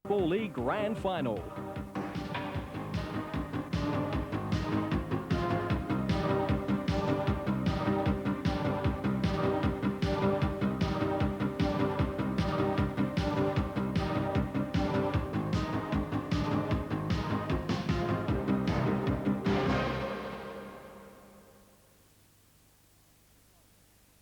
Football League Grand Final.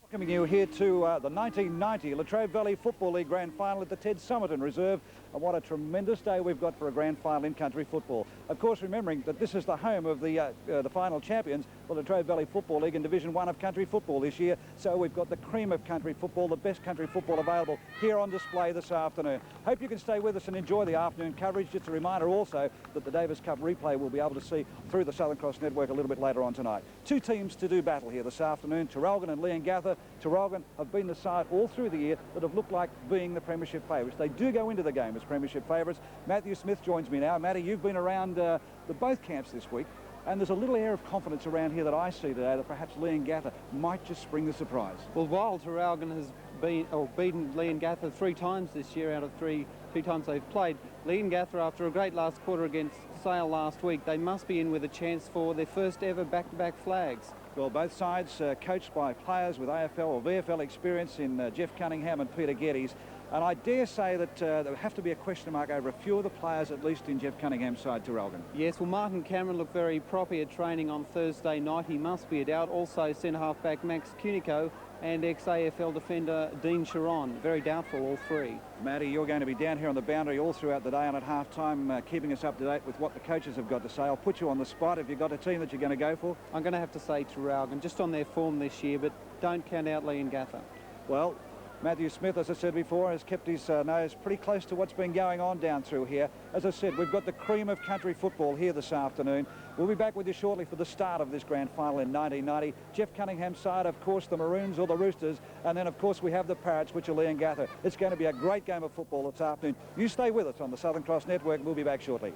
Welcoming you here to the 1990 Latrobe Valley Football League Grand Final at the Ted Somerton Reserve. And what a tremendous day we've got for a grand final in country football. Of course, remembering that this is the home of the final champions, the Latrobe Valley Football League in Division 1 of country football this year. So we've got the cream of country football, the best country football available here on display this afternoon. Hope you can stay with us and enjoy the afternoon coverage. Just a reminder also that the Davis Cup replay will be able to see through the Southern Cross Network a little bit later on tonight. Two teams to do battle here this afternoon, Traralgon and Leongatha. Traralgon have been the side all through the year that have looked like being the premiership favourites. They do go into the game as premiership favourites. Matthew Smith joins me now. Matty, you've been around the both camps this week, and there's a little air of confidence around here that I see today that perhaps Leongatha might just spring the surprise. Well, while Traralgon has beaten Leongatha 3 times this year out of three times they've played, Leongatha, after a great last quarter against Sale last week, they must be in with a chance for their first ever back-to-back flags. Well, both sides coached by players with AFL or VFL experience in Jeff Cunningham and Peter Geddes. And I dare say that there will have to be a question mark over a few of the players, at least in Jeff Cunningham's side, Traralgon. Yes, well, Martin Cameron looked very proper at training on Thursday night. He must be a doubt. Also, centre-half-back Max Cunico and ex-AFL defender Dean Sharon. Very doubtful, all three. Matty, you're going to be down here on the boundary all throughout the day and at half-time, keeping us up to date with what the coaches have got to say. I'll put you on the spot. Have you got a team that you're going to go for? I'm going to have to say Traralgon, just on their form this year, but don't count out Leongatha. Well, Matthew Smith, as I said before, has kept his nose pretty close to what's been going on down through here. As I said, we've got the cream of country football here this afternoon. We'll be back with you shortly for the start of this grand final in 1990. Jeff Cunningham's side, of course, the Maroons or the Roosters. And then, of course, we have the Parrots, which are Leongatha. It's going to be a great game of football this afternoon. You stay with us on the Southern Cross Network. We'll be back shortly.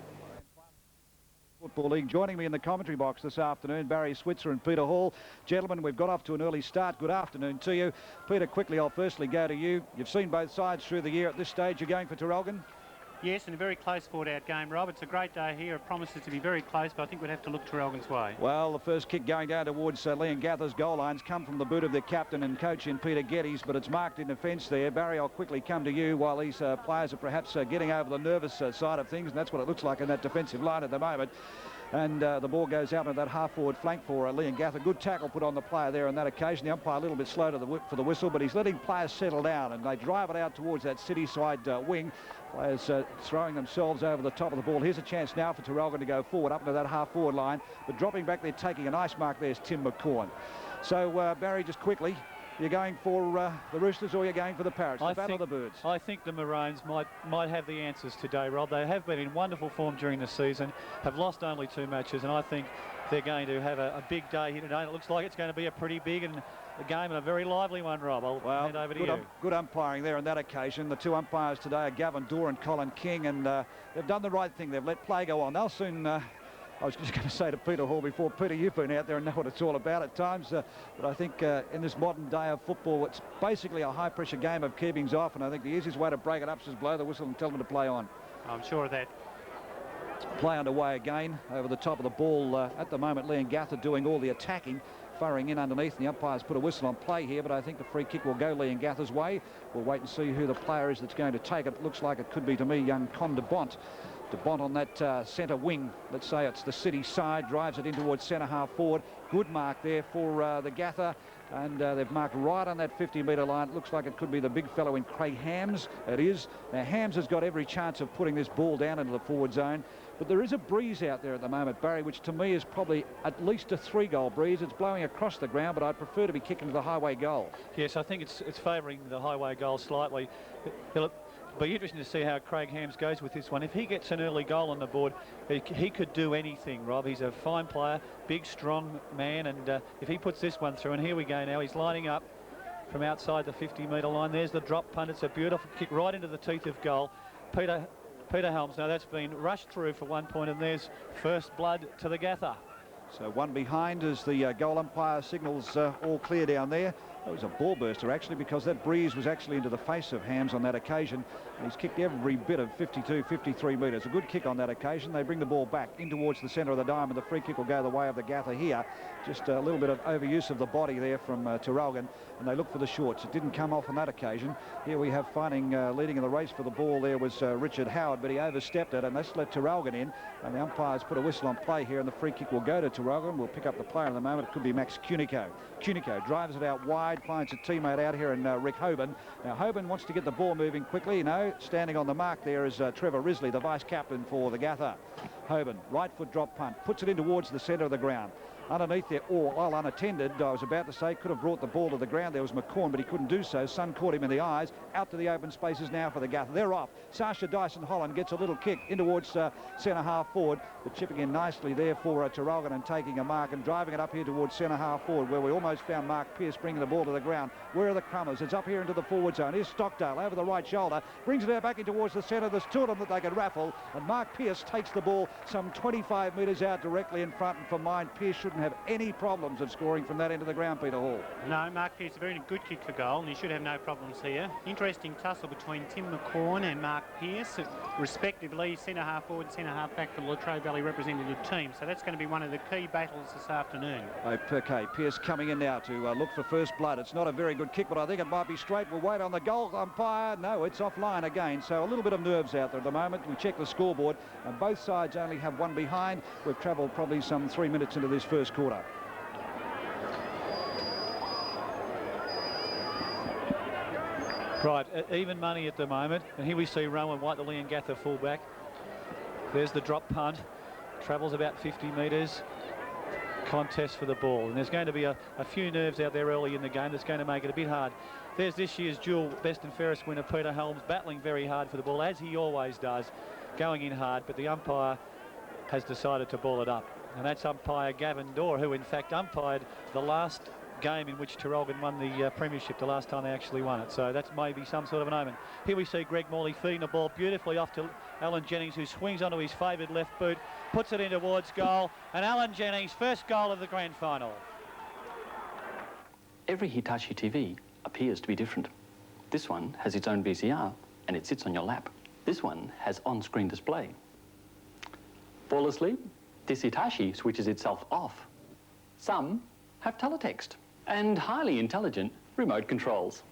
Football League. Joining me in the commentary box this afternoon, Barry Switzer and Peter Hall. Gentlemen, we've got off to an early start. Good afternoon to you. Peter, quickly, I'll firstly go to you. You've seen both sides through the year at this stage. You're going for Traralgon? Yes, and a very close fought-out game, Rob. It's a great day here. It promises to be very close, but I think we'd have to look Traralgon's way. Well, the first kick going down towards Leongatha's goal lines come from the boot of their captain and coach in Peter Geddes, but it's marked in offence there. Barry, I'll quickly come to you while these players are perhaps getting over the nervous side of things, and that's what it looks like in that defensive line at the moment. And the ball goes out into that half-forward flank for Leongatha. Good tackle put on the player there on that occasion. The umpire a little bit slow to for the whistle, but he's letting players settle down, and they drive it out towards that city side wing. Players throwing themselves over the top of the ball. Here's a chance now for Traralgon to go forward up into that half-forward line, but dropping back there, taking a nice mark there is Tim McCorn. So, Barry, just quickly, you're going for the Roosters or you're going for the Parrots? The battle of the birds. I think the Maroons might have the answers today, Rob. They have been in wonderful form during the season, have lost only 2 matches, and I think they're going to have a big day here today. It looks like it's going to be a pretty big game and a very lively one, Rob. I'll hand over to you. Good umpiring there on that occasion. The two umpires today are Gavin Dorr and Colin King, and they've done the right thing. They've let play go on. They'll soon... I was just going to say to Peter Hall before, Peter, you've been out there and know what it's all about at times, but I think in this modern day of football, it's basically a high-pressure game of keepings off, and I think the easiest way to break it up is just blow the whistle and tell them to play on. I'm sure of that. Play underway again over the top of the ball. At the moment, Leongatha doing all the attacking, furrowing in underneath. The umpires put a whistle on play here, but I think the free kick will go Leongatha's way. We'll wait and see who the player is that's going to take it. It looks like it could be, to me, young Con de Bont. De Bont on that centre wing. Let's say it's the city side, drives it in towards centre half forward. Good mark there for the Gatha, and they've marked right on that 50-metre line. It looks like it could be the big fellow in Craig Hams. It is. Now, Hams has got every chance of putting this ball down into the forward zone, but there is a breeze out there at the moment, Barry, which to me is probably at least a 3-goal breeze. It's blowing across the ground, but I'd prefer to be kicking to the highway goal. Yes, I think it's favouring the highway goal slightly. It'll be interesting to see how Craig Hams goes with this one. If he gets an early goal on the board, he could do anything, Rob. He's a fine player, big, strong man, and if he puts this one through, and here we go now, he's lining up from outside the 50-metre line. There's the drop punt. It's a beautiful kick right into the teeth of goal. Peter Helms, now that's been rushed through for 1 point, and there's first blood to the Gatha. So one behind as the goal umpire signals all clear down there. It was a ball burster, actually, because that breeze was actually into the face of Hams on that occasion. And he's kicked every bit of 52, 53 metres. A good kick on that occasion. They bring the ball back in towards the centre of the diamond. The free kick will go the way of the Gatha here. Just a little bit of overuse of the body there from Traralgon, and they look for the shorts. It didn't come off on that occasion. Here we have finding leading in the race for the ball there was Richard Howard, but he overstepped it, and that's let Traralgon in. And the umpires put a whistle on play here, and the free kick will go to Traralgon. We'll pick up the player in the moment. It could be Max Cunico. Cunico drives it out wide, finds a teammate out here in Rick Hoban. Now Hoban wants to get the ball moving quickly. You know, standing on the mark there is Trevor Risley, the vice captain for the Gatha. Hoban, right foot drop punt, puts it in towards the centre of the ground. Underneath there, all unattended, I was about to say, could have brought the ball to the ground. There was McCorn, but he couldn't do so. Sun caught him in the eyes. Out to the open spaces now for the Gatha. They're off. Sasha Dyson Holland gets a little kick in towards centre half forward, but chipping in nicely there for Traralgon and taking a mark and driving it up here towards centre half forward, where we almost found Mark Pearce bringing the ball to the ground. Where are the Crummers? It's up here into the forward zone. Here's Stockdale over the right shoulder, brings it out back in towards the centre. There's two of them that they can raffle, and Mark Pearce takes the ball some 25 metres out directly in front, and for mine, Pearce shouldn't have any problems of scoring from that end of the ground, Peter Hall. No, Mark Pearce, a very good kick for goal, and he should have no problems here. Interesting tussle between Tim McCorn and Mark Pearce, respectively centre half forward and centre half back for the Latrobe Valley representative team. So that's going to be one of the key battles this afternoon. Okay, Pearce coming in now to look for first blood. It's not a very good kick, but I think it might be straight. We'll wait on the goal umpire. No, it's offline again. So a little bit of nerves out there at the moment. We check the scoreboard, and both sides only have one behind. We've travelled probably some 3 minutes into this first quarter. Right, even money at the moment, and here we see Rowan White, the Leongatha fullback. There's the drop punt, travels about 50 metres, contest for the ball, and there's going to be a few nerves out there early in the game that's going to make it a bit hard. There's this year's dual best and fairest winner, Peter Helms, battling very hard for the ball, as he always does, going in hard, but the umpire has decided to ball it up, and that's umpire Gavin Dorr, who in fact umpired the last game in which Traralgon won the premiership, the last time they actually won it. So that's maybe some sort of an omen. Here we see Greg Morley feeding the ball beautifully off to Alan Jennings, who swings onto his favoured left boot, puts it in towards goal, and Alan Jennings' first goal of the grand final. Every Hitachi TV appears to be different. This one has its own VCR and it sits on your lap. This one has on-screen display. Fall asleep? This Hitachi switches itself off. Some have teletext and highly intelligent remote controls.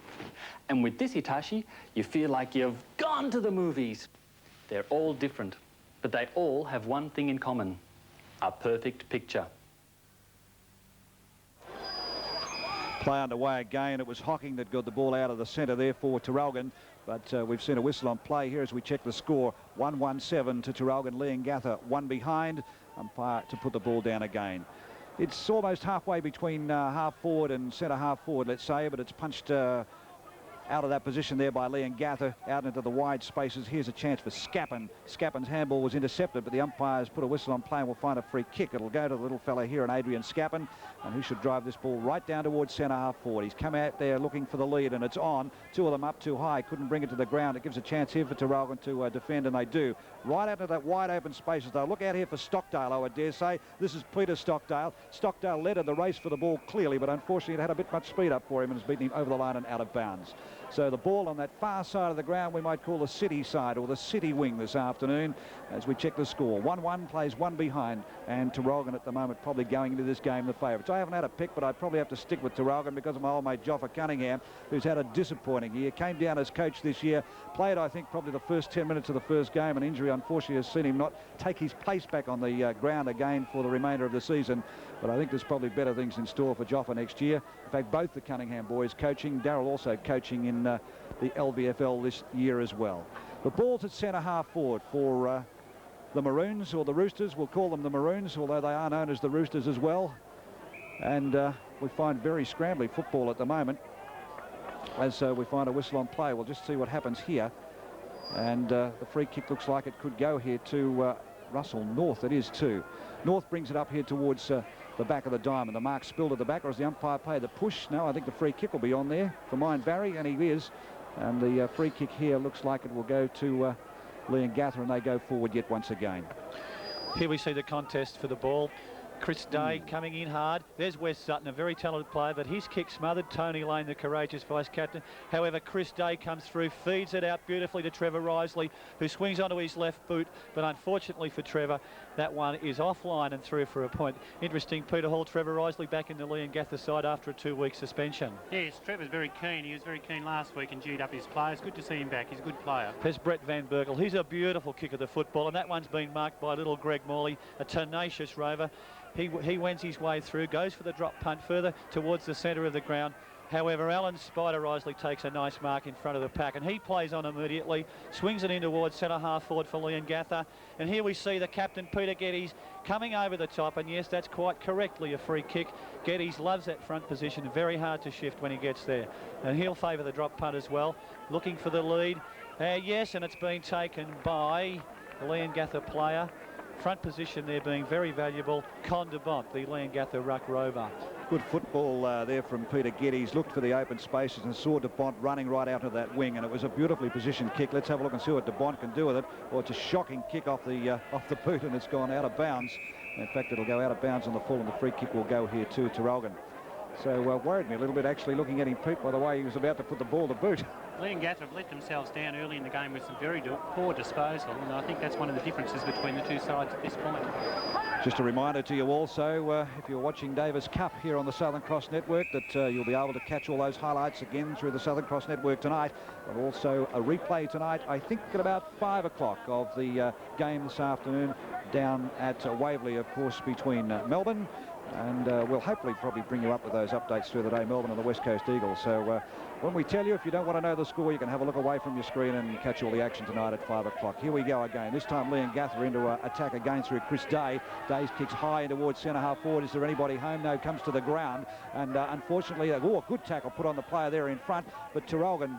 And with this Hitachi, you feel like you've gone to the movies. They're all different, but they all have one thing in common: a perfect picture. Play underway again. It was Hocking that got the ball out of the centre there for Traralgon, but we've seen a whistle on play here as we check the score. 1-1-7 to Traralgon. Leongatha one behind. Umpire to put the ball down again. It's almost halfway between half forward and centre half forward, let's say, but it's punched out of that position there by Leongatha, out into the wide spaces. Here's a chance for Scappen. Scappen's handball was intercepted, but the umpires put a whistle on play and will find a free kick. It'll go to the little fella here, and Adrian Scappen, and he should drive this ball right down towards centre half forward. He's come out there looking for the lead, and it's on. Two of them up too high, couldn't bring it to the ground. It gives a chance here for Traralgon to defend, and they do. Right out of that wide open spaces. They'll look out here for Stockdale, I would dare say. This is Peter Stockdale. Stockdale led in the race for the ball clearly, but unfortunately it had a bit much speed up for him and has beaten him over the line and out of bounds. So the ball on that far side of the ground, we might call the city side or the city wing this afternoon as we check the score. 1-1 plays one behind, and Traralgon at the moment probably going into this game the favourites. I haven't had a pick, but I'd probably have to stick with Traralgon because of my old mate Joffa Cunningham, who's had a disappointing year. Came down as coach this year, played I think probably the first 10 minutes of the first game, and injury unfortunately has seen him not take his place back on the ground again for the remainder of the season. But I think there's probably better things in store for Joffa next year. In fact, both the Cunningham boys coaching, Darryl also coaching in the LVFL this year as well. The ball's at centre half forward for the Maroons, or the Roosters. We'll call them the Maroons, although they are known as the Roosters as well. And we find very scrambly football at the moment as we find a whistle on play. We'll just see what happens here. And the free kick looks like it could go here to Russell North. It is too. North brings it up here towards the back of the diamond. The mark spilled at the back, or as the umpire played the push. No, I think the free kick will be on there for mine Barry, and he is. And the free kick here looks like it will go to Leongatha, and they go forward yet once again. Here we see the contest for the ball. Chris Day coming in hard. There's Wes Sutton, a very talented player, but his kick smothered Tony Lane, the courageous vice-captain. However, Chris Day comes through, feeds it out beautifully to Trevor Risley, who swings onto his left boot, but unfortunately for Trevor, that one is offline and through for a point. Interesting, Peter Hall, Trevor Risley back in the Leongatha side after a 2-week suspension. Yes, Trevor's very keen. He was very keen last week and G'd up his players. Good to see him back. He's a good player. There's Brett Van Berkel. He's a beautiful kick of the football, and that one's been marked by little Greg Morley, a tenacious rover. He wends his way through, goes for the drop punt further towards the centre of the ground. However, Alan Spider Risley takes a nice mark in front of the pack, and he plays on immediately, swings it in towards centre half forward for Leongatha. And here we see the captain, Peter Geddes, coming over the top, and yes, that's quite correctly a free kick. Geddes loves that front position, very hard to shift when he gets there. And he'll favour the drop punt as well, looking for the lead. Yes, and it's been taken by the Leongatha player. Front position there being very valuable. Con de Bont, the Leongatha ruck rover. Good football there from Peter Geddes. Looked for the open spaces and saw de Bont running right out of that wing, and it was a beautifully positioned kick. Let's have a look and see what de Bont can do with it. Well, it's a shocking kick off the boot, and it's gone out of bounds. In fact, it'll go out of bounds on the full, and the free kick will go here to Traralgon. So worried me a little bit actually looking at him, Pete, by the way he was about to put the ball to boot. Leongatha have let themselves down early in the game with some very poor disposal, and I think that's one of the differences between the two sides at this point. Just a reminder to you also, if you're watching Davis Cup here on the Southern Cross Network, that you'll be able to catch all those highlights again through the Southern Cross Network tonight, but also a replay tonight, I think at about 5 o'clock of the game this afternoon down at Waverley, of course, between Melbourne. And we'll hopefully probably bring you up with those updates through the day, Melbourne and the West Coast Eagles. So when we tell you, if you don't want to know the score, you can have a look away from your screen and catch all the action tonight at 5 o'clock. Here we go again. This time Leongatha into attack again through Chris Day. Day's kicks high in towards centre half forward. Is there anybody home? No, comes to the ground. And unfortunately, a good tackle put on the player there in front. But Traralgon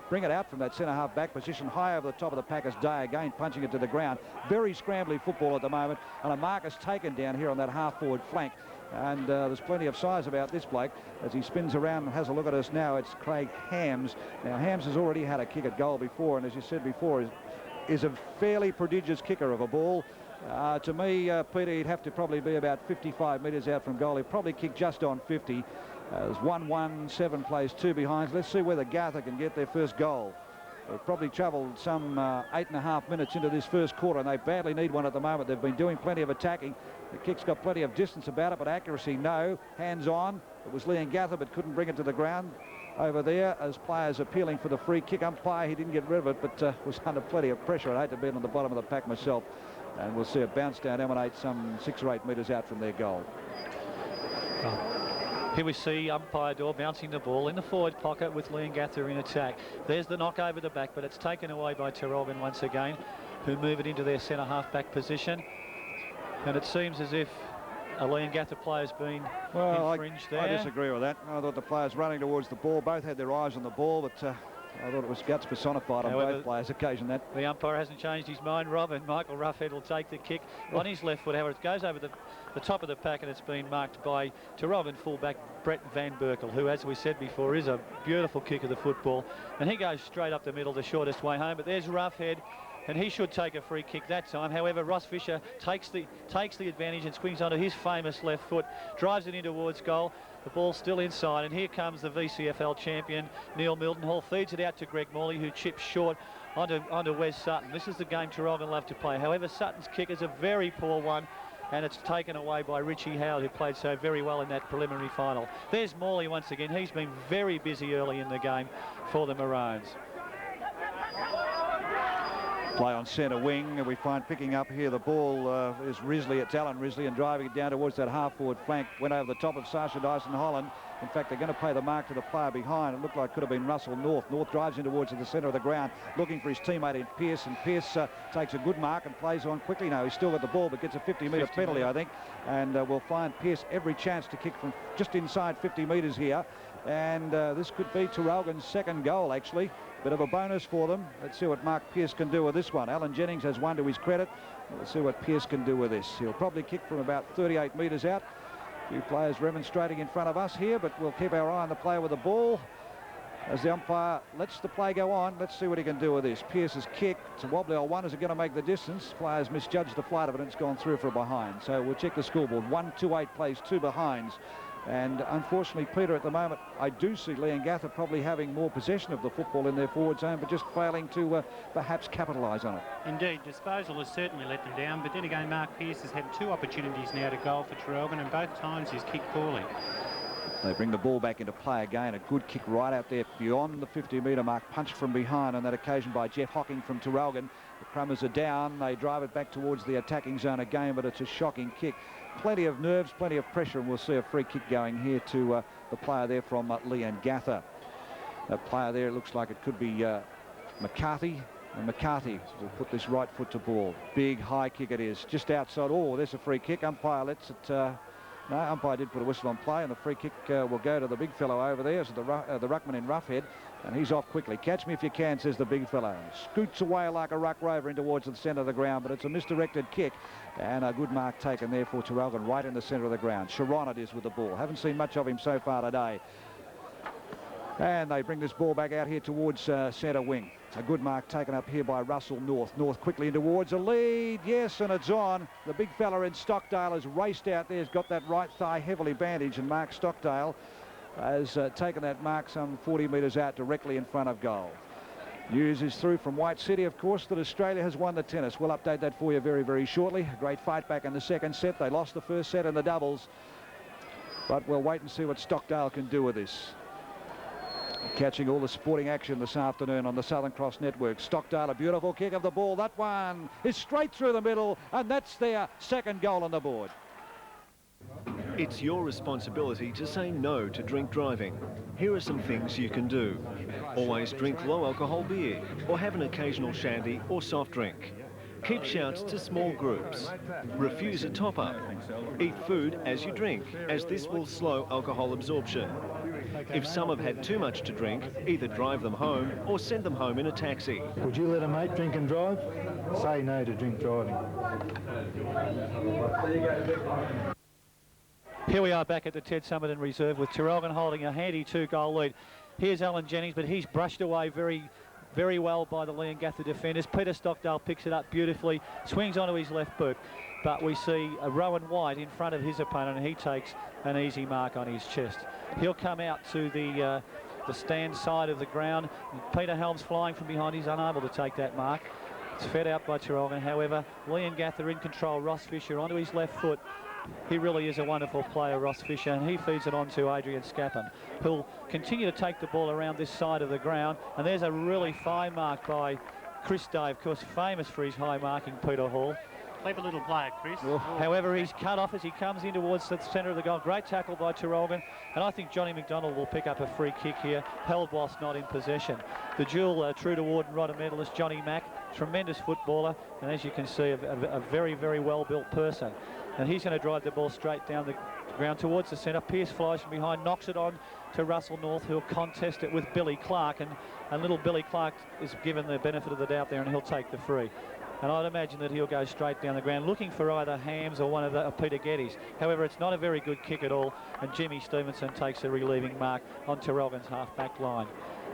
bring it out from that centre half back position high over the top of the pack as Day again punching it to the ground. Very scrambly football at the moment, and a mark is taken down here on that half forward flank. And there's plenty of size about this bloke as he spins around and has a look at us now. It's Craig Hams. Now Hams has already had a kick at goal before, and as you said before, is a fairly prodigious kicker of a ball. To me, Peter, he'd have to probably be about 55 metres out from goal. He'd probably kick just on 50. There's 1-1, 7 plays 2 behind. Let's see whether Gatha can get their first goal. They've probably travelled some 8.5 minutes into this first quarter, and they badly need one at the moment. They've been doing plenty of attacking. The kick's got plenty of distance about it, but accuracy, no. Hands on. It was Leongatha, but couldn't bring it to the ground over there as players appealing for the free kick. Umpire, he didn't get rid of it, but was under plenty of pressure. I'd hate to be on the bottom of the pack myself. And we'll see it bounce down, emanate some 6 or 8 metres out from their goal. Here we see umpire Dore bouncing the ball in the forward pocket with Leongatha in attack. There's the knock over the back, but it's taken away by Traralgon once again, who move it into their centre half-back position. And it seems as if a Leongatha player's been infringed there. I disagree with that. I thought the players running towards the ball both had their eyes on the ball, but I thought it was guts personified on both players' occasion. That the umpire hasn't changed his mind, Rob, and Michael Roughhead will take the kick on his left foot. However, it goes over the top of the pack, and it's been marked by Traralgon fullback Brett Van Berkel, who, as we said before, is a beautiful kick of the football, and he goes straight up the middle, the shortest way home. But there's Roughhead, and he should take a free kick that time. However, Ross Fisher takes the advantage and swings onto his famous left foot, drives it in towards goal. The ball's still inside, and here comes the VCFL champion, Neil Mildenhall, feeds it out to Greg Morley, who chips short onto Wes Sutton. This is the game Traralgon love to play. However, Sutton's kick is a very poor one, and it's taken away by Richie Howard, who played so very well in that preliminary final. There's Morley once again. He's been very busy early in the game for the Maroons. Play on centre wing, and we find picking up here the ball is Risley. It's Alan Risley, and driving it down towards that half-forward flank. Went over the top of Sasha Dyson Holland. In fact, they're going to pay the mark to the player behind. It looked like it could have been Russell North. North drives in towards the centre of the ground, looking for his teammate in Pearce, and Pearce takes a good mark and plays on quickly now. He's still got the ball, but gets a 50-metre penalty, I think. And we'll find Pearce every chance to kick from just inside 50 metres here. And this could be Traralgon's second goal, actually. Bit of a bonus for them. Let's see what Mark Pearce can do with this one. Alan Jennings has one to his credit. Let's see what Pearce can do with this. He'll probably kick from about 38 metres out. A few players remonstrating in front of us here, but we'll keep our eye on the player with the ball. as the umpire lets the play go on. Let's see what he can do with this. Pearce's kick. It's a wobbly old one. Is it going to make the distance? Players misjudged the flight of it and it's gone through for a behind. So we'll check the scoreboard. 1-2-8 plays 2 behinds. And unfortunately, Peter, at the moment, I do see Leongatha probably having more possession of the football in their forward zone, but just failing to perhaps capitalise on it. Indeed, disposal has certainly let them down, but then again, Mark Pearce has had 2 opportunities now to goal for Traralgon, and both times he's kicked poorly. They bring the ball back into play again. A good kick right out there beyond the 50-metre mark, punched from behind on that occasion by Jeff Hocking from Traralgon. The Crummers are down. They drive it back towards the attacking zone again, but it's a shocking kick. Plenty of nerves, plenty of pressure, and we'll see a free kick going here to the player there from Leongatha. That player there, it looks like it could be McCarthy. And McCarthy will put this right foot to ball. Big high kick it is, just outside. Oh, there's a free kick. Umpire lets it... no, umpire did put a whistle on play, and the free kick will go to the big fellow over there, so the ruckman in Roughhead, and he's off quickly. Catch me if you can, says the big fellow. Scoots away like a ruck rover in towards the centre of the ground, but it's a misdirected kick, and a good mark taken there for Traralgon right in the centre of the ground. Sharon it is with the ball. Haven't seen much of him so far today. And they bring this ball back out here towards centre wing. A good mark taken up here by Russell North. North quickly in towards a lead. Yes, and it's on. The big fella in Stockdale has raced out there. He's got that right thigh heavily bandaged, and Mark Stockdale has taken that mark some 40 metres out directly in front of goal. News is through from White City, of course, that Australia has won the tennis. We'll update that for you very, very shortly. A great fight back in the second set. They lost the first set in the doubles, but we'll wait and see what Stockdale can do with this. Catching all the sporting action this afternoon on the Southern Cross Network. Stockdale, a beautiful kick of the ball. That one is straight through the middle, and that's their second goal on the board. It's your responsibility to say no to drink driving. Here are some things you can do. Always drink low alcohol beer, or have an occasional shandy or soft drink. Keep shouts to small groups. Refuse a top-up. Eat food as you drink, as this will slow alcohol absorption. If some have had too much to drink, either drive them home or send them home in a taxi. Would you let a mate drink and drive? Say no to drink driving. Here we are back at the Ted Summerton Reserve with Traralgon holding a handy 2-goal lead. Here's Alan Jennings, but he's brushed away very well by the Leongatha defenders. Peter Stockdale picks it up beautifully, swings onto his left boot, but we see a Rowan White in front of his opponent, and he takes an easy mark on his chest. He'll come out to the stand side of the ground. Peter Helms flying from behind. He's unable to take that mark. It's fed out by Traralgon. However, Leongatha in control. Ross Fisher onto his left foot. He really is a wonderful player, Ross Fisher, and he feeds it on to Adrian Scappen, who'll continue to take the ball around this side of the ground. And there's a really fine mark by Chris Day, of course, famous for his high marking Peter Hall. Clever little player, Chris. Oh. However, he's cut off as he comes in towards the centre of the goal. Great tackle by Traralgon, and I think Johnny McDonald will pick up a free kick here, held whilst not in possession. The dual True to Warden Rodder medalist Johnny Mack, tremendous footballer, and as you can see, a very, very well-built person. And he's going to drive the ball straight down the ground towards the centre. Pearce flies from behind, knocks it on to Russell North, who'll contest it with Billy Clark, and little Billy Clark is given the benefit of the doubt there, and he'll take the free. And I'd imagine that he'll go straight down the ground looking for either Hams or one of the Peter Geddes. However, it's not a very good kick at all, and Jimmy Stevenson takes a relieving mark on Traralgon's half-back line.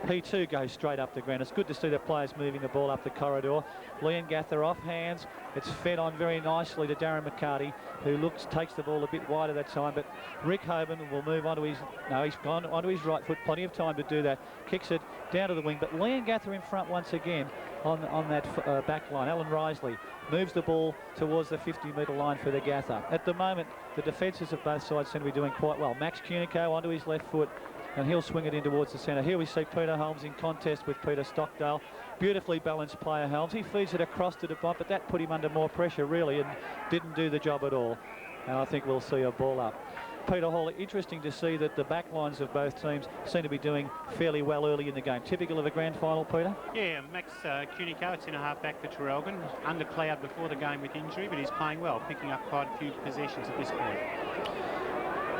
He too goes straight up the ground. It's good to see the players moving the ball up the corridor. Leongatha off hands. It's fed on very nicely to Darren McCarty, who takes the ball a bit wider that time, but Rick Hoban will move onto his... No, he's gone onto his right foot. Plenty of time to do that. Kicks it down to the wing, but Leongatha in front once again on that back line. Alan Risley moves the ball towards the 50-metre line for the Gatha. At the moment, the defences of both sides seem to be doing quite well. Max Cunico onto his left foot, and he'll swing it in towards the centre. Here we see Peter Helms in contest with Peter Stockdale. Beautifully balanced player, Helms. He feeds it across to DeBont, but that put him under more pressure, really, and didn't do the job at all. And I think we'll see a ball up. Peter Hall, interesting to see that the back lines of both teams seem to be doing fairly well early in the game. Typical of a grand final, Peter? Yeah, Max Cunico, it's in a half-back for Traralgon. Under cloud before the game with injury, but he's playing well, picking up quite a few possessions at this point.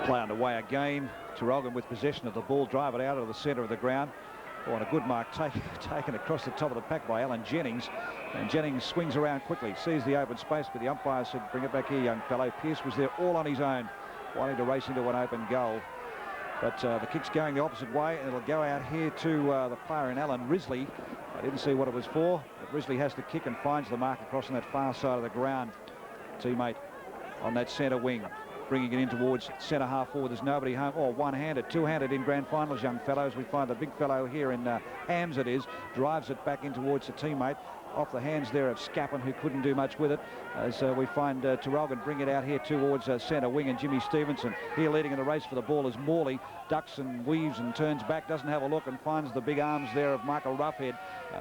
Play underway again. Traralgon with possession of the ball, drive it out of the centre of the ground. Oh, and a good mark taken across the top of the pack by Alan Jennings. And Jennings swings around quickly, sees the open space, but the umpire said, bring it back here, young fellow. Pearce was there all on his own, wanting to race into an open goal. But the kick's going the opposite way, and it'll go out here to the player in Alan Risley. I didn't see what it was for, but Risley has to kick and finds the mark across on that far side of the ground. Teammate on that centre wing, bringing it in towards centre half forward. There's nobody home. Oh, one-handed, two-handed in grand finals, young fellows. We find the big fellow here in Hams, it is, drives it back in towards the teammate. Off the hands there of Scappen, who couldn't do much with it, as we find Traralgon bring it out here towards centre wing, and Jimmy Stevenson here leading in the race for the ball as Morley ducks and weaves and turns back, doesn't have a look, and finds the big arms there of Michael Roughhead.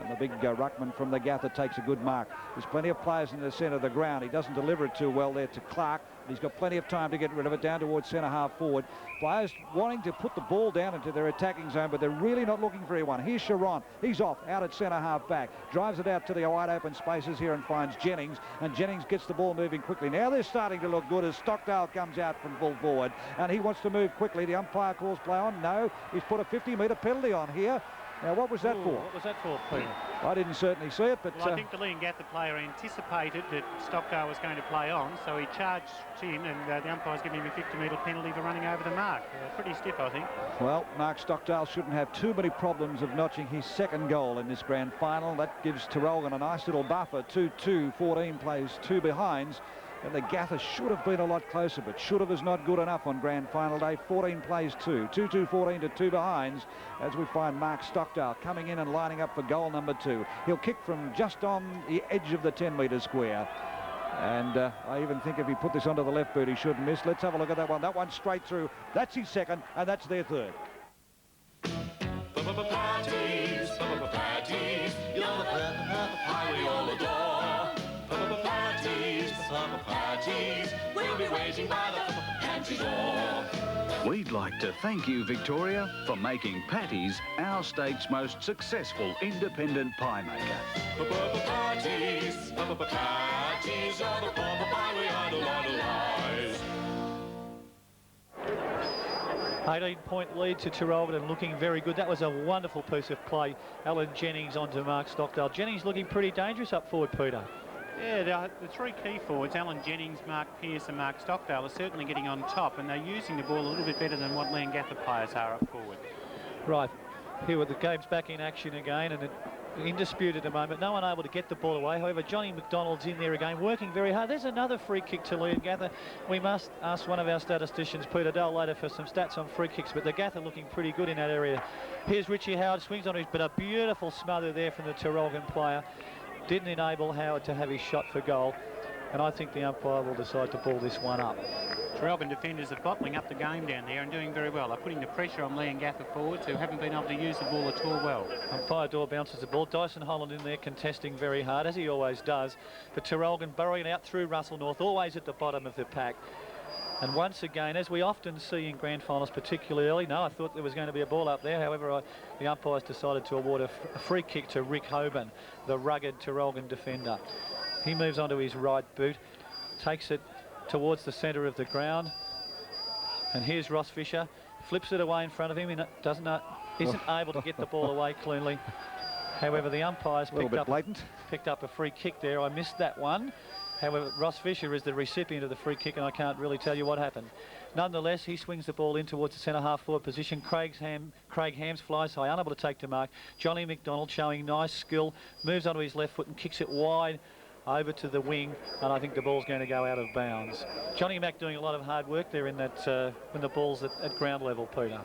The big ruckman from the Gatha takes a good mark. There's plenty of players in the centre of the ground. He doesn't deliver it too well there to Clark. He's got plenty of time to get rid of it down towards centre half forward. Players wanting to put the ball down into their attacking zone, but they're really not looking for anyone. Here's Sharon. He's off out at centre half back. Drives it out to the wide open spaces here and finds Jennings. And Jennings gets the ball moving quickly. Now they're starting to look good as Stockdale comes out from full forward. And he wants to move quickly. The umpire calls play on. No, he's put a 50-metre penalty on here. Now, what was that for? What was that for, Peter? I didn't certainly see it, but... Well, I think the Leongatha player anticipated that Stockdale was going to play on, so he charged in, and the umpire's giving him a 50-metre penalty for running over the mark. Pretty stiff, I think. Well, Mark Stockdale shouldn't have too many problems of notching his second goal in this grand final. That gives Traralgon a nice little buffer. 2-2, 14 plays 2 behinds. And the Gatha should have been a lot closer, but should have is not good enough on grand final day. 14 plays 2. 2-2, 14 to 2 behinds, as we find Mark Stockdale coming in and lining up for goal number 2. He'll kick from just on the edge of the 10-metre square. And I even think if he put this onto the left boot, he shouldn't miss. Let's have a look at that one. That one's straight through. That's his second, and that's their third. Patties, patties, you're the perfect pie we all adore. Patties, we'll be waiting by the pantry door. We'd like to thank you, Victoria, for making Patties our state's most successful independent pie maker. Patties, patties, you're the proper pie we idolize. 18-point lead to Traralgon and looking very good. That was a wonderful piece of play. Alan Jennings onto Mark Stockdale. Jennings looking pretty dangerous up forward, Peter. Yeah, the 3 key forwards, Alan Jennings, Mark Pearce and Mark Stockdale, are certainly getting on top, and they're using the ball a little bit better than what Leongatha players are up forward. Right, here with the game's back in action again, and in dispute at the moment. No one able to get the ball away. However, Johnny McDonald's in there again, working very hard. There's another free kick to Leongatha. We must ask one of our statisticians, Peter Dale, later for some stats on free kicks, but the Gatha looking pretty good in that area. Here's Richie Howard, swings on his, but a beautiful smother there from the Traralgon player. Didn't enable Howard to have his shot for goal, and I think the umpire will decide to ball this one up. Traralgon defenders are bottling up the game down there and doing very well. They're putting the pressure on Leongatha forwards, who haven't been able to use the ball at all well. Umpire Dore bounces the ball. Dyson Holland in there contesting very hard, as he always does. But Traralgon burrowing out through Russell North, always at the bottom of the pack. And once again, as we often see in grand finals, particularly early, no, I thought there was going to be a ball up there. However, the umpires decided to award a free kick to Rick Hoban, the rugged Traralgon defender. He moves onto his right boot, takes it towards the centre of the ground. And here's Ross Fisher, flips it away in front of him, and isn't able to get the ball away cleanly. However, the umpires picked up a free kick there. I missed that one. However, Ross Fisher is the recipient of the free kick, and I can't really tell you what happened. Nonetheless, he swings the ball in towards the centre half forward position. Craig Hams flies high, unable to take to mark. Johnny McDonald showing nice skill, moves onto his left foot and kicks it wide over to the wing, and I think the ball's going to go out of bounds. Johnny Mack doing a lot of hard work there in that when the ball's at ground level, Peter.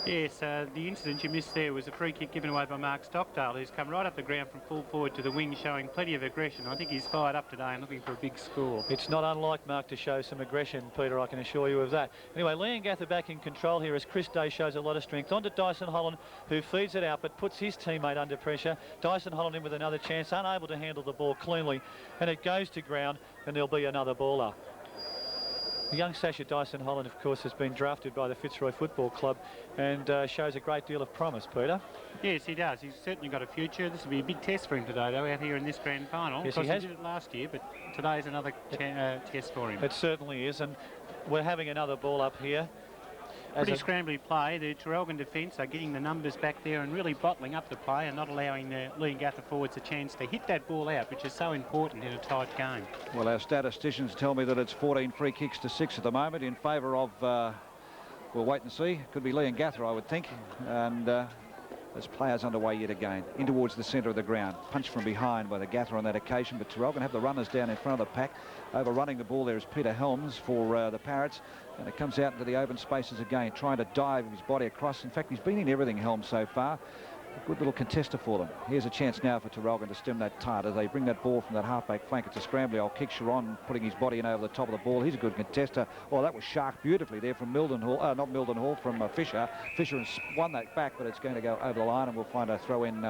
Yes, the incident you missed there was a free kick given away by Mark Stockdale, who's come right up the ground from full forward to the wing, showing plenty of aggression. I think he's fired up today and looking for a big score. It's not unlike Mark to show some aggression, Peter, I can assure you of that. Anyway, Leongatha back in control here as Chris Day shows a lot of strength. On to Dyson Holland, who feeds it out but puts his teammate under pressure. Dyson Holland in with another chance, unable to handle the ball cleanly, and it goes to ground, and there'll be another baller. The young Sasha Dyson Holland, of course, has been drafted by the Fitzroy Football Club and shows a great deal of promise, Peter. Yes, he does. He's certainly got a future. This will be a big test for him today, though, out here in this grand final. Yes, he did it last year, but today's another test for him. It certainly is, and we're having another ball up here. Pretty scrambly play. The Traralgon defence are getting the numbers back there and really bottling up the play and not allowing the Leongatha forwards a chance to hit that ball out, which is so important in a tight game. Well, our statisticians tell me that it's 14 free kicks to 6 at the moment in favour of We'll wait and see. Could be Leongatha, I would think. And there's players underway yet again. In towards the centre of the ground. Punched from behind by the Gather on that occasion, but Traralgon have the runners down in front of the pack. Overrunning the ball there is Peter Helms for the Parrots. And it comes out into the open spaces again, trying to dive his body across. In fact, he's been in everything, Helms, so far. A good little contester for them. Here's a chance now for Traralgon to stem that tide as they bring that ball from that halfback flank. It's a scrambly old kick. Sharon putting his body in over the top of the ball. He's a good contester. Oh, that was shark beautifully there from Mildenhall. Not Mildenhall, from Fisher. Fisher has won that back, but it's going to go over the line, and we'll find a throw in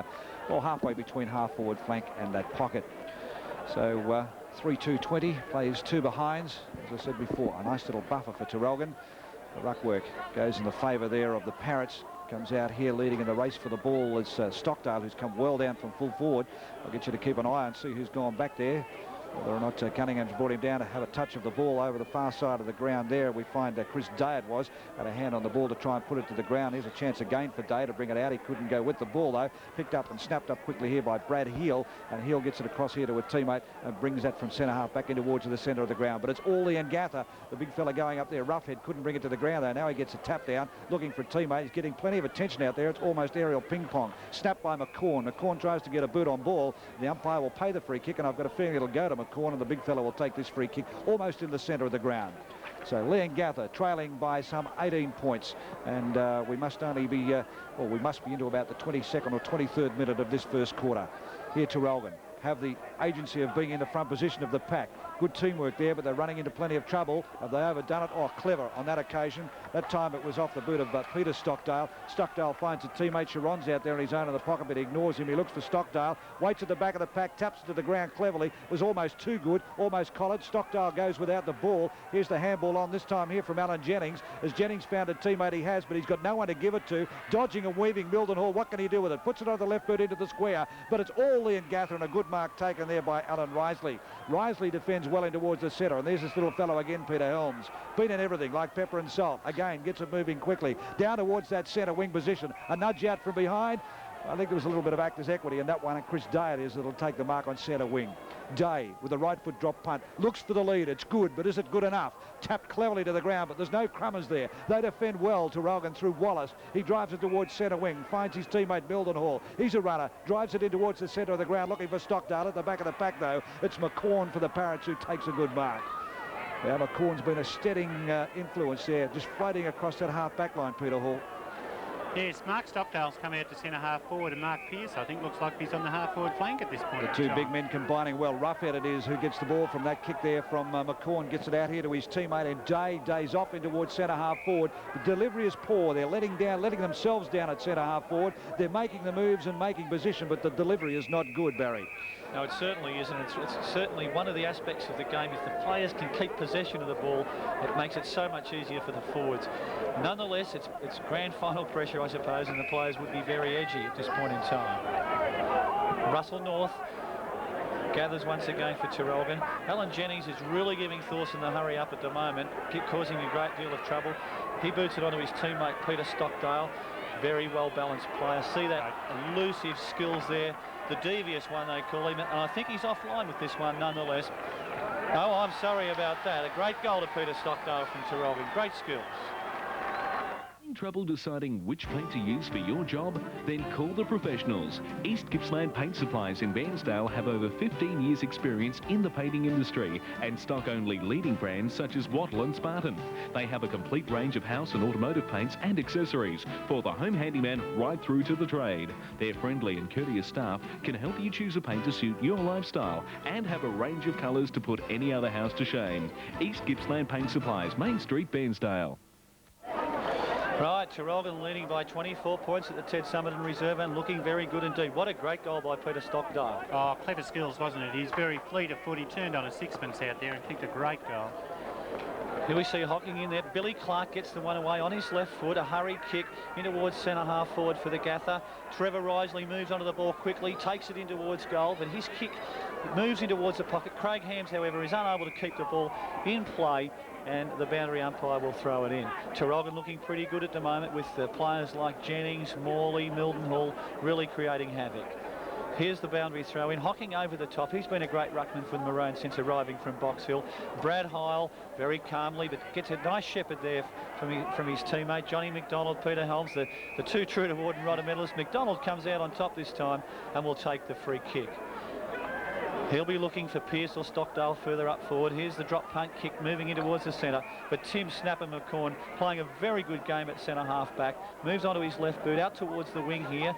well, halfway between half forward flank and that pocket. So 3-2-20, plays two behinds. As I said before, a nice little buffer for Traralgon. The ruck work goes in the favour there of the Parrots. Comes out here leading in the race for the ball is Stockdale, who's come well down from full forward. I'll get you to keep an eye and see who's gone back there. Whether or not Cunningham's brought him down to have a touch of the ball over the far side of the ground there. We find Chris Day had a hand on the ball to try and put it to the ground. Here's a chance again for Day to bring it out. He couldn't go with the ball though. Picked up and snapped up quickly here by Brad Heel, and Heel gets it across here to a teammate and brings that from centre half back in towards the centre of the ground. But it's all Leongatha, the big fella going up there. Roughhead couldn't bring it to the ground though. Now he gets a tap down, looking for a teammate. He's getting plenty of attention out there. It's almost aerial ping pong. Snapped by McCorn. McCorn tries to get a boot on ball. The umpire will pay the free kick, and I've got a feeling it'll go to McCorn, and the big fella will take this free kick almost in the centre of the ground. So Leongatha trailing by some 18 points, and we must only be, we must be into about the 22nd or 23rd minute of this first quarter. Here Traralgon have the agency of being in the front position of the pack. Good teamwork there, but they're running into plenty of trouble. Have they overdone it? Oh, clever on that occasion. That time it was off the boot of Peter Stockdale. Stockdale finds a teammate. Sharon's out there on his own in the pocket, but he ignores him. He looks for Stockdale, waits at the back of the pack, taps it to the ground cleverly. Was almost too good, almost collared. Stockdale goes without the ball. Here's the handball on, this time here from Alan Jennings, as Jennings found a teammate he has, but he's got no one to give it to. Dodging and weaving Mildenhall. What can he do with it? Puts it on the left boot into the square, but it's all Leongatha, and a good mark taken there by Alan Risley. Risley defends well in towards the centre, and there's this little fellow again, Peter Helms. Been in everything, like pepper and salt. Again, gets it moving quickly. Down towards that centre wing position. A nudge out from behind. I think there was a little bit of actor's equity in that one, and Chris Day it is that'll take the mark on centre wing. Day with the right foot drop punt. Looks for the lead. It's good, but is it good enough? Tapped cleverly to the ground, but there's no crummers there. They defend well. Traralgon through Wallace. He drives it towards centre wing. Finds his teammate Mildenhall. He's a runner. Drives it in towards the centre of the ground, looking for Stockdale. At the back of the pack, though, it's McCorn for the Parrots, who takes a good mark. Now, McCorn's been a steadying influence there, just floating across that half-back line, Peter Hall. Yes, Mark Stockdale's come out to centre half forward, and Mark Pearce, I think, looks like he's on the half forward flank at this point. The two big men combining well. Roughhead it is who gets the ball from that kick there from McCorn, gets it out here to his teammate, and Day's off in towards centre half forward. The delivery is poor. They're letting themselves down at centre half forward. They're making the moves and making position, but the delivery is not good, Barry. No, it certainly isn't. It's certainly one of the aspects of the game. If the players can keep possession of the ball, it makes it so much easier for the forwards. Nonetheless, it's grand final pressure, I suppose, and the players would be very edgy at this point in time. Russell North gathers once again for Traralgon. Alan Jennings is really giving Thorson the hurry up at the moment, causing a great deal of trouble. He boots it onto his teammate Peter Stockdale. Very well balanced player. See that elusive skills there. The devious one, they call him, and I think he's offline with this one nonetheless. Oh, I'm sorry about that. A great goal to Peter Stockdale from Traralgon. Great skills. Trouble deciding which paint to use for your job? Then call the professionals. East Gippsland Paint Supplies in Bairnsdale have over 15 years experience in the painting industry and stock only leading brands such as Wattle and Spartan. They have a complete range of house and automotive paints and accessories for the home handyman right through to the trade. Their friendly and courteous staff can help you choose a paint to suit your lifestyle and have a range of colours to put any other house to shame. East Gippsland Paint Supplies, Main Street, Bairnsdale. Right, Traralgon leading by 24 points at the Ted Summerton Reserve and looking very good indeed. What a great goal by Peter Stockdale. Oh, clever skills, wasn't it? He's very fleet of foot. He turned on a sixpence out there and kicked a great goal. Here we see Hocking in there. Billy Clark gets the one away on his left foot. A hurried kick in towards centre half forward for the Gather. Trevor Risley moves onto the ball quickly, takes it in towards goal, but his kick moves in towards the pocket. Craig Hams, however, is unable to keep the ball in play, and the boundary umpire will throw it in. Traralgon looking pretty good at the moment with players like Jennings, Morley, Mildenhall really creating havoc. Here's the boundary throw in, hocking over the top. He's been a great ruckman for the Maroons since arriving from Box Hill. Brad Heil, very calmly, but gets a nice shepherd there from his teammate, Johnny McDonald, Peter Helms, the two true to Warden Rodder medalists. McDonald comes out on top this time and will take the free kick. He'll be looking for Pearce or Stockdale further up forward. Here's the drop punt kick moving in towards the centre. But Tim Snapper-McCorn playing a very good game at centre half back. Moves onto his left boot out towards the wing here,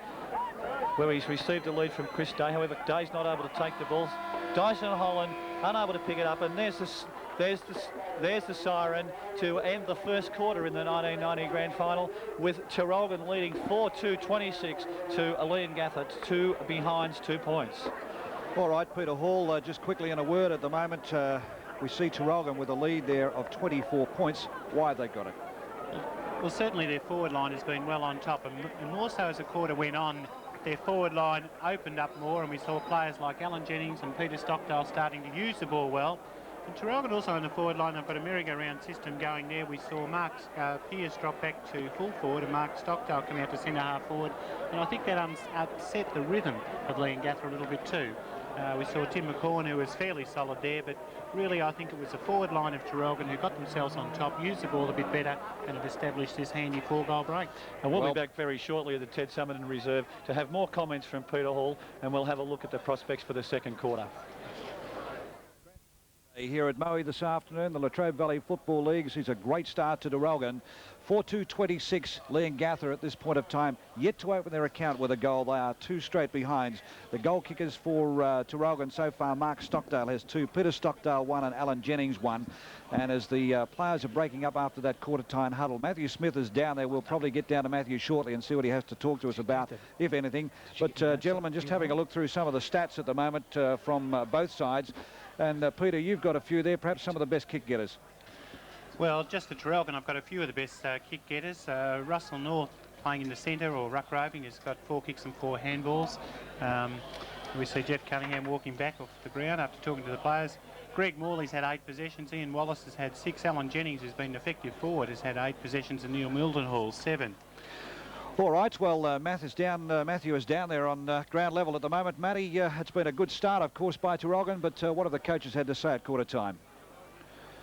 where he's received a lead from Chris Day. However, Day's not able to take the ball. Dyson Holland unable to pick it up, and there's the siren to end the first quarter in the 1990 Grand Final, with Traralgon leading 4-2-26 to Leongatha, 2 behinds, 2 points. All right, Peter Hall, just quickly in a word at the moment, we see Traralgon with a lead there of 24 points. Why have they got it? Well, certainly their forward line has been well on top, and more so as the quarter went on, their forward line opened up more, and we saw players like Alan Jennings and Peter Stockdale starting to use the ball well. And Traralgon also in the forward line, they've got a merry-go-round system going there. We saw Mark Pearce drop back to full forward and Mark Stockdale come out to centre-half forward. And I think that upset the rhythm of Leongatha a little bit too. We saw Tim McCorn, who was fairly solid there, but really I think it was the forward line of Traralgon who got themselves on top, used the ball a bit better, and have established this handy 4-goal break. And we'll be back very shortly at the Ted Summerton Reserve to have more comments from Peter Hall, and we'll have a look at the prospects for the second quarter. Here at Moe this afternoon, the Latrobe Valley Football League sees a great start to Traralgon. 4-2-26 Leongatha at this point of time, yet to open their account with a goal. They are 2 straight behinds. The goal kickers for Traralgon so far, Mark Stockdale has 2, Peter Stockdale 1 and Alan Jennings 1. And as the players are breaking up after that quarter-time huddle, Matthew Smith is down there. We'll probably get down to Matthew shortly and see what he has to talk to us about, if anything. But gentlemen, just having a look through some of the stats at the moment from both sides. And Peter, you've got a few there, perhaps some of the best kick getters. Well, just for Traralgon, I've got a few of the best kick getters. Russell North playing in the centre, or ruck roving, has got 4 kicks and 4 handballs. We see Jeff Cunningham walking back off the ground after talking to the players. Greg Morley's had 8 possessions. Ian Wallace has had 6. Alan Jennings, who's been effective forward, has had 8 possessions, and Neil Mildenhall 7. All right, well, Matthew is down there on ground level at the moment. Matty, it's been a good start, of course, by Traralgon, but what have the coaches had to say at quarter time?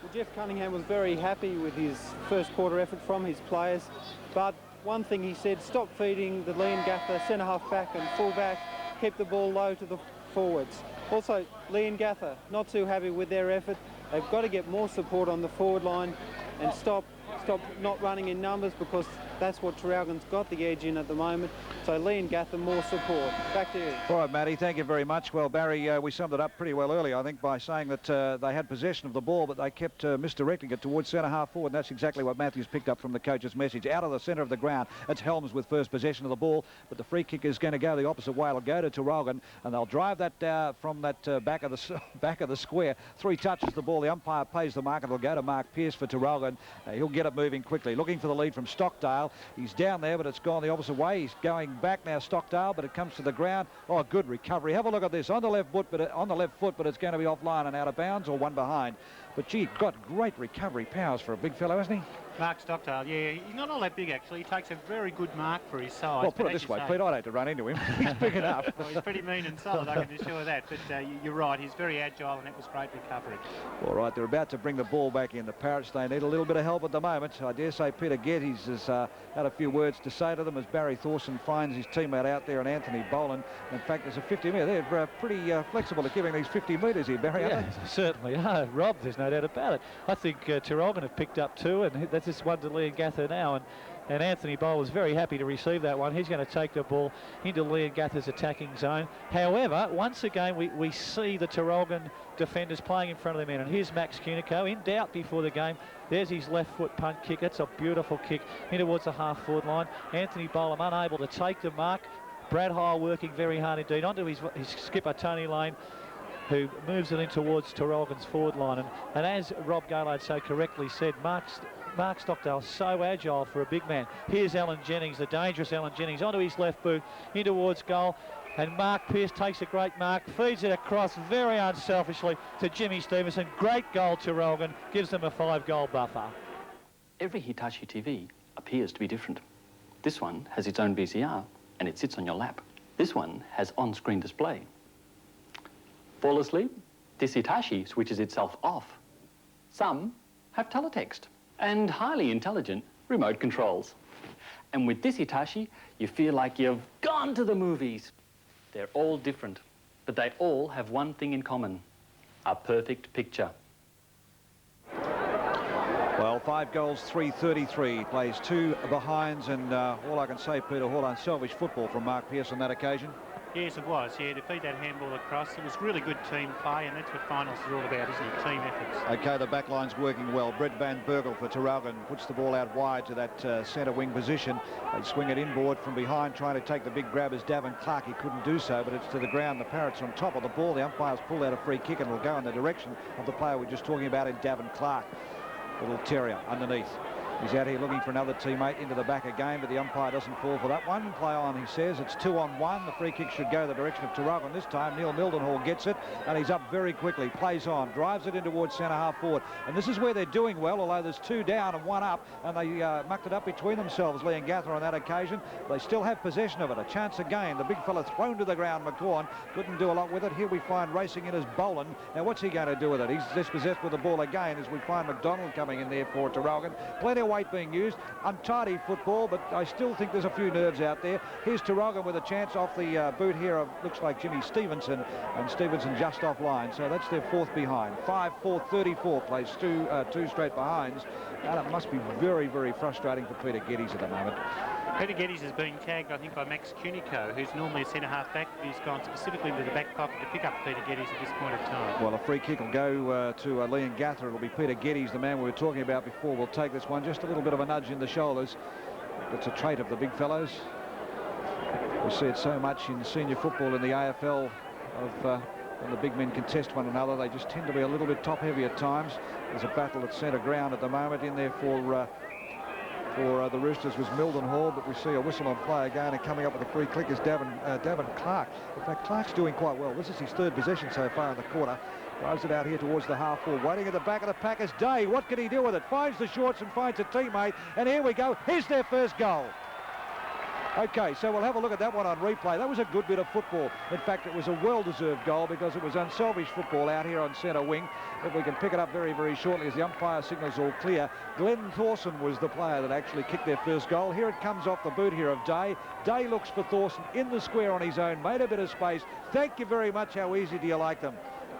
Well, Jeff Cunningham was very happy with his first quarter effort from his players, but one thing he said, stop feeding the Leongatha centre-half back and full-back, keep the ball low to the forwards. Also, Leongatha, not too happy with their effort. They've got to get more support on the forward line and stop not running in numbers, because that's what Traralgon's got the edge in at the moment. So Leongatha, more support. Back to you. All right, Matty, thank you very much. Well, Barry, we summed it up pretty well earlier, I think, by saying that they had possession of the ball, but they kept misdirecting it towards centre-half forward, and that's exactly what Matthews picked up from the coach's message. Out of the centre of the ground, it's Helms with first possession of the ball, but the free kick is going to go the opposite way. It'll go to Traralgon, and they'll drive that from that back of the square. 3 touches the ball. The umpire pays the mark, and it'll go to Mark Pearce for Traralgon. He'll get it moving quickly. Looking for the lead from Stockdale. He's down there, but it's gone the opposite way. He's going back now, Stockdale, but it comes to the ground. Oh, good recovery. Have a look at this. On the left foot, but it's going to be offline and out of bounds, or one behind. But gee, got great recovery powers for a big fellow, hasn't he? Mark Stockdale, yeah, he's not all that big actually. He takes a very good mark for his size. Well, put it this way, Pete, I'd hate to run into him. He's big enough. Well, he's pretty mean and solid, I can assure that. But you're right, he's very agile, and that was great recovery. All right, they're about to bring the ball back in. The Parrots, they need a little bit of help at the moment. I dare say Peter Geddes has had a few words to say to them as Barry Thorson finds his teammate out there, and Anthony Boland. In fact, there's a 50 metre. They're pretty flexible at giving these 50 metres here, Barry, aren't they? Certainly are. Rob, there's no doubt about it. I think Traralgon have picked up 2, and that's just one to Leongatha now, and Anthony Bowl was very happy to receive that one. He's going to take the ball into Leongatha's attacking zone. However, once again, we see the Traralgon defenders playing in front of their men, and here's Max Cunico in doubt before the game. There's his left foot punt kick. It's a beautiful kick in towards the half-forward line. Anthony Bolam unable to take the mark. Brad Heil working very hard indeed onto his skipper, Tony Lane, who moves it in towards Traralgon's forward line. And as Rob Gaylard so correctly said, Mark Stockdale so agile for a big man. Here's Alan Jennings, the dangerous Alan Jennings, onto his left boot, in towards goal. And Mark Pearce takes a great mark, feeds it across very unselfishly to Jimmy Stevenson. Great goal, Traralgon, gives them a 5-goal buffer. Every Hitachi TV appears to be different. This one has its own VCR, and it sits on your lap. This one has on-screen display. Fall asleep, this Hitachi switches itself off. Some have teletext and highly intelligent remote controls. And with this Hitachi, you feel like you've gone to the movies. They're all different, but they all have one thing in common: a perfect picture. Well, 5 goals, 333. Plays 2 behinds, and all I can say, Peter Hall, unselfish football from Mark Pearce on that occasion. Yes, it was. Yeah, to feed that handball across. It was really good team play, and that's what finals is all about, isn't it? Team efforts. OK, the back line's working well. Brett Van Bergel for Traralgon puts the ball out wide to that centre wing position. They swing it inboard from behind, trying to take the big grab as Davin Clark. He couldn't do so, but it's to the ground. The Parrots on top of the ball. The umpire's pulled out a free kick and will go in the direction of the player we're just talking about in Davin Clark. Little terrier underneath. He's out here looking for another teammate into the back again, but the umpire doesn't fall for that one. Play on, he says. It's 2-on-1. The free kick should go the direction of Traralgon this time. Neil Mildenhall gets it, and he's up very quickly. Plays on, drives it in towards centre-half forward. And this is where they're doing well, although there's 2 down and 1 up, and they mucked it up between themselves, Leongatha on that occasion. They still have possession of it. A chance again. The big fella thrown to the ground, McCorn. Couldn't do a lot with it. Here we find racing in as Boland. Now, what's he going to do with it? He's dispossessed with the ball again as we find McDonald coming in there for Traralgon. Plenty of weight being used. Untidy football, but I still think there's a few nerves out there. Here's Traralgon with a chance off the boot here of, looks like, Jimmy Stevenson, and Stevenson just offline. So that's their 4th behind. 5-4-34 plays 2 straight behinds. And it must be very, very frustrating for Peter Geddes at the moment. Peter Geddes has been tagged, I think, by Max Cunico, who's normally a centre-half back. He's gone specifically into the back pocket to pick up Peter Geddes at this point of time. Well, a free kick will go to Leongatha. It'll be Peter Geddes, the man we were talking about before. We'll take this one. Just a little bit of a nudge in the shoulders. It's a trait of the big fellows. We see it so much in senior football in the AFL of when the big men contest one another. They just tend to be a little bit top-heavy at times. There's a battle at centre ground at the moment in there for the Roosters was Mildenhall, but we see a whistle on play again, and coming up with a free kick is Davin Clark. In fact, Clark's doing quite well. This is his 3rd possession so far in the quarter. Drives it out here towards the half-forward. Waiting at the back of the pack is Day. What can he do with it? Finds the shorts and finds a teammate, and here we go. Here's their first goal. OK, so we'll have a look at that one on replay. That was a good bit of football. In fact, it was a well-deserved goal because it was unselfish football out here on centre wing. If we can pick it up very, very shortly as the umpire signals all clear. Glenn Thorson was the player that actually kicked their first goal. Here it comes off the boot here of Day. Day looks for Thorson in the square on his own, made a bit of space. Thank you very much. How easy do you like them?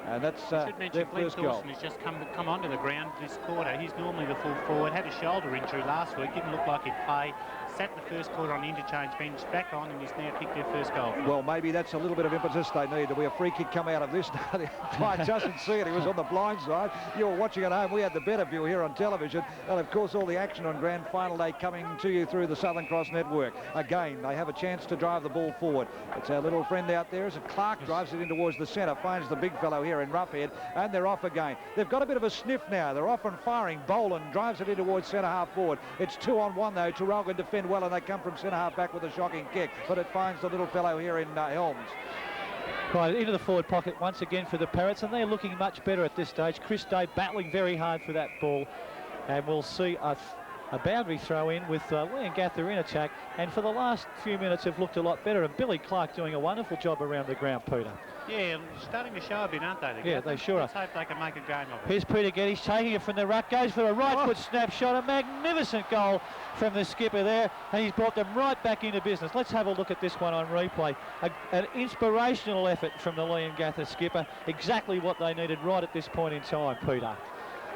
And that's their first goal. Thorson has just come onto the ground this quarter. He's normally the full forward. Had a shoulder injury last week. Didn't look like he'd play. Sat the first quarter on the interchange bench, back on, and he's now kicked their first goal. Well, maybe that's a little bit of impetus they need. There'll be a free kick come out of this. The umpire doesn't see it. He was on the blind side. You were watching at home. We had the better view here on television. And, of course, all the action on Grand Final Day coming to you through the Southern Cross Network. Again, they have a chance to drive the ball forward. It's our little friend out there. As Clark drives it in towards the centre, finds the big fellow here in Roughhead, and they're off again. They've got a bit of a sniff now. They're off and firing. Boland drives it in towards centre-half forward. It's 2-on-1, though. Traralgon defend well, and they come from centre-half back with a shocking kick, but it finds the little fellow here in Helms. Right, into the forward pocket once again for the Parrots, and they're looking much better at this stage. Chris Day battling very hard for that ball, and we'll see a boundary throw in with Leongatha in attack, and for the last few minutes have looked a lot better, and Billy Clark doing a wonderful job around the ground, Peter. Yeah, starting to show a bit, aren't they? Yeah, they sure are. Let's hope they can make a game of it. Here's Peter Geddes taking it from the ruck, goes for a right foot snapshot, a magnificent goal from the skipper there, and he's brought them right back into business. Let's have a look at this one on replay. An inspirational effort from the Leongatha skipper, exactly what they needed right at this point in time, Peter.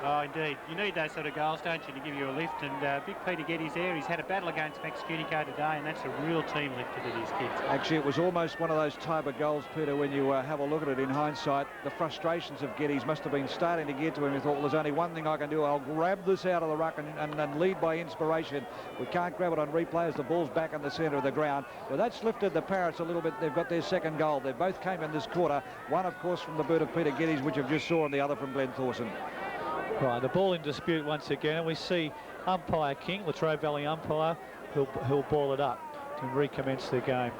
Oh, indeed. You need those sort of goals, don't you, to give you a lift. And big Peter Geddes there. He's had a battle against Max Cunico today, and that's a real team lifter to these kids. Actually, it was almost one of those type of goals, Peter, when you have a look at it in hindsight. The frustrations of Geddes must have been starting to get to him. He thought, well, there's only one thing I can do. I'll grab this out of the ruck and lead by inspiration. We can't grab it on replay as the ball's back in the centre of the ground. But that's lifted the Parrots a little bit. They've got their second goal. They both came in this quarter. One, of course, from the boot of Peter Geddes, which I've just saw, and the other from Glenn Thorson. Right, the ball in dispute once again, and we see umpire King, Latrobe Valley umpire, who'll ball it up to recommence the game.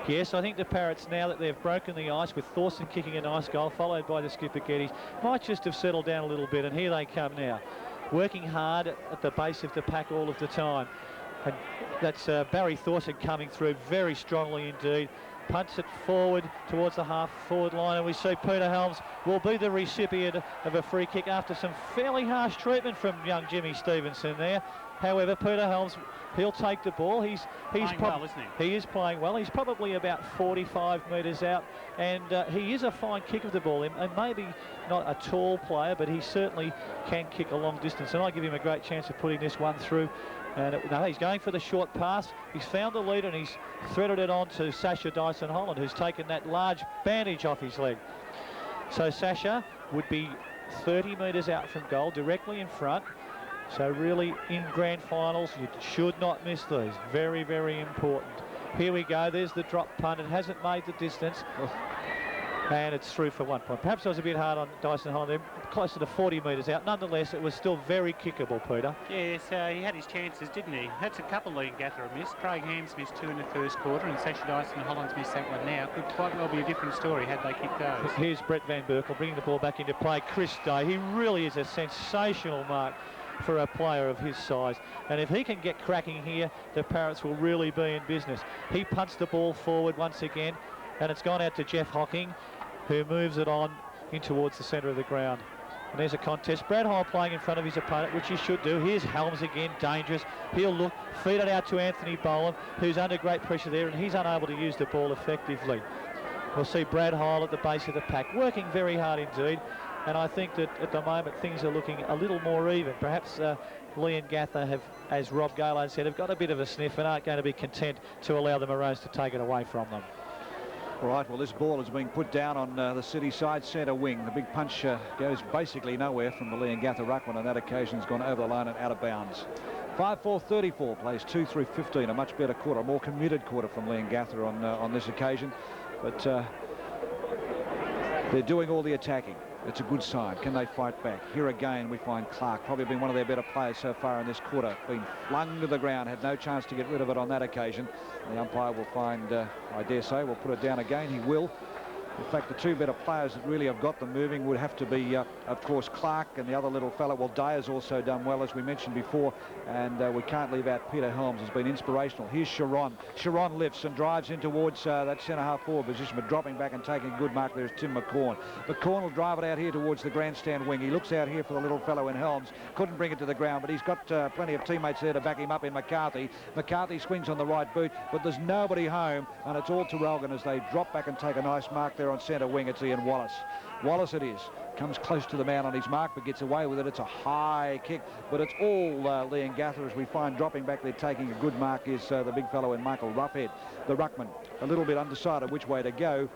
Yes, I think the Parrots, now that they've broken the ice with Thorson kicking a nice goal, followed by the skipper Geddes, might just have settled down a little bit, and here they come now, working hard at the base of the pack all of the time. And that's Barry Thorson coming through very strongly indeed. punts it forward towards the half-forward line, and we see Peter Helms will be the recipient of a free kick after some fairly harsh treatment from young Jimmy Stevenson there. However, Peter Helms, he'll take the ball. He's playing well, isn't he? He is playing well. He's probably about 45 metres out, and he is a fine kick of the ball. And maybe not a tall player, but he certainly can kick a long distance. And I give him a great chance of putting this one through. And no, he's going for the short pass. He's found the lead and he's threaded it on to Sasha Dyson-Holland, who's taken that large bandage off his leg. So Sasha would be 30 metres out from goal, directly in front. So really, in grand finals, you should not miss these. Very, very important. Here we go. There's the drop punt. It hasn't made the distance. And it's through for 1 point. Perhaps I was a bit hard on Dyson-Holland there, closer to 40 metres out. Nonetheless, it was still very kickable, Peter. Yes, he had his chances, didn't he? That's a couple Leongatha missed. Craig Hams missed 2 in the first quarter, and Sasha Dyson-Holland's missed that one now. Could quite well be a different story had they kicked those. Here's Brett Van Berkel bringing the ball back into play. Chris Day, he really is a sensational mark for a player of his size, and if he can get cracking here, the Parrots will really be in business. He punts the ball forward once again, and it's gone out to Jeff Hocking, who moves it on in towards the centre of the ground. And there's a contest. Brad Hall playing in front of his opponent, which he should do. Here's Helms again, dangerous. He'll look, feed it out to Anthony Boland, who's under great pressure there, and he's unable to use the ball effectively. We'll see Brad Hall at the base of the pack, working very hard indeed. And I think that at the moment things are looking a little more even. Perhaps Leongatha have, as Rob Gaylard said, have got a bit of a sniff and aren't going to be content to allow the Maroons to take it away from them. All right, well, this ball is being put down on the City side centre wing. The big punch goes basically nowhere from the Leongatha ruckman, and that occasion's gone over the line and out of bounds. 5-4-34 plays 2 through 15, a much better quarter, a more committed quarter from Leongatha on this occasion. But they're doing all the attacking. It's a good sign. Can they fight back? Here again we find Clark, probably been one of their better players so far in this quarter, been flung to the ground, had no chance to get rid of it on that occasion. The umpire will find, I dare say, will put it down again. He will. In fact, the two better players that really have got them moving would have to be, of course, Clark and the other little fellow. Well, Dyer's also done well, as we mentioned before, and we can't leave out Peter Helms, has been inspirational. Here's Sharon. Sharon lifts and drives in towards that centre-half forward position, but dropping back and taking a good mark there is Tim McCorn. McCorn will drive it out here towards the grandstand wing. He looks out here for the little fellow in Helms. Couldn't bring it to the ground, but he's got plenty of teammates there to back him up in McCarthy. McCarthy swings on the right boot, but there's nobody home, and it's all Traralgon as they drop back and take a nice mark there on centre wing. It's Ian Wallace. Wallace it is. Comes close to the man on his mark, but gets away with it. It's a high kick, but it's all Leongatha, as we find dropping back there taking a good mark is the big fellow in Michael Roughhead. The ruckman, a little bit undecided which way to go,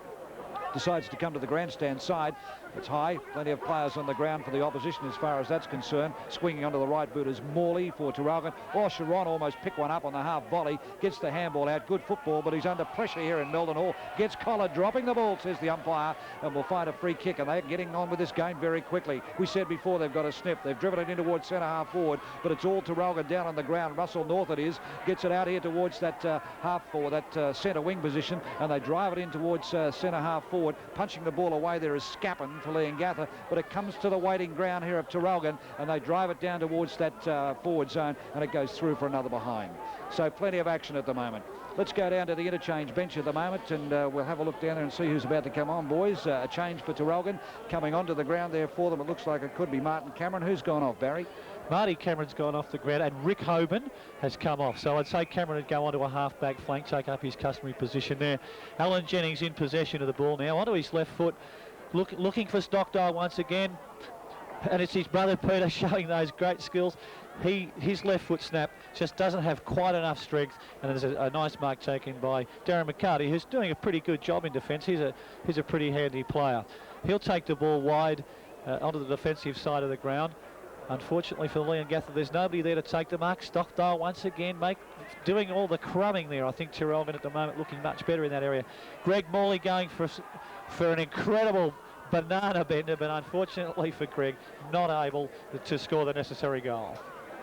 decides to come to the grandstand side. It's high, plenty of players on the ground for the opposition as far as that's concerned. Swinging onto the right boot is Morley for Traralgon. Or Sharon almost picked one up on the half volley, gets the handball out. Good football, but he's under pressure here in Melbourne Hall. Gets collared, dropping the ball, says the umpire, and will find a free kick, and they're getting on with this game very quickly. We said before they've got a sniff. They've driven it in towards centre half forward, but it's all Traralgon down on the ground. Russell North it is, gets it out here towards that half forward, that centre wing position, and they drive it in towards centre half forward. Punching the ball away there is Scappen for Leongatha, but it comes to the waiting ground here of Traralgon, and they drive it down towards that forward zone, and it goes through for another behind. So plenty of action at the moment. Let's go down to the interchange bench at the moment, and we'll have a look down there and see who's about to come on, boys. A change for Traralgon. Coming onto the ground there for them, it looks like it could be Martin Cameron. Who's gone off, Barry? Marty Cameron's gone off the ground, and Rick Hoban has come off. So I'd say Cameron would go onto a half-back flank, take up his customary position there. Alan Jennings in possession of the ball now, onto his left foot, looking for Stockdale once again. And it's his brother Peter showing those great skills. His left foot snap just doesn't have quite enough strength, and there's a nice mark taken by Darren McCarty, who's doing a pretty good job in defence. He's a pretty handy player. He'll take the ball wide onto the defensive side of the ground. Unfortunately for Leongatha, there's nobody there to take the mark. Stockdale once again doing all the crumbing there. I think Traralgon at the moment looking much better in that area. Greg Morley going for an incredible banana bender, but unfortunately for Greg, not able to score the necessary goal.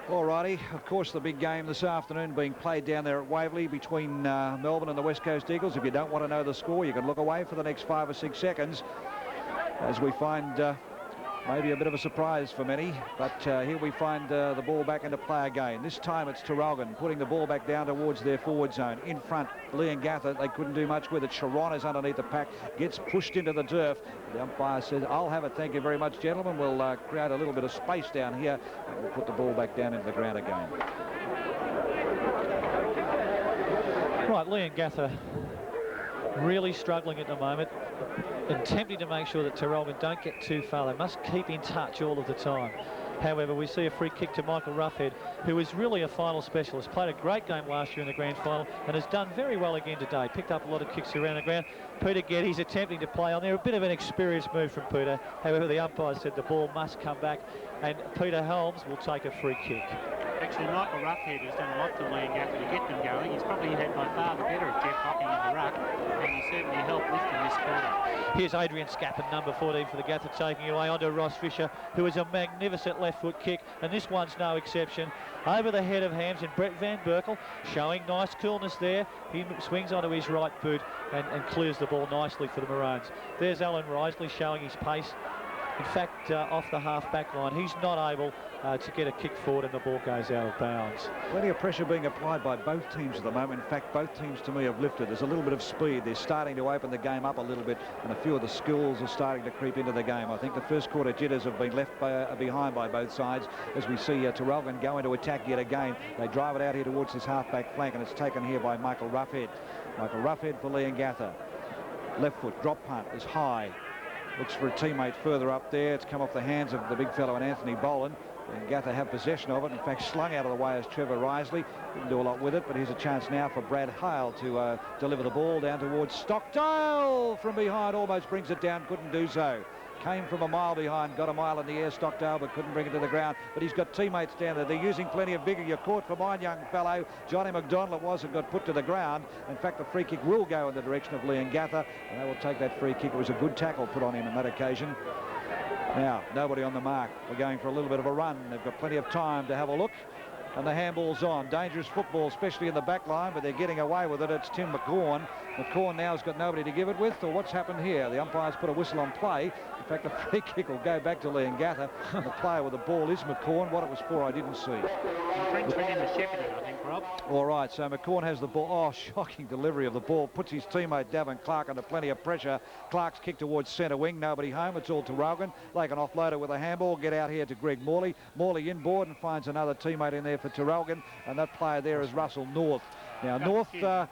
Alrighty, of course the big game this afternoon being played down there at Waverley between Melbourne and the West Coast Eagles. If you don't want to know the score, you can look away for the next 5 or 6 seconds as we find Maybe a bit of a surprise for many, but here we find the ball back into play again. This time it's Traralgon putting the ball back down towards their forward zone. In front, Leongatha, they couldn't do much with it. Sharon is underneath the pack, gets pushed into the turf. The umpire says, I'll have it, thank you very much, gentlemen. We'll create a little bit of space down here, and we'll put the ball back down into the ground again. Right, Leongatha really struggling at the moment, attempting to make sure that Traralgon don't get too far. They must keep in touch all of the time. However, we see a free kick to Michael Roughead, who is really a final specialist. Played a great game last year in the grand final and has done very well again today. Picked up a lot of kicks around the ground. Peter Geddes attempting to play on there. A bit of an experienced move from Peter. However, the umpire said the ball must come back, and Peter Helms will take a free kick. Actually, Michael Roughead has done a lot to Leongatha to get them going. He's probably had by far the better of Jeff Hocking in the ruck, and he certainly helped lift him this quarter. Here's Adrian Scappen, number 14 for the Gather, taking away onto Ross Fisher, who is a magnificent left foot kick, and this one's no exception. Over the head of Hams, and Brett Van Berkel showing nice coolness there. He swings onto his right boot and clears the ball nicely for the Maroons. There's Alan Risley showing his pace. In fact, off the half-back line, he's not able to get a kick forward, and the ball goes out of bounds. Plenty of pressure being applied by both teams at the moment. In fact, both teams to me have lifted. There's a little bit of speed. They're starting to open the game up a little bit, and a few of the skills are starting to creep into the game. I think the first quarter jitters have been left behind by both sides as we see Traralgon go into attack yet again. They drive it out here towards this half-back flank, and it's taken here by Michael Roughead. Michael Roughead for Leongatha. Left foot drop punt is high. Looks for a teammate further up there. It's come off the hands of the big fellow and Anthony Boland. Leongatha have possession of it. In fact, slung out of the way as Trevor Risley. Didn't do a lot with it, but here's a chance now for Brad Hale to deliver the ball down towards Stockdale from behind. Almost brings it down, couldn't do so. Came from a mile behind, got a mile in the air, Stockdale, but couldn't bring it to the ground. But he's got teammates down there. They're using plenty of vigour. You're caught for mine, young fellow. Johnny McDonald it was, and got put to the ground. In fact, the free kick will go in the direction of Leongatha, and they will take that free kick. It was a good tackle put on him on that occasion. Now, nobody on the mark. We're going for a little bit of a run. They've got plenty of time to have a look. And the handball's on. Dangerous football, especially in the back line, but they're getting away with it. It's Tim McCorn. McCorn now has got nobody to give it with, or what's happened here? The umpire's put a whistle on play. In fact, the free kick will go back to Leongatha. The player with the ball is McCorn. What it was for, I didn't see. French went in the shepherd, I think, Rob. All right, so McCorn has the ball. Oh, shocking delivery of the ball. Puts his teammate Davin Clark under plenty of pressure. Clark's kick towards centre wing. Nobody home. It's all Traralgon. They can offload it with a handball. Get out here to Greg Morley. Morley inboard and finds another teammate in there for Traralgon. And that player there is Russell North. Now, North, I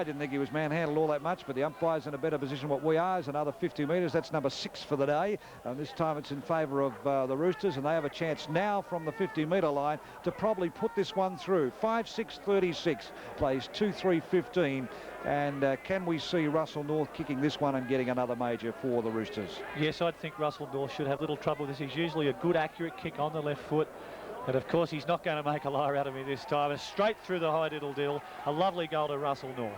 didn't think he was manhandled all that much, but the umpire's in a better position what we are. Is another 50 metres. That's number 6 for the day. And this time it's in favour of the Roosters, and they have a chance now from the 50-metre line to probably put this one through. 5-6-36, plays 2-3-15. And can we see Russell North kicking this one and getting another major for the Roosters? Yes, I think Russell North should have little trouble with this. He's usually a good, accurate kick on the left foot. But of course, he's not going to make a liar out of me this time. It's straight through the high diddle-diddle. A lovely goal to Russell North.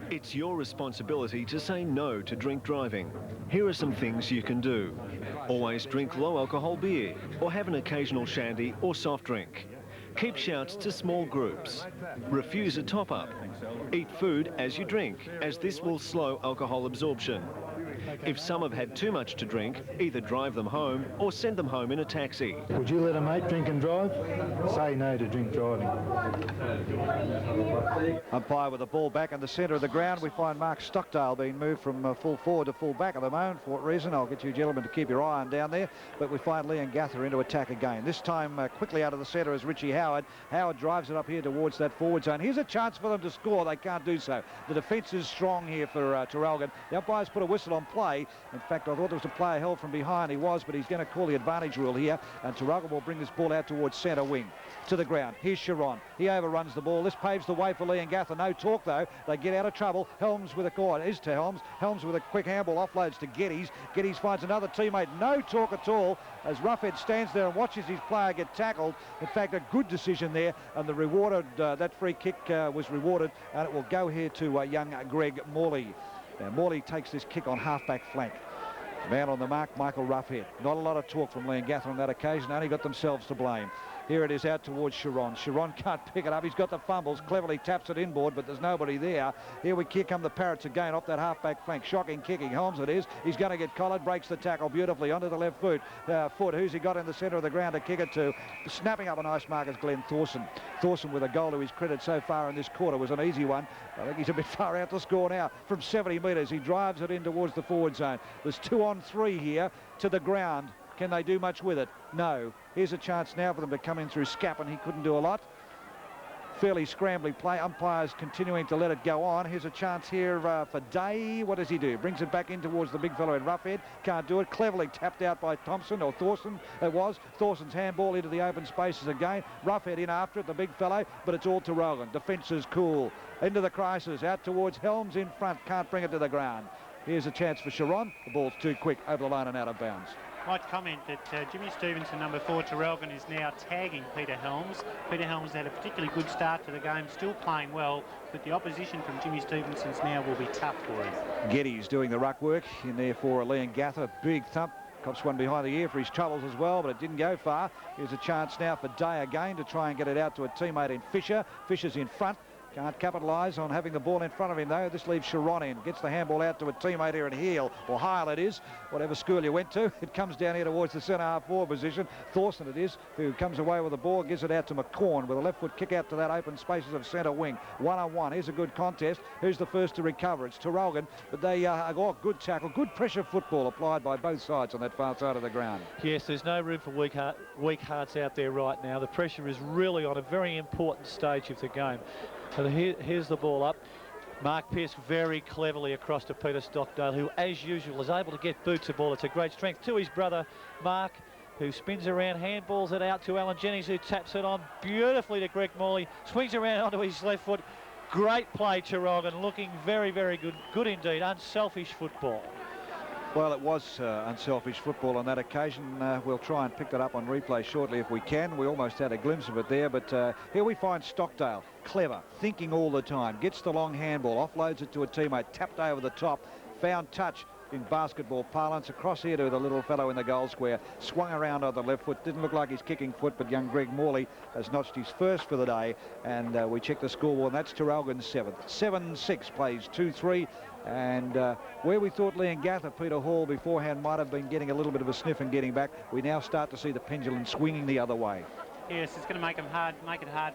It's your responsibility to say no to drink driving. Here are some things you can do. Always drink low alcohol beer, or have an occasional shandy or soft drink. Keep shouts to small groups. Refuse a top-up. Eat food as you drink, as this will slow alcohol absorption. If some have had too much to drink, either drive them home or send them home in a taxi. Would you let a mate drink and drive? Say no to drink driving. Umpire with the ball back in the centre of the ground. We find Mark Stockdale being moved from full forward to full back at the moment. For what reason? I'll get you gentlemen to keep your eye on down there. But we find Leongatha into attack again. This time quickly out of the centre is Richie Howard. Howard drives it up here towards that forward zone. Here's a chance for them to score. They can't do so. The defence is strong here for Traralgon. The umpire's put a whistle on play. In fact, I thought there was a player held from behind. He was, but he's going to call the advantage rule here. And Traralgon will bring this ball out towards centre wing. To the ground. Here's Sharon. He overruns the ball. This paves the way for Leongatha. No talk, though. They get out of trouble. Helms with a call. It is to Helms. Helms with a quick handball offloads to Geddes. Geddes finds another teammate. No talk at all as Roughead stands there and watches his player get tackled. In fact, a good decision there. And the rewarded, that free kick was rewarded. And it will go here to young Greg Morley. Now, Morley takes this kick on half-back flank. Man on the mark, Michael Roughhead. Not a lot of talk from Leongatha on that occasion, only got themselves to blame. Here it is out towards Sharon. Sharon can't pick it up. He's got the fumbles. Cleverly taps it inboard, but there's nobody there. Here come the Parrots again off that half-back flank. Shocking kicking. Holmes it is. He's going to get collared. Breaks the tackle beautifully onto the left foot. Who's he got in the centre of the ground to kick it to? Snapping up a nice mark is Glenn Thorson. Thorson with a goal to his credit so far in this quarter was an easy one. I think he's a bit far out to score now. From 70 metres, he drives it in towards the forward zone. There's 2 on 3 here to the ground. Can they do much with it? No. Here's a chance now for them to come in through Scap, and he couldn't do a lot. Fairly scrambly play. Umpires continuing to let it go on. Here's a chance here for Day. What does he do? Brings it back in towards the big fellow in Roughhead. Can't do it. Cleverly tapped out by Thompson, or Thorson it was. Thorson's handball into the open spaces again. Roughhead in after it, the big fellow, but it's all Traralgon. Defence is cool. Into the crisis. Out towards Helms in front. Can't bring it to the ground. Here's a chance for Sharon. The ball's too quick over the line and out of bounds. Might comment that Jimmy Stevenson, number 4, Traralgon, is now tagging Peter Helms. Peter Helms had a particularly good start to the game, still playing well, but the opposition from Jimmy Stevenson's now will be tough for him. Geddes doing the ruck work in there for Leongatha. Big thump. Cops one behind the ear for his troubles as well, but it didn't go far. Here's a chance now for Day again to try and get it out to a teammate in Fisher. Fisher's in front. Can't capitalise on having the ball in front of him, though. This leaves Sharon in. Gets the handball out to a teammate here at Heel, or Heil it is, whatever school you went to. It comes down here towards the centre half-forward position. Thorson it is, who comes away with the ball, gives it out to McCorn with a left foot kick out to that open spaces of centre wing. 1-on-1. Here's a good contest. Who's the first to recover? It's Traralgon, but they got good tackle, good pressure football applied by both sides on that far side of the ground. Yes, there's no room for weak hearts out there right now. The pressure is really on a very important stage of the game. So here's the ball up. Mark Pearce very cleverly across to Peter Stockdale, who, as usual, is able to get boots the ball. It's a great strength to his brother, Mark, who spins around, handballs it out to Alan Jennings, who taps it on beautifully to Greg Morley, swings around onto his left foot. Great play, Traralgon, looking very, very good. Good indeed, unselfish football. Well, it was unselfish football on that occasion. We'll try and pick that up on replay shortly if we can. We almost had a glimpse of it there, but here we find Stockdale. Clever, thinking all the time. Gets the long handball, offloads it to a teammate, tapped over the top, found touch in basketball parlance, across here to the little fellow in the goal square, swung around on the left foot. Didn't look like his kicking foot, but young Greg Morley has notched his first for the day, and we check the scoreboard, and that's Traralgon's 7th. 7-6, plays 2-3. And where we thought Leongatha, Peter Hall beforehand might have been getting a little bit of a sniff and getting back, we now start to see the pendulum swinging the other way. Yes, it's going to make it hard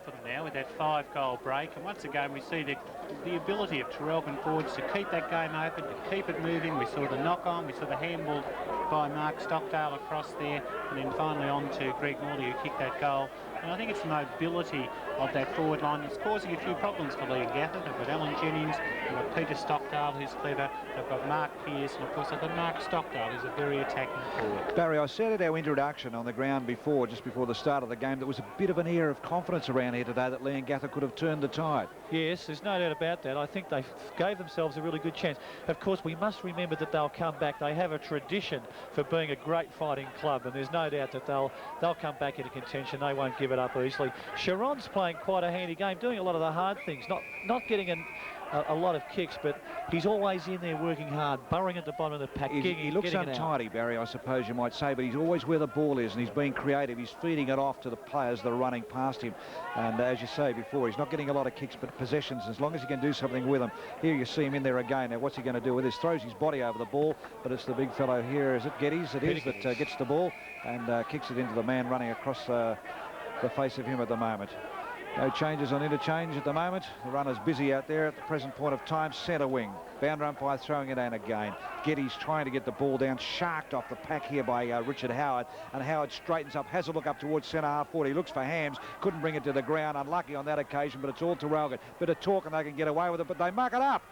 for them now with that 5-goal break. And once again, we see the ability of Traralgon forwards to keep that game open, to keep it moving. We saw the knock-on, we saw the handball by Mark Stockdale across there, and then finally on to Greg Morley, who kicked that goal. And I think it's the mobility of that forward line that's causing a few problems for Leongatha. They've got Alan Jennings, they've got Peter Stockdale, who's clever, they've got Mark Pearce, and of course they've got Mark Stockdale, who's a very attacking forward. Barry, I said at our introduction on the ground before, just before the start of the game, there was a bit of an air of confidence around here today that Leongatha could have turned the tide. Yes, there's no doubt about that. I think they gave themselves a really good chance. Of course, we must remember that they'll come back. They have a tradition for being a great fighting club, and there's no doubt that they'll come back into contention. They won't give it up easily. Sharon's playing quite a handy game, doing a lot of the hard things, not getting a lot of kicks, but he's always in there working hard, burrowing at the bottom of the pack. He looks untidy, Barry, I suppose you might say, but he's always where the ball is, and he's being creative. He's feeding it off to the players that are running past him. And as you say before, he's not getting a lot of kicks, but possessions, as long as he can do something with them. Here you see him in there again. Now, what's he going to do with this? Throws his body over the ball, but it's the big fellow here. Is it Geddes? It is that gets the ball and kicks it into the man running across the face of him at the moment. No changes on interchange at the moment. The runner's busy out there at the present point of time. Centre wing. Boundary umpire throwing it in again. Geddes trying to get the ball down. Sharked off the pack here by Richard Howard. And Howard straightens up, has a look up towards centre half forward. He looks for Hams. Couldn't bring it to the ground. Unlucky on that occasion, but it's all Traralgon. Bit of talk and they can get away with it, but they muck it up.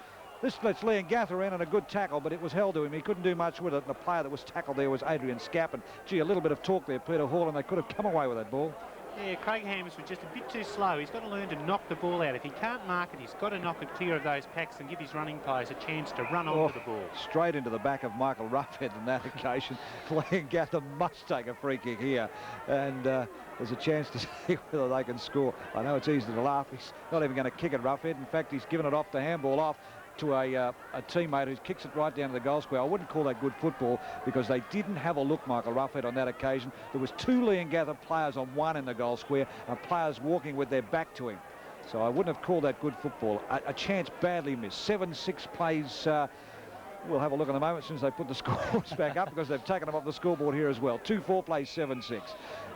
This lets Leongatha in and a good tackle, but it was held to him. He couldn't do much with it. And the player that was tackled there was Adrian Scap. And gee, a little bit of talk there, Peter Hall, and they could have come away with that ball. Yeah, Craig Hams was just a bit too slow. He's got to learn to knock the ball out. If he can't mark it, he's got to knock it clear of those packs and give his running players a chance to run onto the ball. Straight into the back of Michael Roughhead on that occasion. Leongatha must take a free kick here. And there's a chance to see whether they can score. I know it's easy to laugh. He's not even going to kick it, Roughhead. In fact, he's given it off the handball off. to a teammate who kicks it right down to the goal square. I wouldn't call that good football because they didn't have a look, Michael Ruffhead, on that occasion. There was 2 Leongatha players on one in the goal square and players walking with their back to him. So I wouldn't have called that good football. A chance badly missed. 7-6 plays. We'll have a look in a moment as soon as they put the scores back up, because they've taken them off the scoreboard here as well. 2-4 plays 7-6.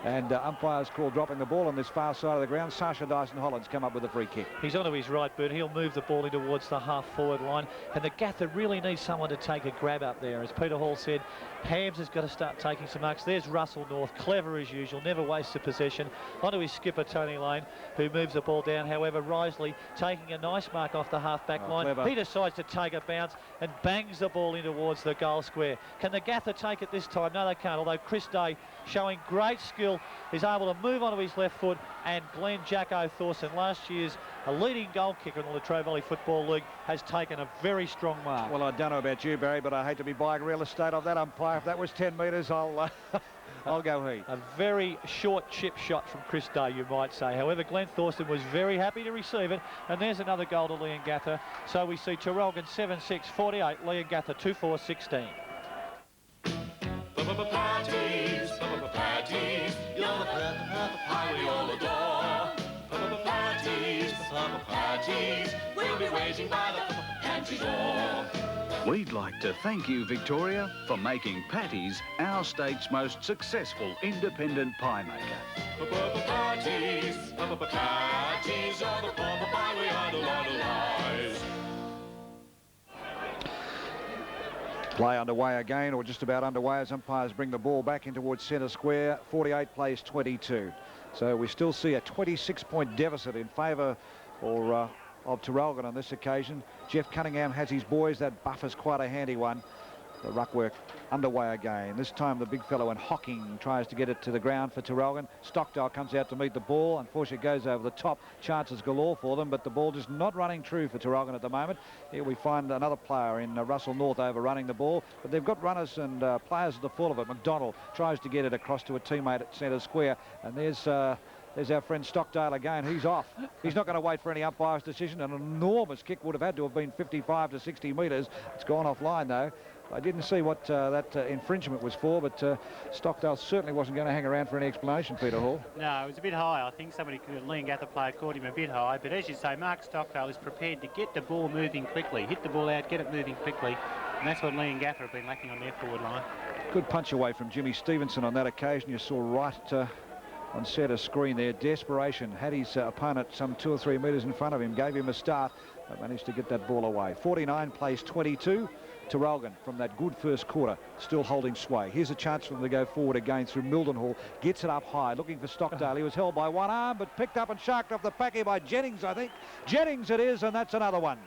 And umpires call dropping the ball on this far side of the ground. Sasha Dyson-Holland's come up with a free kick. He's onto his right boot. He'll move the ball in towards the half-forward line. And the Gather really needs someone to take a grab up there. As Peter Hall said, Hams has got to start taking some marks. There's Russell North, clever as usual, never wastes a possession. Onto his skipper, Tony Lane, who moves the ball down. However, Risley taking a nice mark off the half-back line. Clever. He decides to take a bounce and bangs the ball in towards the goal square. Can the Gather take it this time? No, they can't, although Chris Day, showing great skill, is able to move onto his left foot, and Glenn Jacko Thorson, last year's a leading goal kicker in the Latrobe Valley Football League, has taken a very strong mark. Well, I don't know about you, Barry, but I hate to be buying real estate off that umpire. If that was 10 metres, I'll go he. A very short chip shot from Chris Day, you might say. However, Glenn Thorson was very happy to receive it, and there's another goal to Leongatha. So we see Traralgon 7-6, 48, Leongatha 2-4, 16. Patties, patties, you're the perfect pie we all adore. Patties, patties, we'll be waiting by the pantry door. We'd like to thank you, Victoria, for making Patties our state's most successful independent pie maker. Patties, patties are the pie we idolize. Play underway again, or just about underway, as umpires bring the ball back in towards centre square. 48 plays 22. So we still see a 26-point deficit in favour of Traralgon on this occasion. Jeff Cunningham has his boys. That buffer's quite a handy one. The ruck work underway again. This time the big fellow in Hocking tries to get it to the ground for Traralgon. Stockdale comes out to meet the ball. Unfortunately, it goes over the top. Chances galore for them, but the ball just not running true for Traralgon at the moment. Here we find another player in Russell North overrunning the ball, but they've got runners and players at the full of it. McDonald tries to get it across to a teammate at centre square, and there's our friend Stockdale again. He's off. He's not going to wait for any umpire's decision. An enormous kick would have had to have been 55 to 60 metres. It's gone offline, though. I didn't see what that infringement was for, but Stockdale certainly wasn't going to hang around for any explanation, Peter Hall. No, it was a bit high. I think somebody, Leongatha player, caught him a bit high. But as you say, Mark Stockdale is prepared to get the ball moving quickly, hit the ball out, get it moving quickly. And that's what Leongatha have been lacking on their forward line. Good punch away from Jimmy Stevenson on that occasion. You saw right on centre screen there. Desperation. Had his opponent some 2 or 3 metres in front of him. Gave him a start, but managed to get that ball away. 49 plays 22. Traralgon from that good first quarter still holding sway. Here's a chance for them to go forward again through Mildenhall. Gets it up high, looking for Stockdale. He was held by one arm, but picked up and sharked off the back here by Jennings, I think. Jennings it is, and that's another one.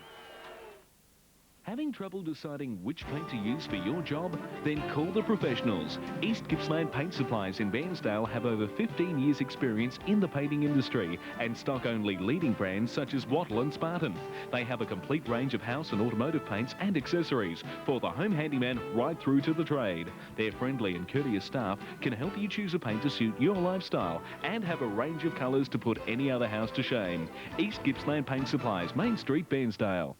Having trouble deciding which paint to use for your job? Then call the professionals. East Gippsland Paint Supplies in Bairnsdale have over 15 years experience in the painting industry and stock only leading brands such as Wattle and Spartan. They have a complete range of house and automotive paints and accessories for the home handyman right through to the trade. Their friendly and courteous staff can help you choose a paint to suit your lifestyle and have a range of colours to put any other house to shame. East Gippsland Paint Supplies, Main Street, Bairnsdale.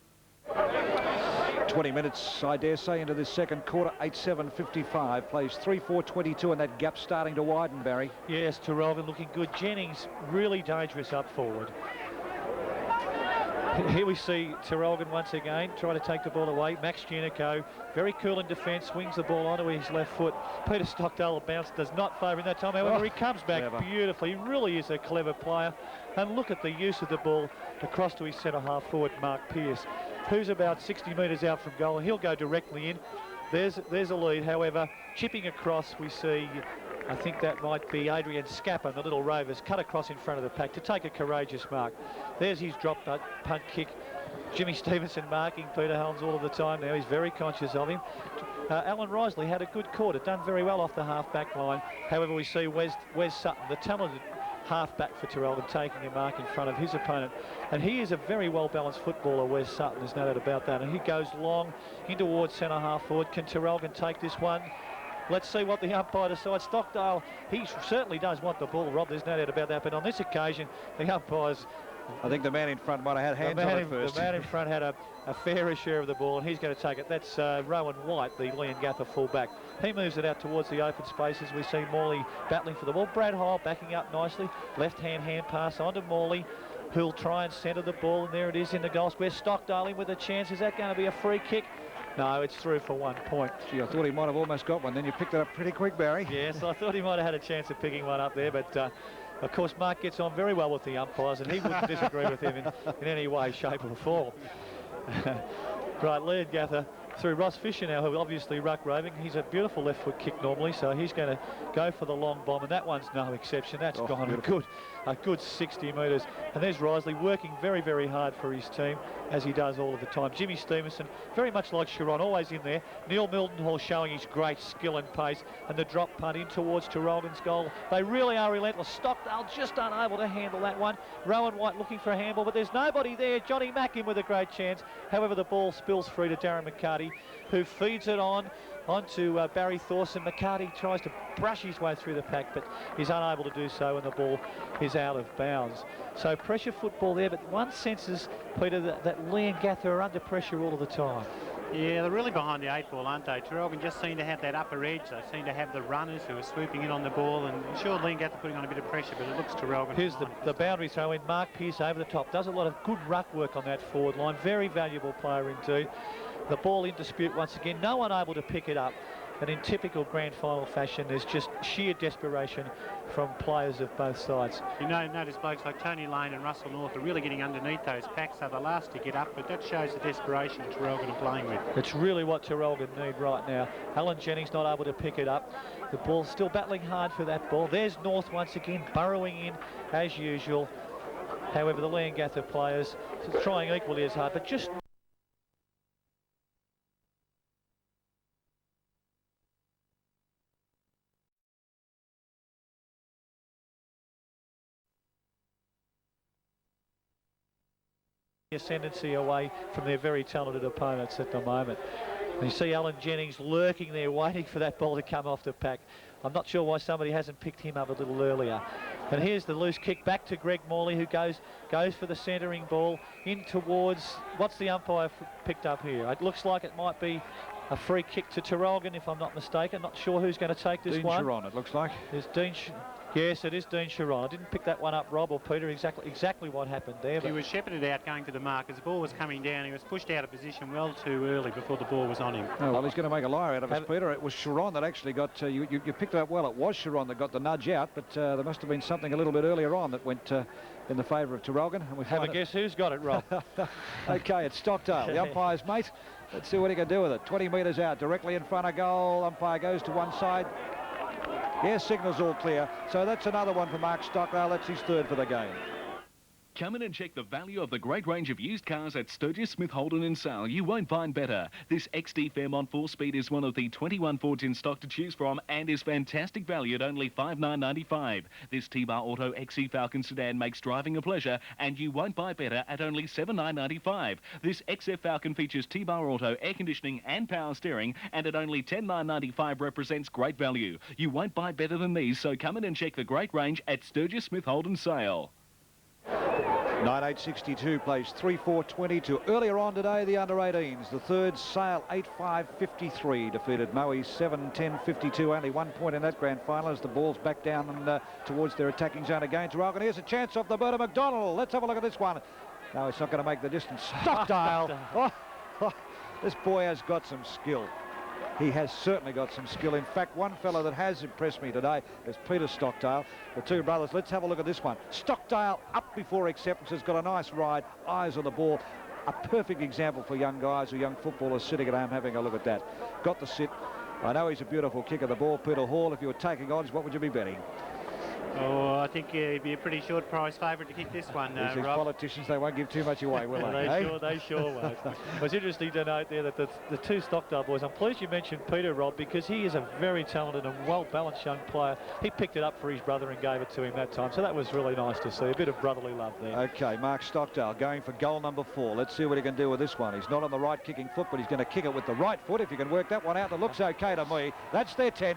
20 minutes, I dare say, into this second quarter. 8-7-55, plays 3-4-22, and that gap starting to widen, Barry. Yes, Traralgon looking good. Jennings really dangerous up forward. Here we see Traralgon once again try to take the ball away. Max Junico, very cool in defence, swings the ball onto his left foot. Peter Stockdale, a bounce does not favour in that time. However, he comes back beautifully. He really is a clever player. And look at the use of the ball across to his centre half forward, Mark Pearce, who's about 60 metres out from goal. He'll go directly in. There's a lead. However, chipping across, we see, I think that might be Adrian Scappa, the little Rovers, cut across in front of the pack to take a courageous mark. There's his drop punt kick. Jimmy Stevenson marking Peter Helms all of the time now. He's very conscious of him. Alan Risley had a good quarter, done very well off the half-back line. However, we see Wes Sutton, the talented half-back for Traralgon, taking a mark in front of his opponent. And he is a very well-balanced footballer, Wes Sutton, there's no doubt about that. And he goes long in towards centre half forward. Can Traralgon take this one? Let's see what the umpire decides. Stockdale, he certainly does want the ball, Rob, there's no doubt about that. But on this occasion, the umpire's I think the man in front might have had hands on it first. The man in front had a fairer share of the ball, and he's going to take it. That's Rowan White, the Leongatha fullback. He moves it out towards the open spaces. We see Morley battling for the ball. Brad Hole backing up nicely. Left-hand hand pass onto Morley, who'll try and centre the ball, and there it is in the goal square. Stockdale in with a chance. Is that going to be a free kick? No, it's through for 1 point. Gee, I thought he might have almost got one. Then you picked it up pretty quick, Barry. Yes, I thought he might have had a chance of picking one up there, but of course Mark gets on very well with the umpires, and he wouldn't disagree with him in any way, shape or form. Right, Leongatha through Ross Fisher now, who obviously ruck roving. He's a beautiful left foot kick normally, so he's going to go for the long bomb, and that one's no exception. That's gone a good 60 metres. And there's Risley working very, very hard for his team, as he does all of the time. Jimmy Stevenson, very much like Chiron, always in there. Neil Mildenhall showing his great skill and pace, and the drop punt in towards Traralgon's goal. They really are relentless. Stockdale just unable to handle that one. Rowan White looking for a handball, but there's nobody there. Johnny Mack in with a great chance. However, the ball spills through to Darren McCarty, who feeds it onto Barry Thorson. McCarty tries to brush his way through the pack, but he's unable to do so, and the ball is out of bounds. So pressure football there, but one senses, Peter, that Leongatha are under pressure all of the time. Yeah, they're really behind the 8 ball, aren't they? Traralgon just seem to have that upper edge. They seem to have the runners who are swooping in on the ball, and sure, Leongatha putting on a bit of pressure, but it looks Traralgon. Here's the boundary throw in. Mark Pearce over the top. Does a lot of good ruck work on that forward line. Very valuable player indeed. The ball in dispute once again. No one able to pick it up. And in typical grand final fashion, there's just sheer desperation from players of both sides. You know, notice blokes like Tony Lane and Russell North are really getting underneath those packs. They're the last to get up, but that shows the desperation Traralgon are playing with. It's really what Traralgon need right now. Alan Jennings not able to pick it up. The ball still battling hard for that ball. There's North once again, burrowing in as usual. However, the Leongatha players trying equally as hard, but just... ascendancy away from their very talented opponents at the moment. And you see Alan Jennings lurking there, waiting for that ball to come off the pack. I'm not sure why somebody hasn't picked him up a little earlier. And here's the loose kick back to Greg Morley, who goes for the centering ball in towards... What's the umpire picked up here? It looks like it might be a free kick to Traralgon, if I'm not mistaken. Not sure who's going to take this one. Dean Chiron, it looks like. There's Dean... Yes, it is Dean Chiron. I didn't pick that one up, Rob or Peter, exactly what happened there. He was shepherded out going to the mark. As the ball was coming down, he was pushed out of position well too early before the ball was on him. Oh, well, he's going to make a liar out of us, Peter. It was Chiron that actually got... you picked it up well. It was Chiron that got the nudge out, but there must have been something a little bit earlier on that went in the favour of Traralgon. And we have a guess who's got it, Rob. OK, it's Stockdale, the umpire's mate. Let's see what he can do with it. 20 metres out, directly in front of goal. Umpire goes to one side. Yes, signal's all clear. So that's another one for Mark Stockdale. That's his third for the game. Come in and check the value of the great range of used cars at Sturgis, Smith, Holden and Sale. You won't find better. This XD Fairmont 4-speed is one of the 21 Fords in stock to choose from and is fantastic value at only $5,995. This T-Bar Auto XE Falcon sedan makes driving a pleasure and you won't buy better at only $7,995. This XF Falcon features T-Bar Auto air conditioning and power steering and at only $10,995 represents great value. You won't buy better than these, so come in and check the great range at Sturgis, Smith, Holden, Sale. 9.862 plays 3-4-22. Earlier on today, the under-18s. The third, Sale 8-5-53 defeated Moe 7-10-52. Only 1 point in that grand final as the ball's back down and towards their attacking zone again. Traralgon, here's a chance off the bird of McDonald. Let's have a look at this one. No, it's not going to make the distance. Stockdale. This boy has got some skill. He has certainly got some skill. In fact, one fellow that has impressed me today is Peter Stockdale. The two brothers. Let's have a look at this one. Stockdale up before acceptance, has got a nice ride, eyes on the ball. A perfect example for young guys or young footballers sitting at home having a look at that. Got the sit. I know he's a beautiful kicker. The ball, Peter Hall. If you were taking odds, what would you be betting? Oh, I think he'd be a pretty short price favourite to kick this one, These Rob. politicians, they won't give too much away, will they? They sure won't. It was interesting to note there that the two Stockdale boys, I'm pleased you mentioned Peter, Rob, because he is a very talented and well-balanced young player. He picked it up for his brother and gave it to him that time, so that was really nice to see. A bit of brotherly love there. OK, Mark Stockdale going for goal number 4. Let's see what he can do with this one. He's not on the right kicking foot, but he's going to kick it with the right foot. If you can work that one out, it looks OK to me. That's their 10th.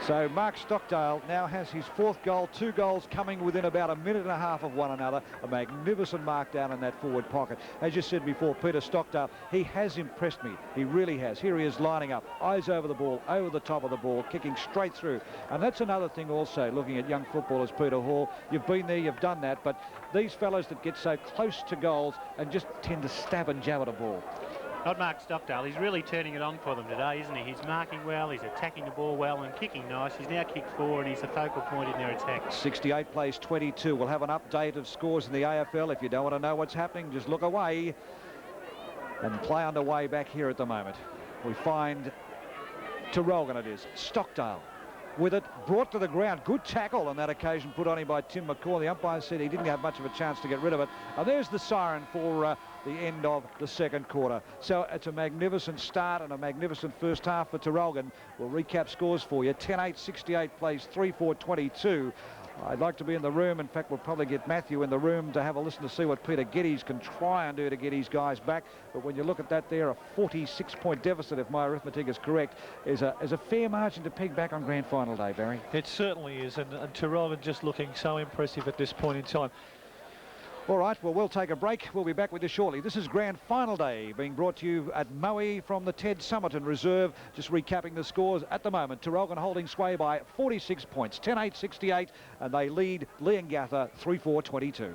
So Mark Stockdale now has his 4th goal, 2 goals coming within about a minute and a half of one another. A magnificent mark down in that forward pocket. As you said before, Peter Stockdale, he has impressed me. He really has. Here he is lining up, eyes over the ball, over the top of the ball, kicking straight through. And that's another thing also, looking at young footballers, Peter Hall. You've been there, you've done that, but these fellows that get so close to goals and just tend to stab and jab at a ball. Not Mark Stockdale. He's really turning it on for them today, isn't he? He's marking well, he's attacking the ball well and kicking nice. He's now kicked 4 and he's a focal point in their attack. 68 plays 22. We'll have an update of scores in the AFL. If you don't want to know what's happening, just look away. And play underway back here at the moment. We find Traralgon it is. Stockdale with it, brought to the ground. Good tackle on that occasion put on him by Tim McCaw. The umpire said he didn't have much of a chance to get rid of it. And there's the siren for the end of the 2nd quarter. So it's a magnificent start and a magnificent first half for Traralgon. We'll recap scores for you. 10-8, 68 plays 3-4, 22. I'd like to be in the room. In fact, we'll probably get Matthew in the room to have a listen to see what Peter Geddes can try and do to get his guys back. But when you look at that there, a 46-point deficit, if my arithmetic is correct, is a fair margin to peg back on Grand Final day, Barry. It certainly is, and Traralgon just looking so impressive at this point in time. All right, well, we'll take a break. We'll be back with you shortly. This is Grand Final Day, being brought to you at Maui from the Ted Somerton Reserve. Just recapping the scores at the moment. Traralgon holding sway by 46 points, 10-8, 68, and they lead Leongatha 3-4, 22.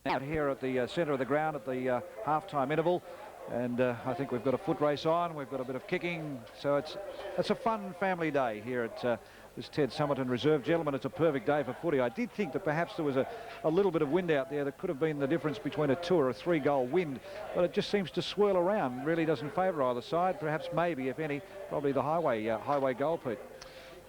Out here at the centre of the ground at the half-time interval. And I think we've got a foot race on. We've got a bit of kicking. So it's a fun family day here at this Ted Somerton Reserve. Gentlemen, it's a perfect day for footy. I did think that perhaps there was a little bit of wind out there that could have been the difference between a 2 or a 3 goal wind, but it just seems to swirl around. Really doesn't favour either side. Perhaps, maybe, if any, probably the highway goal, Pete.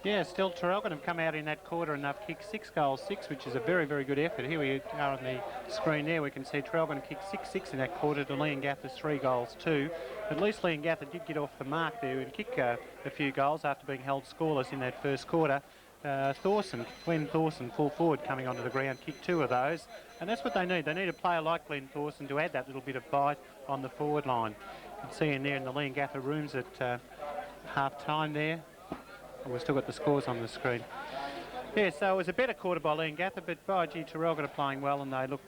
Yeah, still Traralgon have come out in that quarter and they've kicked 6 goals 6, which is a very, very good effort. Here we are on the screen there. We can see Traralgon kicked 6-6 in that quarter to Leongatha's 3 goals 2. At least Leongatha did get off the mark there and kick a few goals after being held scoreless in that first quarter. Glenn Thorson, full forward, coming onto the ground, kicked 2 of those. And that's what they need. They need a player like Glenn Thorson to add that little bit of bite on the forward line. You can see in there in the Leongatha rooms at half-time there. We've still got the scores on the screen. Yeah, so it was a better quarter by Leongatha, but by gee, Traralgon are playing well and they look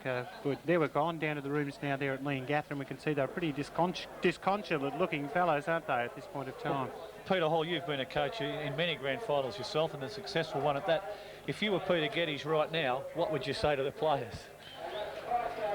good. There we're gone down to the rooms now there at Leongatha, and we can see they're pretty disconsolate looking fellows, aren't they, at this point of time? Peter Hall, you've been a coach in many grand finals yourself and a successful one at that. If you were Peter Geddes right now, what would you say to the players?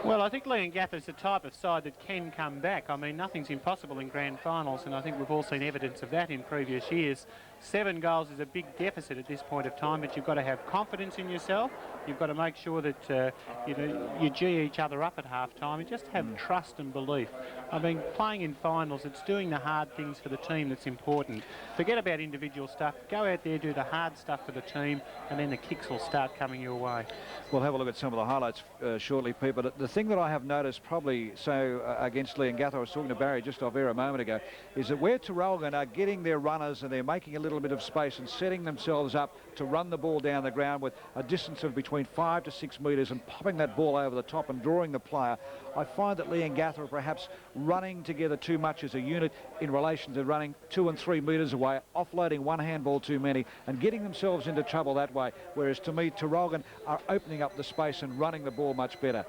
Well, I think Leongatha is the type of side that can come back. I mean, nothing's impossible in grand finals, and I think we've all seen evidence of that in previous years. 7 goals is a big deficit at this point of time, but you've got to have confidence in yourself. You've got to make sure that you G each other up at half-time and just have trust and belief. I mean, playing in finals, it's doing the hard things for the team that's important. Forget about individual stuff. Go out there, do the hard stuff for the team, and then the kicks will start coming your way. We'll have a look at some of the highlights shortly, Pete, but the thing that I have noticed probably against Leongatha, I was talking to Barry just off air a moment ago, is that where Traralgon are getting their runners and they're making a little bit of space and setting themselves up to run the ball down the ground with a distance of between 5 to 6 metres and popping that ball over the top and drawing the player, I find that Leongatha are perhaps running together too much as a unit in relation to running 2 and 3 metres away, offloading one handball too many and getting themselves into trouble that way, whereas to me Traralgon are opening up the space and running the ball much better.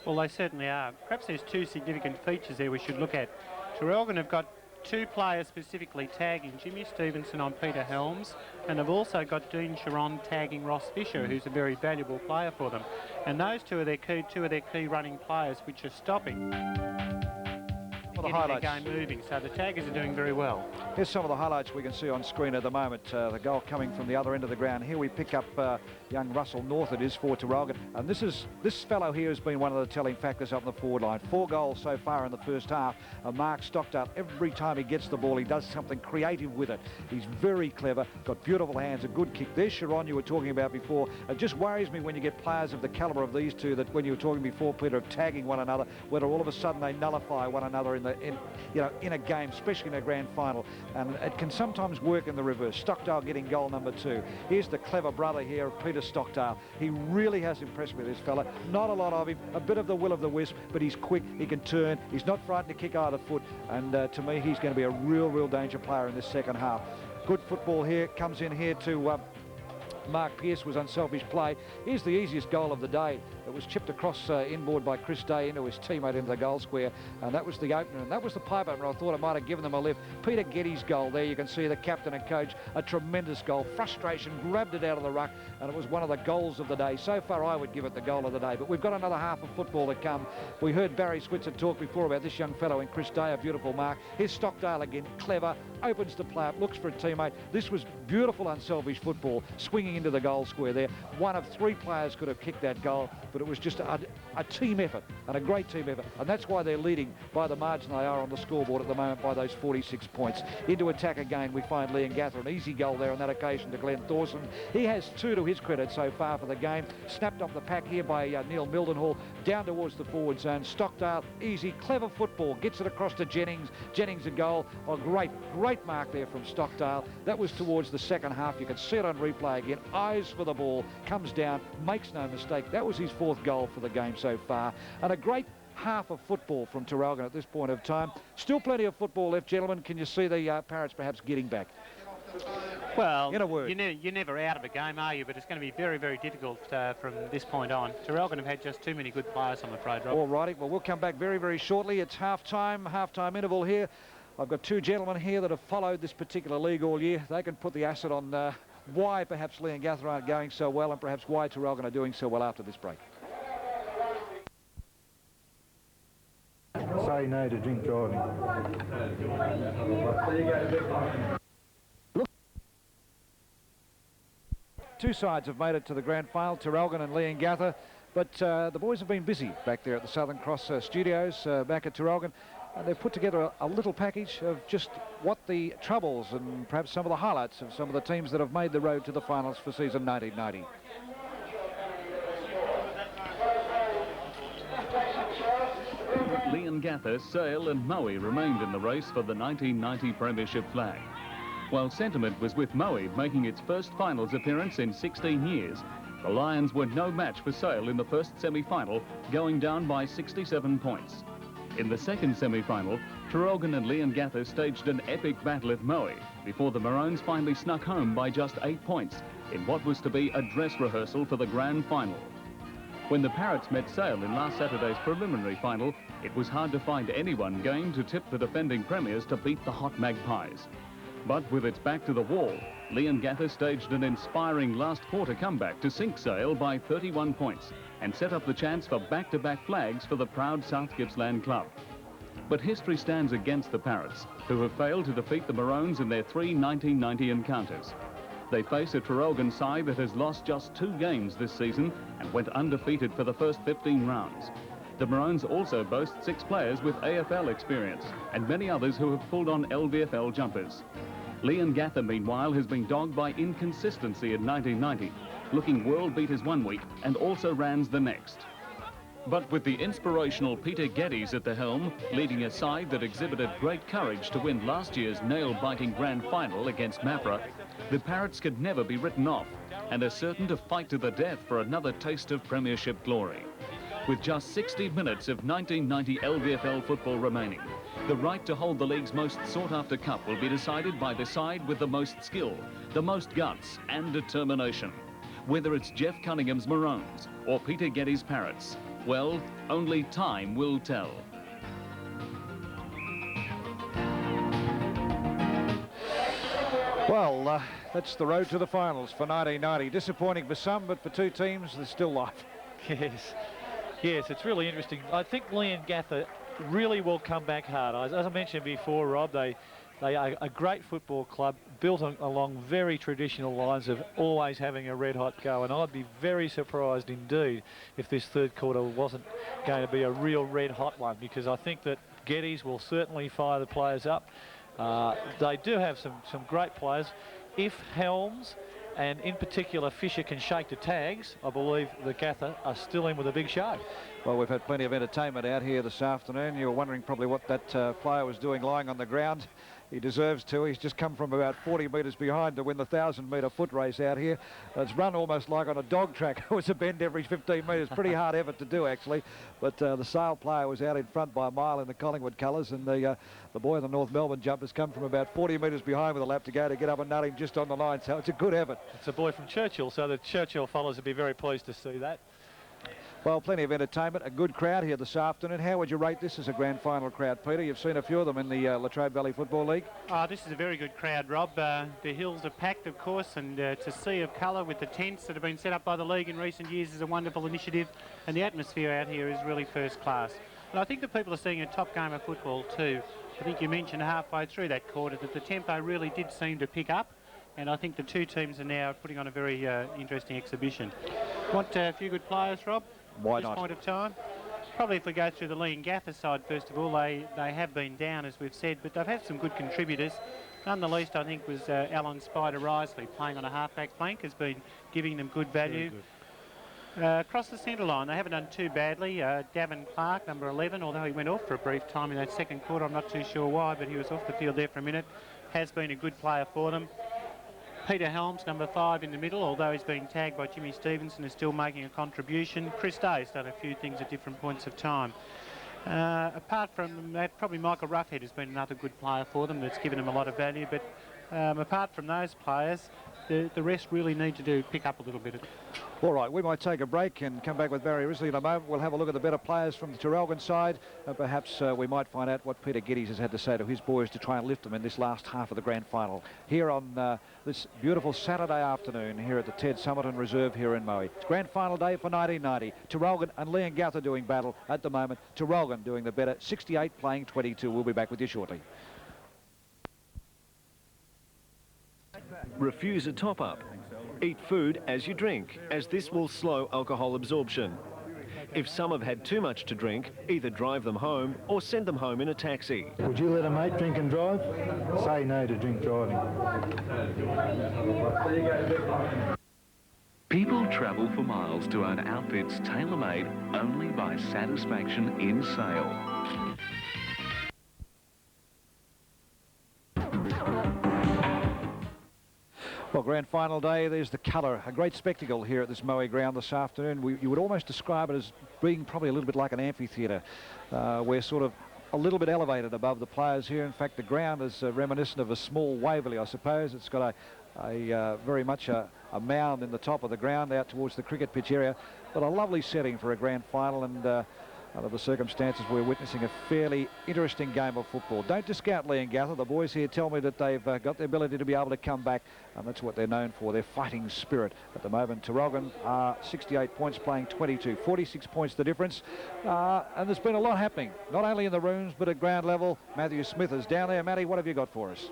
Well, they certainly are. Perhaps there's 2 significant features there we should look at. Traralgon have got 2 players specifically tagging Jimmy Stevenson on Peter Helms, and they've also got Dean Sharon tagging Ross Fisher, who's a very valuable player for them. And those two are their key running players, which are stopping. Getting the game moving, so the taggers are doing very well. Here's some of the highlights we can see on screen at the moment. The goal coming from the other end of the ground. Here we pick up young Russell North, it is, for Traralgon. And this fellow here has been one of the telling factors up in the forward line. 4 goals so far in the first half. Mark Stockdale, every time he gets the ball, he does something creative with it. He's very clever, got beautiful hands, a good kick. There's Sharon you were talking about before. It just worries me when you get players of the calibre of these two, that when you were talking before, Peter, of tagging one another, whether all of a sudden they nullify one another in in a game, especially in a grand final. And it can sometimes work in the reverse. Stockdale getting goal number 2. Here's the clever brother here of Peter Stockdale. He really has impressed me, this fella. Not a lot of him, a bit of the will of the wisp, but he's quick, he can turn, he's not frightened to kick either foot, and to me he's going to be a real danger player in this second half. Good football here, comes in here to Mark Pearce, was unselfish play. Here's the easiest goal of the day. It was chipped across inboard by Chris Day into his teammate into the goal square, and that was the opener, and that was the pipe opener. I thought it might have given them a lift. Peter Geddes' goal there, you can see the captain and coach, a tremendous goal. Frustration, grabbed it out of the ruck, and it was one of the goals of the day. So far, I would give it the goal of the day, but we've got another half of football to come. We heard Barry Switzer talk before about this young fellow in Chris Day, a beautiful mark. Here's Stockdale again, clever, opens the play up, looks for a teammate. This was beautiful, unselfish football, swinging into the goal square there. One of 3 players could have kicked that goal, but it was just a team effort, and a great team effort, and that's why they're leading by the margin they are on the scoreboard at the moment by those 46 points. Into attack again, we find Leongatha, an easy goal there on that occasion to Glenn Thorson. He has 2 to his credit so far for the game. Snapped off the pack here by Neil Mildenhall, down towards the forward zone. Stockdale, easy, clever football, gets it across to Jennings. Jennings a goal. A great mark there from Stockdale. That was towards the second half. You can see it on replay again. Eyes for the ball, comes down, makes no mistake. That was his 4th goal for the game so far. And a great half of football from Traralgon at this point of time. Still plenty of football left, gentlemen. Can you see the Parrots perhaps getting back? Well, in a word, you're never out of a game, are you? But it's going to be very difficult from this point on. Traralgon have had just too many good players, I'm afraid, Rob. All righty. Well, we'll come back very shortly. It's half-time interval here. I've got 2 gentlemen here that have followed this particular league all year. They can put the acid on why perhaps Leongatha aren't going so well, and perhaps why Traralgon are doing so well after this break. Say no to drink driving. Two sides have made it to the grand final, Traralgon and Leongatha, but the boys have been busy back there at the Southern Cross studios back at Traralgon. And they've put together a little package of just what the troubles and perhaps some of the highlights of some of the teams that have made the road to the finals for season 1990. Leongatha, Sale and Moe remained in the race for the 1990 Premiership flag. While sentiment was with Moe making its first finals appearance in 16 years, the Lions were no match for Sale in the first semi-final, going down by 67 points. In the second semi-final, Traralgon and Leongatha staged an epic battle at Moe before the Maroons finally snuck home by just 8 points in what was to be a dress rehearsal for the grand final. When the Parrots met Sale in last Saturday's preliminary final, it was hard to find anyone game to tip the defending premiers to beat the Hot Magpies. But with its back to the wall, Leongatha staged an inspiring last quarter comeback to sink Sale by 31 points and set up the chance for back-to-back flags for the proud South Gippsland club. But history stands against the Parrots, who have failed to defeat the Maroons in their 3 1990 encounters. They face a Traralgon side that has lost just 2 games this season and went undefeated for the first 15 rounds. The Maroons also boast 6 players with AFL experience and many others who have pulled on LVFL jumpers. Leongatha, meanwhile, has been dogged by inconsistency in 1990, looking world beaters one week and also Rans the next. But with the inspirational Peter Geddes at the helm, leading a side that exhibited great courage to win last year's nail-biting grand final against Mapra, the Parrots could never be written off and are certain to fight to the death for another taste of premiership glory. With just 60 minutes of 1990 LVFL football remaining, the right to hold the league's most sought-after cup will be decided by the side with the most skill, the most guts and determination. Whether it's Jeff Cunningham's Maroons or Peter Geddes' Parrots, well, only time will tell. Well, that's the road to the finals for 1990. Disappointing for some, but for 2 teams, there's still life. Yes, it's really interesting. I think Leongatha really will come back hard. As I mentioned before, Rob, they are a great football club built along very traditional lines of always having a red-hot go, and I'd be very surprised indeed if this third quarter wasn't going to be a real red-hot one, because I think that Geddes will certainly fire the players up. They do have some great players. If Helms and in particular Fisher can shake the tags, I believe the Gatha are still in with a big show. Well, we've had plenty of entertainment out here this afternoon. You were wondering probably what that player was doing lying on the ground. He deserves to. He's just come from about 40 metres behind to win the 1,000-metre foot race out here. It's run almost like on a dog track. It was a bend every 15 metres. Pretty hard effort to do, actually. But the Sale player was out in front by a mile in the Collingwood colours, and the boy in the North Melbourne jump has come from about 40 metres behind with a lap to go to get up and nut him just on the line. So it's a good effort. It's a boy from Churchill, so the Churchill followers would be very pleased to see that. Well, plenty of entertainment, a good crowd here this afternoon. How would you rate this as a grand final crowd, Peter? You've seen a few of them in the Latrobe Valley Football League. Oh, this is a very good crowd, Rob. The hills are packed, of course, and it's a sea of colour with the tents that have been set up by the league in recent years is a wonderful initiative, and the atmosphere out here is really first class. And I think that people are seeing a top game of football too. I think you mentioned halfway through that quarter that the tempo really did seem to pick up, and I think the two teams are now putting on a very interesting exhibition. Want a few good players, Rob? Why at this not? Point of time? Probably if we go through the Leongatha side first of all, they have been down as we've said, but they've had some good contributors. None the least I think was Alan Spider Risley playing on a half-back flank has been giving them good value. Across the centre line they haven't done too badly. Davin Clark, number 11, although he went off for a brief time in that second quarter, I'm not too sure why, but he was off the field there for a minute, has been a good player for them. Peter Helms, number 5 in the middle, although he's being tagged by Jimmy Stevenson, is still making a contribution. Chris Day's done a few things at different points of time. Apart from that, probably Michael Roughhead has been another good player for them that's given them a lot of value, but apart from those players, the rest really need to pick up a little bit. All right, we might take a break and come back with Barry Risley in a moment. We'll have a look at the better players from the Traralgon side. Perhaps we might find out what Peter Geddes has had to say to his boys to try and lift them in this last half of the grand final. Here on this beautiful Saturday afternoon here at the Ted Somerton Reserve here in Moe. It's grand final day for 1990. Traralgon and Leongatha doing battle at the moment. Traralgon doing the better. 68 playing 22. We'll be back with you shortly. Refuse a top-up. Eat food as you drink, as this will slow alcohol absorption. If some have had too much to drink, either drive them home or send them home in a taxi. Would you let a mate drink and drive? Say no to drink driving. People travel for miles to own outfits tailor-made only by Satisfaction in Sale. Well, grand final day, there's the colour. A great spectacle here at this Moe ground this afternoon. You would almost describe it as being probably a little bit like an amphitheatre. We're sort of a little bit elevated above the players here. In fact, the ground is reminiscent of a small Waverley, I suppose. It's got a very much a mound in the top of the ground out towards the cricket pitch area. But a lovely setting for a grand final, and under the circumstances, we're witnessing a fairly interesting game of football. Don't discount Leongatha. The boys here tell me that they've got the ability to be able to come back, and that's what they're known for, their fighting spirit at the moment. Traralgon are 68 points playing 22, 46 points the difference, and there's been a lot happening, not only in the rooms but at ground level. Matthew Smith is down there. Matty, what have you got for us?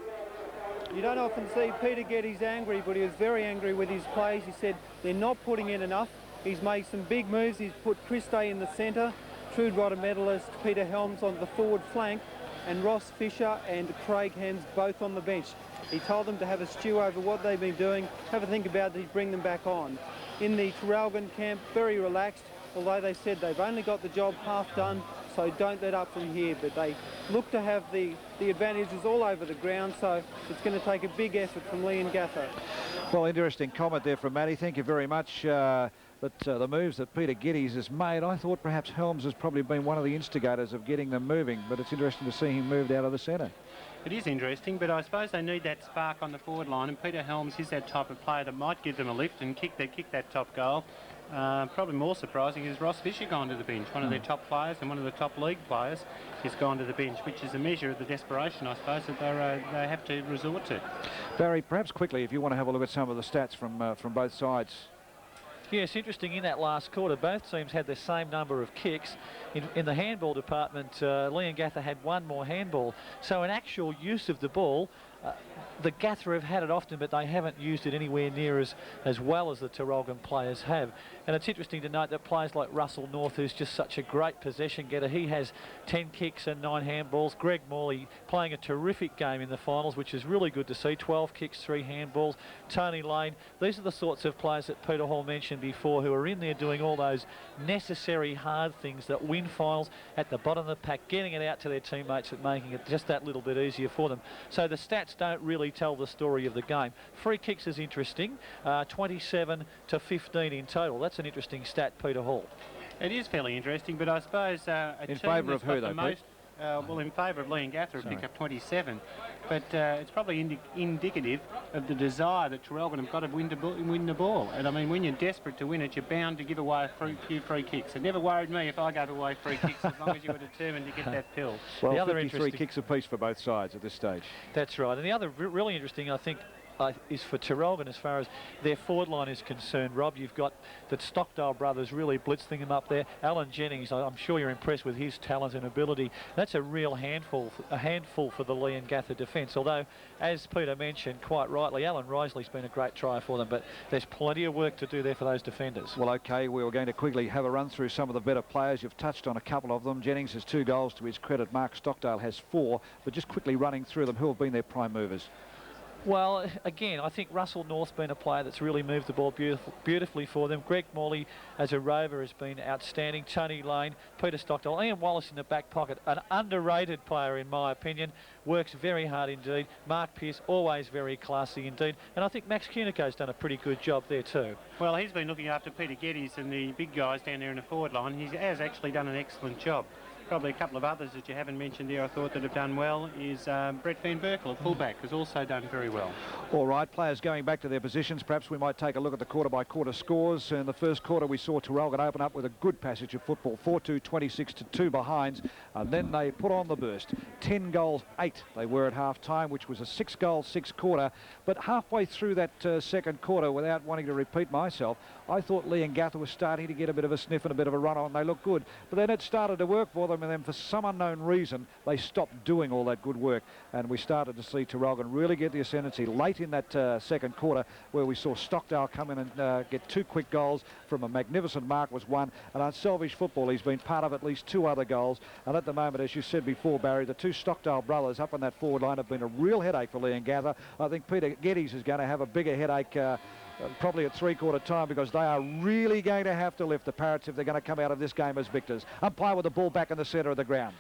You don't often see Peter Geddes angry, but he was very angry with his plays. He said they're not putting in enough. He's made some big moves. He's put Chris Day in the centre, Trude Rodder medalist Peter Helms on the forward flank, and Ross Fisher and Craig Helms both on the bench. He told them to have a stew over what they've been doing, have a think about it, he'd bring them back on. In the Traralgon camp, very relaxed, although they said they've only got the job half done, so don't let up from here. But they look to have the advantages all over the ground, so it's going to take a big effort from Leongatha. Well, interesting comment there from Matty. Thank you very much. But the moves that Peter Geddes has made, I thought perhaps Helms has probably been one of the instigators of getting them moving, but it's interesting to see him moved out of the centre. It is interesting, but I suppose they need that spark on the forward line, and Peter Helms is that type of player that might give them a lift and kick that top goal. Probably more surprising is Ross Fisher gone to the bench. One of their top players and one of the top league players has gone to the bench, which is a measure of the desperation, I suppose, that they have to resort to. Barry, perhaps quickly, if you want to have a look at some of the stats from both sides. Yes, interesting, in that last quarter, both teams had the same number of kicks. In the handball department, Leongatha had one more handball. So in actual use of the ball, the Gatha have had it often, but they haven't used it anywhere near as well as the Traralgon players have. And it's interesting to note that players like Russell North, who's just such a great possession getter, he has 10 kicks and 9 handballs. Greg Morley playing a terrific game in the finals, which is really good to see. 12 kicks, 3 handballs. Tony Lane, these are the sorts of players that Peter Hall mentioned before, who are in there doing all those necessary hard things that win finals at the bottom of the pack, getting it out to their teammates and making it just that little bit easier for them. So the stats don't really tell the story of the game. Free kicks is interesting, 27 to 15 in total. That's an interesting stat, Peter Hall. It is fairly interesting, but I suppose in favour of who, though, Pete? Well, in favour of Leongatha, picked up 27, but it's probably indicative of the desire that Traralgon have got to win the ball. And I mean, when you're desperate to win it, you're bound to give away a few free kicks. It never worried me if I gave away free kicks, as long as you were determined to get that pill. Well, the other 53 kicks apiece for both sides at this stage. That's right. And the other really interesting, I think, is for Traralgon as far as their forward line is concerned. Rob, you've got the Stockdale brothers really blitzing them up there. Alan Jennings, I'm sure you're impressed with his talent and ability. That's a real handful for the Leongatha defence. Although, as Peter mentioned quite rightly, Alan Risley's been a great try for them, but there's plenty of work to do there for those defenders. Well, OK, we were going to quickly have a run through some of the better players. You've touched on a couple of them. Jennings has 2 goals to his credit. Mark Stockdale has 4, but just quickly running through them, who have been their prime movers? Well, again, I think Russell North's been a player that's really moved the ball beautifully for them. Greg Morley, as a rover, has been outstanding. Tony Lane, Peter Stockdale, Ian Wallace in the back pocket, an underrated player in my opinion, works very hard indeed. Mark Pearce, always very classy indeed. And I think Max Cunico's done a pretty good job there too. Well, he's been looking after Peter Geddes and the big guys down there in the forward line. He has actually done an excellent job. Probably a couple of others that you haven't mentioned there I thought that have done well is Brett Van Berkel, a fullback, has also done very well. All right, players going back to their positions. Perhaps we might take a look at the quarter-by-quarter scores. In the first quarter, we saw Traralgon open up with a good passage of football, 4-2, 26 to 2 behinds, and then they put on the burst. 10 goals, 8 they were at half-time, which was a 6-goal, 6-quarter. But halfway through that second quarter, without wanting to repeat myself, I thought Leongatha was starting to get a bit of a sniff and a bit of a run on. They looked good, but then it started to work for them, and then for some unknown reason, they stopped doing all that good work, and we started to see Traralgon really get the ascendancy late in that second quarter, where we saw Stockdale come in and get 2 quick goals from a magnificent mark was 1, and on Selvish football he's been part of at least 2 other goals, and at the moment, as you said before, Barry, the 2 Stockdale brothers up on that forward line have been a real headache for Leongatha. I think Peter Geddes is going to have a bigger headache probably at 3/4 time, because they are really going to have to lift the Parrots if they're going to come out of this game as victors. Umpire with the ball back in the centre of the ground.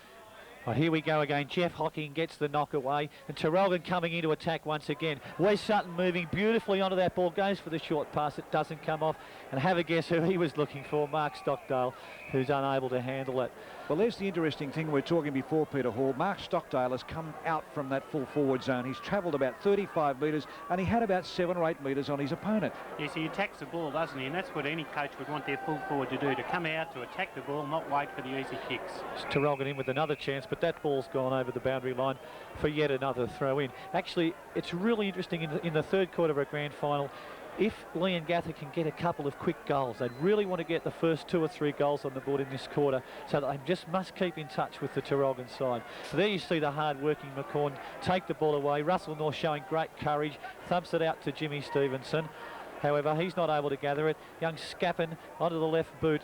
Well, here we go again. Jeff Hocking gets the knock away, and Traralgon coming into attack once again. Wes Sutton moving beautifully onto that ball, goes for the short pass. It doesn't come off, and have a guess who he was looking for, Mark Stockdale, who's unable to handle it. Well, there's the interesting thing we were talking before, Peter Hall. Mark Stockdale has come out from that full forward zone. He's travelled about 35 metres, and he had about 7 or 8 metres on his opponent. Yes, he attacks the ball, doesn't he? And that's what any coach would want their full forward to do, to come out, to attack the ball, not wait for the easy kicks. Traralgon in with another chance, but that ball's gone over the boundary line for yet another throw in. Actually, it's really interesting in the third quarter of a grand final. If Leongatha can get a couple of quick goals, they'd really want to get the first 2 or 3 goals on the board in this quarter, so that they just must keep in touch with the Traralgon side. So there you see the hard-working McCorn take the ball away. Russell North showing great courage, thumps it out to Jimmy Stevenson. However, he's not able to gather it. Young Scappin onto the left boot,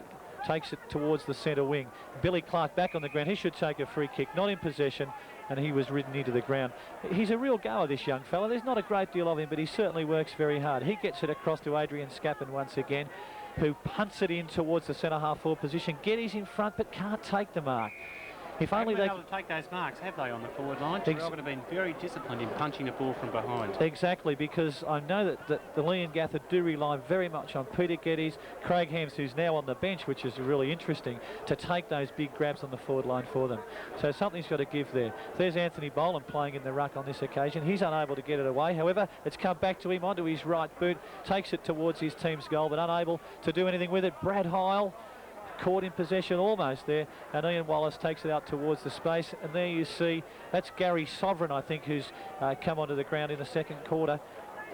takes it towards the centre wing. Billy Clark back on the ground. He should take a free kick, not in possession, and he was ridden into the ground. He's a real goer, this young fella. There's not a great deal of him, but he certainly works very hard. He gets it across to Adrian Scappin once again, who punts it in towards the centre half forward position. Geddes in front, but can't take the mark. If only they been able to take those marks, have they, on the forward line? Traralgon have been very disciplined in punching the ball from behind. Exactly, because I know that the Leongatha do rely very much on Peter Geddes, Craig Hams, who's now on the bench, which is really interesting, to take those big grabs on the forward line for them. So something's got to give there. There's Anthony Boland playing in the ruck on this occasion. He's unable to get it away. However, it's come back to him onto his right boot, takes it towards his team's goal, but unable to do anything with it. Brad Heil caught in possession almost there, and Ian Wallace takes it out towards the space, and there you see that's Gary Sovereign, I think, who's come onto the ground in the second quarter,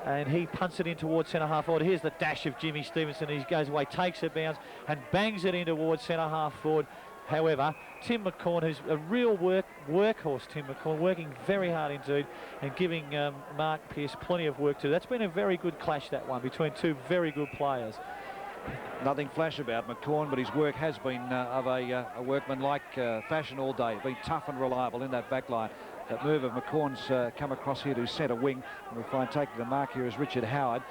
and he punts it in towards centre half forward. Here's the dash of Jimmy Stevenson. He goes away, takes a bounce and bangs it in towards centre half forward. However, Tim McCorn, who's a real workhorse, Tim McCorn, working very hard indeed and giving Mark Pearce plenty of work to do. That's been a very good clash, that one, between two very good players. Nothing flash about McCorn, but his work has been of a workman-like fashion all day. Been tough and reliable in that back line. That move of McCorn's come across here to centre wing. And we find taking the mark here is Richard Howard.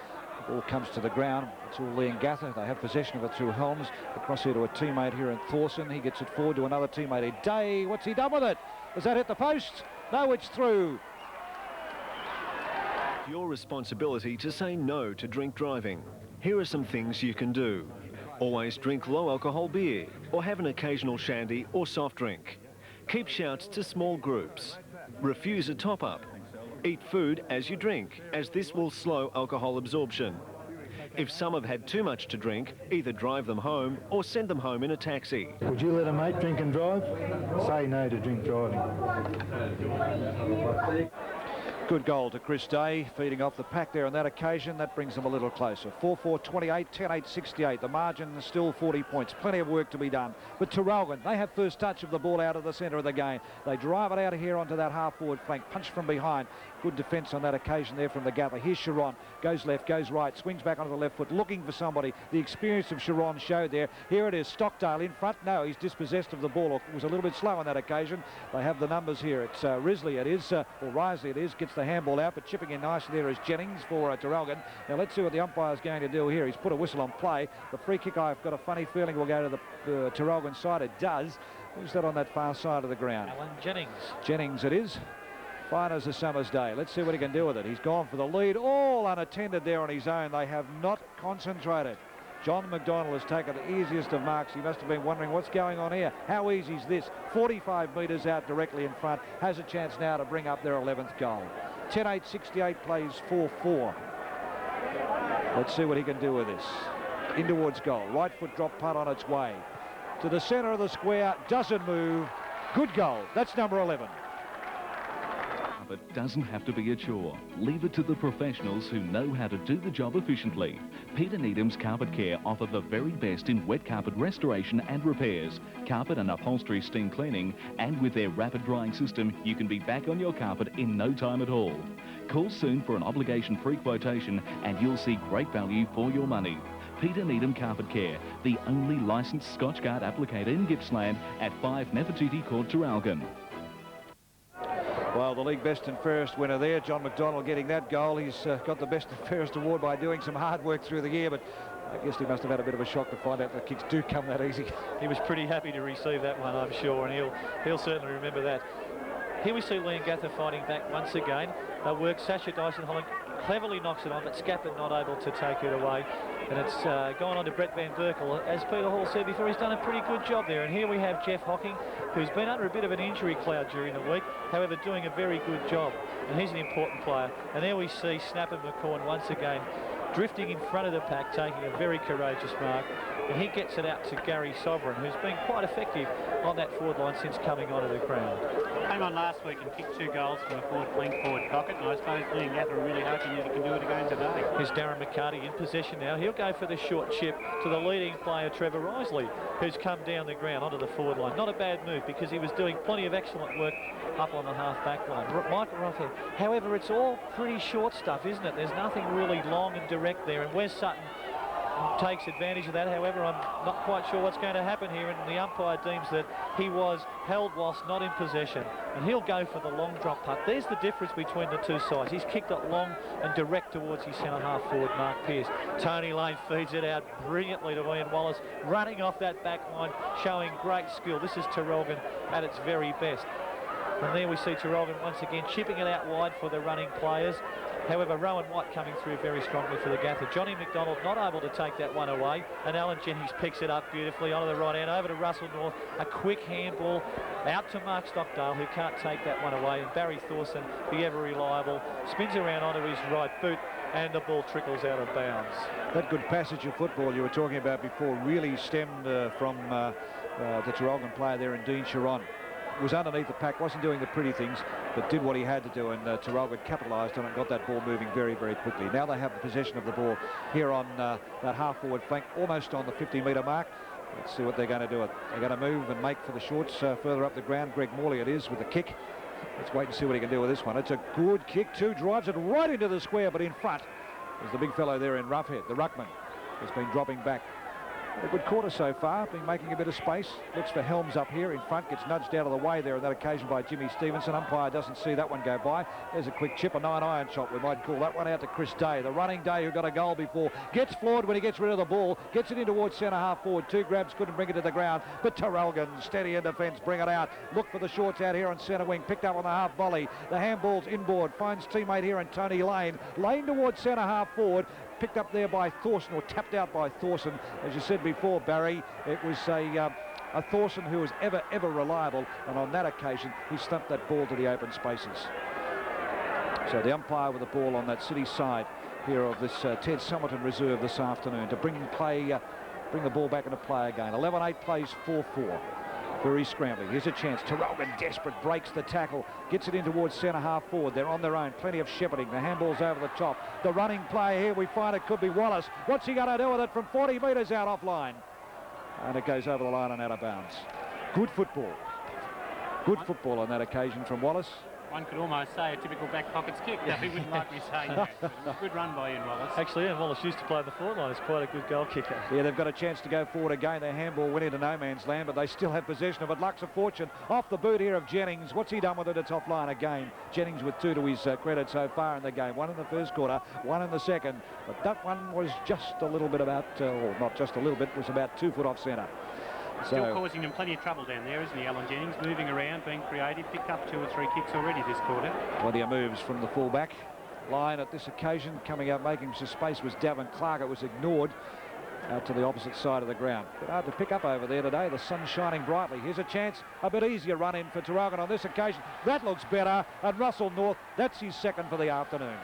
The ball comes to the ground. It's all Leongatha. They have possession of it through Helms. Across here to a teammate here in Thorson. He gets it forward to another teammate here. Day, what's he done with it? Does that hit the post? No, it's through. Your responsibility to say no to drink driving. Here are some things you can do. Always drink low alcohol beer or have an occasional shandy or soft drink. Keep shouts to small groups. Refuse a top-up. Eat food as you drink, as this will slow alcohol absorption. If some have had too much to drink, either drive them home or send them home in a taxi. Would you let a mate drink and drive? Say no to drink driving. Good goal to Chris Day, feeding off the pack there on that occasion. That brings them a little closer. 4-4-28, 10-8-68. The margin is still 40 points. Plenty of work to be done. But Traralgon, they have first touch of the ball out of the centre of the game. They drive it out of here onto that half-forward flank. Punch from behind. Good defence on that occasion there from the gather. Here's Sharon. Goes left, goes right. Swings back onto the left foot, looking for somebody. The experience of Sharon showed there. Here it is. Stockdale in front. No, he's dispossessed of the ball. Or was a little bit slow on that occasion. They have the numbers here. It's Risley it is, or Risley it is. Gets the handball out, but chipping in nicely there is Jennings for Traralgon. Now let's see what the umpire's going to do here. He's put a whistle on play. The free kick, I've got a funny feeling, will go to the Traralgon side. It does. Who's that on that far side of the ground? Alan Jennings. Jennings it is. Fine as a summer's day. Let's see what he can do with it. He's gone for the lead, all unattended there on his own. They have not concentrated. John McDonald has taken the easiest of marks. He must have been wondering what's going on here. How easy is this? 45 metres out directly in front. Has a chance now to bring up their 11th goal. 10-8-68 plays 4-4. Let's see what he can do with this. In towards goal. Right foot drop punt on its way. To the centre of the square. Doesn't move. Good goal. That's number 11. It doesn't have to be a chore. Leave it to the professionals who know how to do the job efficiently. Peter Needham's Carpet Care offer the very best in wet carpet restoration and repairs, carpet and upholstery steam cleaning, and with their rapid drying system, you can be back on your carpet in no time at all. Call soon for an obligation-free quotation and you'll see great value for your money. Peter Needham Carpet Care, the only licensed Scotchgard applicator in Gippsland at 5 Nefertiti Court, Traralgon. Well, the league best and fairest winner there, John McDonald, getting that goal. He's got the best and fairest award by doing some hard work through the year, but I guess he must have had a bit of a shock to find out the kicks do come that easy. He was pretty happy to receive that one, I'm sure, and he'll certainly remember that. Here we see Leongatha fighting back once again. They work. Sasha Dyson-Holland cleverly knocks it on, but Scapper not able to take it away. And it's gone on to Brett Van Berkel. As Peter Hall said before, he's done a pretty good job there. And here we have Jeff Hocking, who's been under a bit of an injury cloud during the week, however doing a very good job. And he's an important player. And there we see Snapper McCorn once again drifting in front of the pack, taking a very courageous mark. And he gets it out to Gary Sovereign, who's been quite effective on that forward line since coming onto the ground. Came on last week and kicked 2 goals from a forward pocket, and I suppose Leongatha are really hoping that he can do it again today. Here's Darren McCarty in possession now. He'll go for the short chip to the leading player, Trevor Risley, who's come down the ground onto the forward line. Not a bad move because he was doing plenty of excellent work up on the half-back line. Michael Rufford, however, it's all pretty short stuff, isn't it? There's nothing really long and direct there, and Wes Sutton takes advantage of that. However, I'm not quite sure what's going to happen here, and the umpire deems that he was held whilst not in possession, and he'll go for the long drop putt. There's the difference between the two sides. He's kicked it long and direct towards his centre half forward, Mark Pearce. Tony Lane feeds it out brilliantly to Ian Wallace, running off that back line, showing great skill. This is Traralgon at its very best. And there we see Traralgon once again chipping it out wide for the running players. However, Rowan White coming through very strongly for the Gather. Johnny McDonald not able to take that one away, and Alan Jennings picks it up beautifully onto the right hand, over to Russell North. A quick handball out to Mark Stockdale, who can't take that one away, and Barry Thorson, the ever reliable, spins around onto his right boot, and the ball trickles out of bounds. That good passage of football you were talking about before really stemmed from the Traralgon player there in Dean Sharon. Was underneath the pack, wasn't doing the pretty things, but did what he had to do, and Traralgon capitalised on it and got that ball moving very, very quickly. Now they have the possession of the ball here on that half-forward flank, almost on the 50-metre mark. Let's see what they're going to do. They're going to move and make for the shorts further up the ground. Greg Morley it is with the kick. Let's wait and see what he can do with this one. It's a good kick too. Drives it right into the square, but in front is the big fellow there in Roughhead. The ruckman has been dropping back. A good quarter so far, been making a bit of space. Looks for Helms up here in front, gets nudged out of the way there on that occasion by Jimmy Stevenson. Umpire doesn't see that one go by. There's a quick chip, a 9-iron shot. We might call that one out to Chris Day. The running Day who got a goal before. Gets floored when he gets rid of the ball. Gets it in towards centre half forward. 2 grabs, couldn't bring it to the ground. But Traralgon, steady in defence, bring it out. Look for the shorts out here on centre wing. Picked up on the half volley. The handball's inboard. Finds teammate here in Tony Lane. Lane towards centre half forward. Picked up there by Thorson, or tapped out by Thorson. As you said before, Barry, it was a Thorson who was ever reliable, and on that occasion he stumped that ball to the open spaces. So the umpire with the ball on that city side here of this Ted Somerton reserve this afternoon to bring the ball back into play again. 11-8 plays 4-4. Very scrambling. Here's a chance. Traralgon desperate, breaks the tackle, gets it in towards centre half forward. They're on their own. Plenty of shepherding. The handball's over the top. The running play here, we find it could be Wallace. What's he going to do with it from 40 metres out offline? And it goes over the line and out of bounds. Good football. Good football on that occasion from Wallace. One could almost say a typical back pockets kick. No, he wouldn't like me saying that. It was a good run by Ian Wallace. Actually, Ian Wallace used to play the forward line. He's quite a good goal kicker. Yeah, they've got a chance to go forward again. Their handball went into no man's land, but they still have possession of it. Luck's of fortune off the boot here of Jennings. What's he done with it? It's offline again. Jennings with 2 to his credit so far in the game. 1 in the first quarter, 1 in the second. But that one was just a little bit about, or not just a little bit, was about 2 foot off centre. Still causing them plenty of trouble down there, isn't he, Alan Jennings? Moving around, being creative, picked up 2 or 3 kicks already this quarter. Plenty of moves from the fullback line at this occasion. Coming out making some space was Davin Clark. It was ignored out to the opposite side of the ground. But hard to pick up over there today. The sun's shining brightly. Here's a chance, a bit easier run in for Traralgon on this occasion. That looks better. And Russell North, that's his second for the afternoon.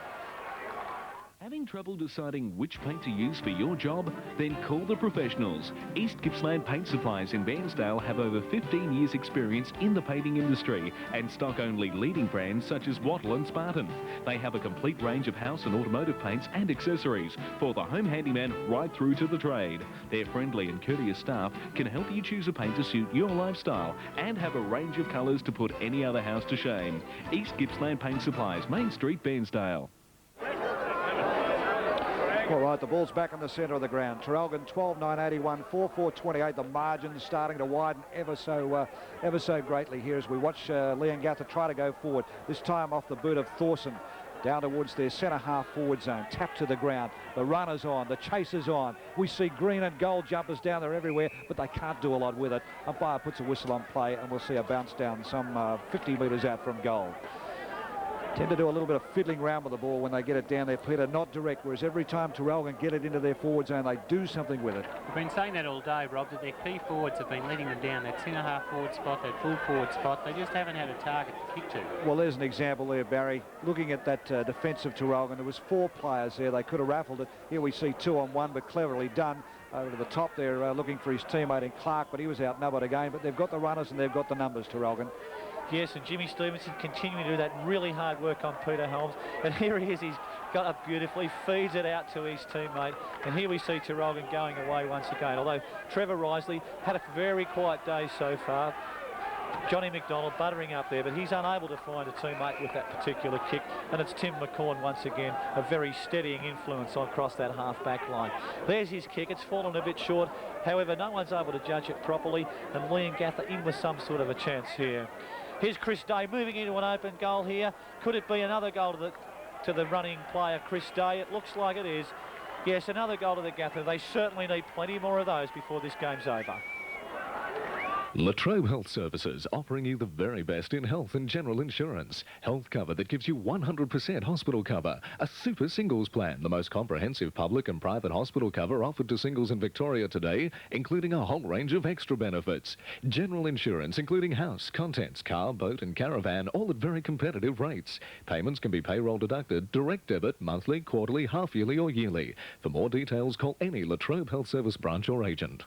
Having trouble deciding which paint to use for your job? Then call the professionals. East Gippsland Paint Supplies in Bairnsdale have over 15 years experience in the painting industry and stock only leading brands such as Wattle and Spartan. They have a complete range of house and automotive paints and accessories for the home handyman right through to the trade. Their friendly and courteous staff can help you choose a paint to suit your lifestyle and have a range of colours to put any other house to shame. East Gippsland Paint Supplies, Main Street, Bairnsdale. All right, the ball's back in the centre of the ground. Traralgon 12-9-81, 4-4-28. The margin's starting to widen ever so greatly here as we watch Leongatha try to go forward. This time off the boot of Thorson. Down towards their centre half forward zone. Tap to the ground. The runner's on. The chaser's on. We see green and gold jumpers down there everywhere, but they can't do a lot with it. Umpire puts a whistle on play, and we'll see a bounce down some 50 metres out from goal. Tend to do a little bit of fiddling around with the ball when they get it down there, Peter, not direct, whereas every time Traralgon get it into their forward zone, they do something with it. We've been saying that all day, Rob, that their key forwards have been letting them down, that centre-half forward spot, that full forward spot. They just haven't had a target to kick to. Well, there's an example there, Barry. Looking at that defensive Traralgon, there was 4 players there. They could have raffled it. Here we see 2-on-1, but cleverly done. Over to the top there, looking for his teammate in Clark, but he was outnumbered again. But they've got the runners and they've got the numbers, Traralgon. Yes, and Jimmy Stevenson continuing to do that really hard work on Peter Helms. And here he is, he's got up beautifully, feeds it out to his teammate. And here we see Traralgon going away once again. Although Trevor Risley had a very quiet day so far. Johnny McDonald buttering up there, but he's unable to find a teammate with that particular kick. And it's Tim McCorn once again, a very steadying influence across that half-back line. There's his kick. It's fallen a bit short. However, no one's able to judge it properly. And Leongatha in with some sort of a chance here. Here's Chris Day moving into an open goal here. Could it be another goal to the running player, Chris Day? It looks like it is. Yes, another goal to the Gather. They certainly need plenty more of those before this game's over. Latrobe Health Services, offering you the very best in health and general insurance. Health cover that gives you 100% hospital cover. A super singles plan, the most comprehensive public and private hospital cover offered to singles in Victoria today, including a whole range of extra benefits. General insurance, including house, contents, car, boat and caravan, all at very competitive rates. Payments can be payroll deducted, direct debit, monthly, quarterly, half-yearly or yearly. For more details, call any Latrobe Health Service branch or agent.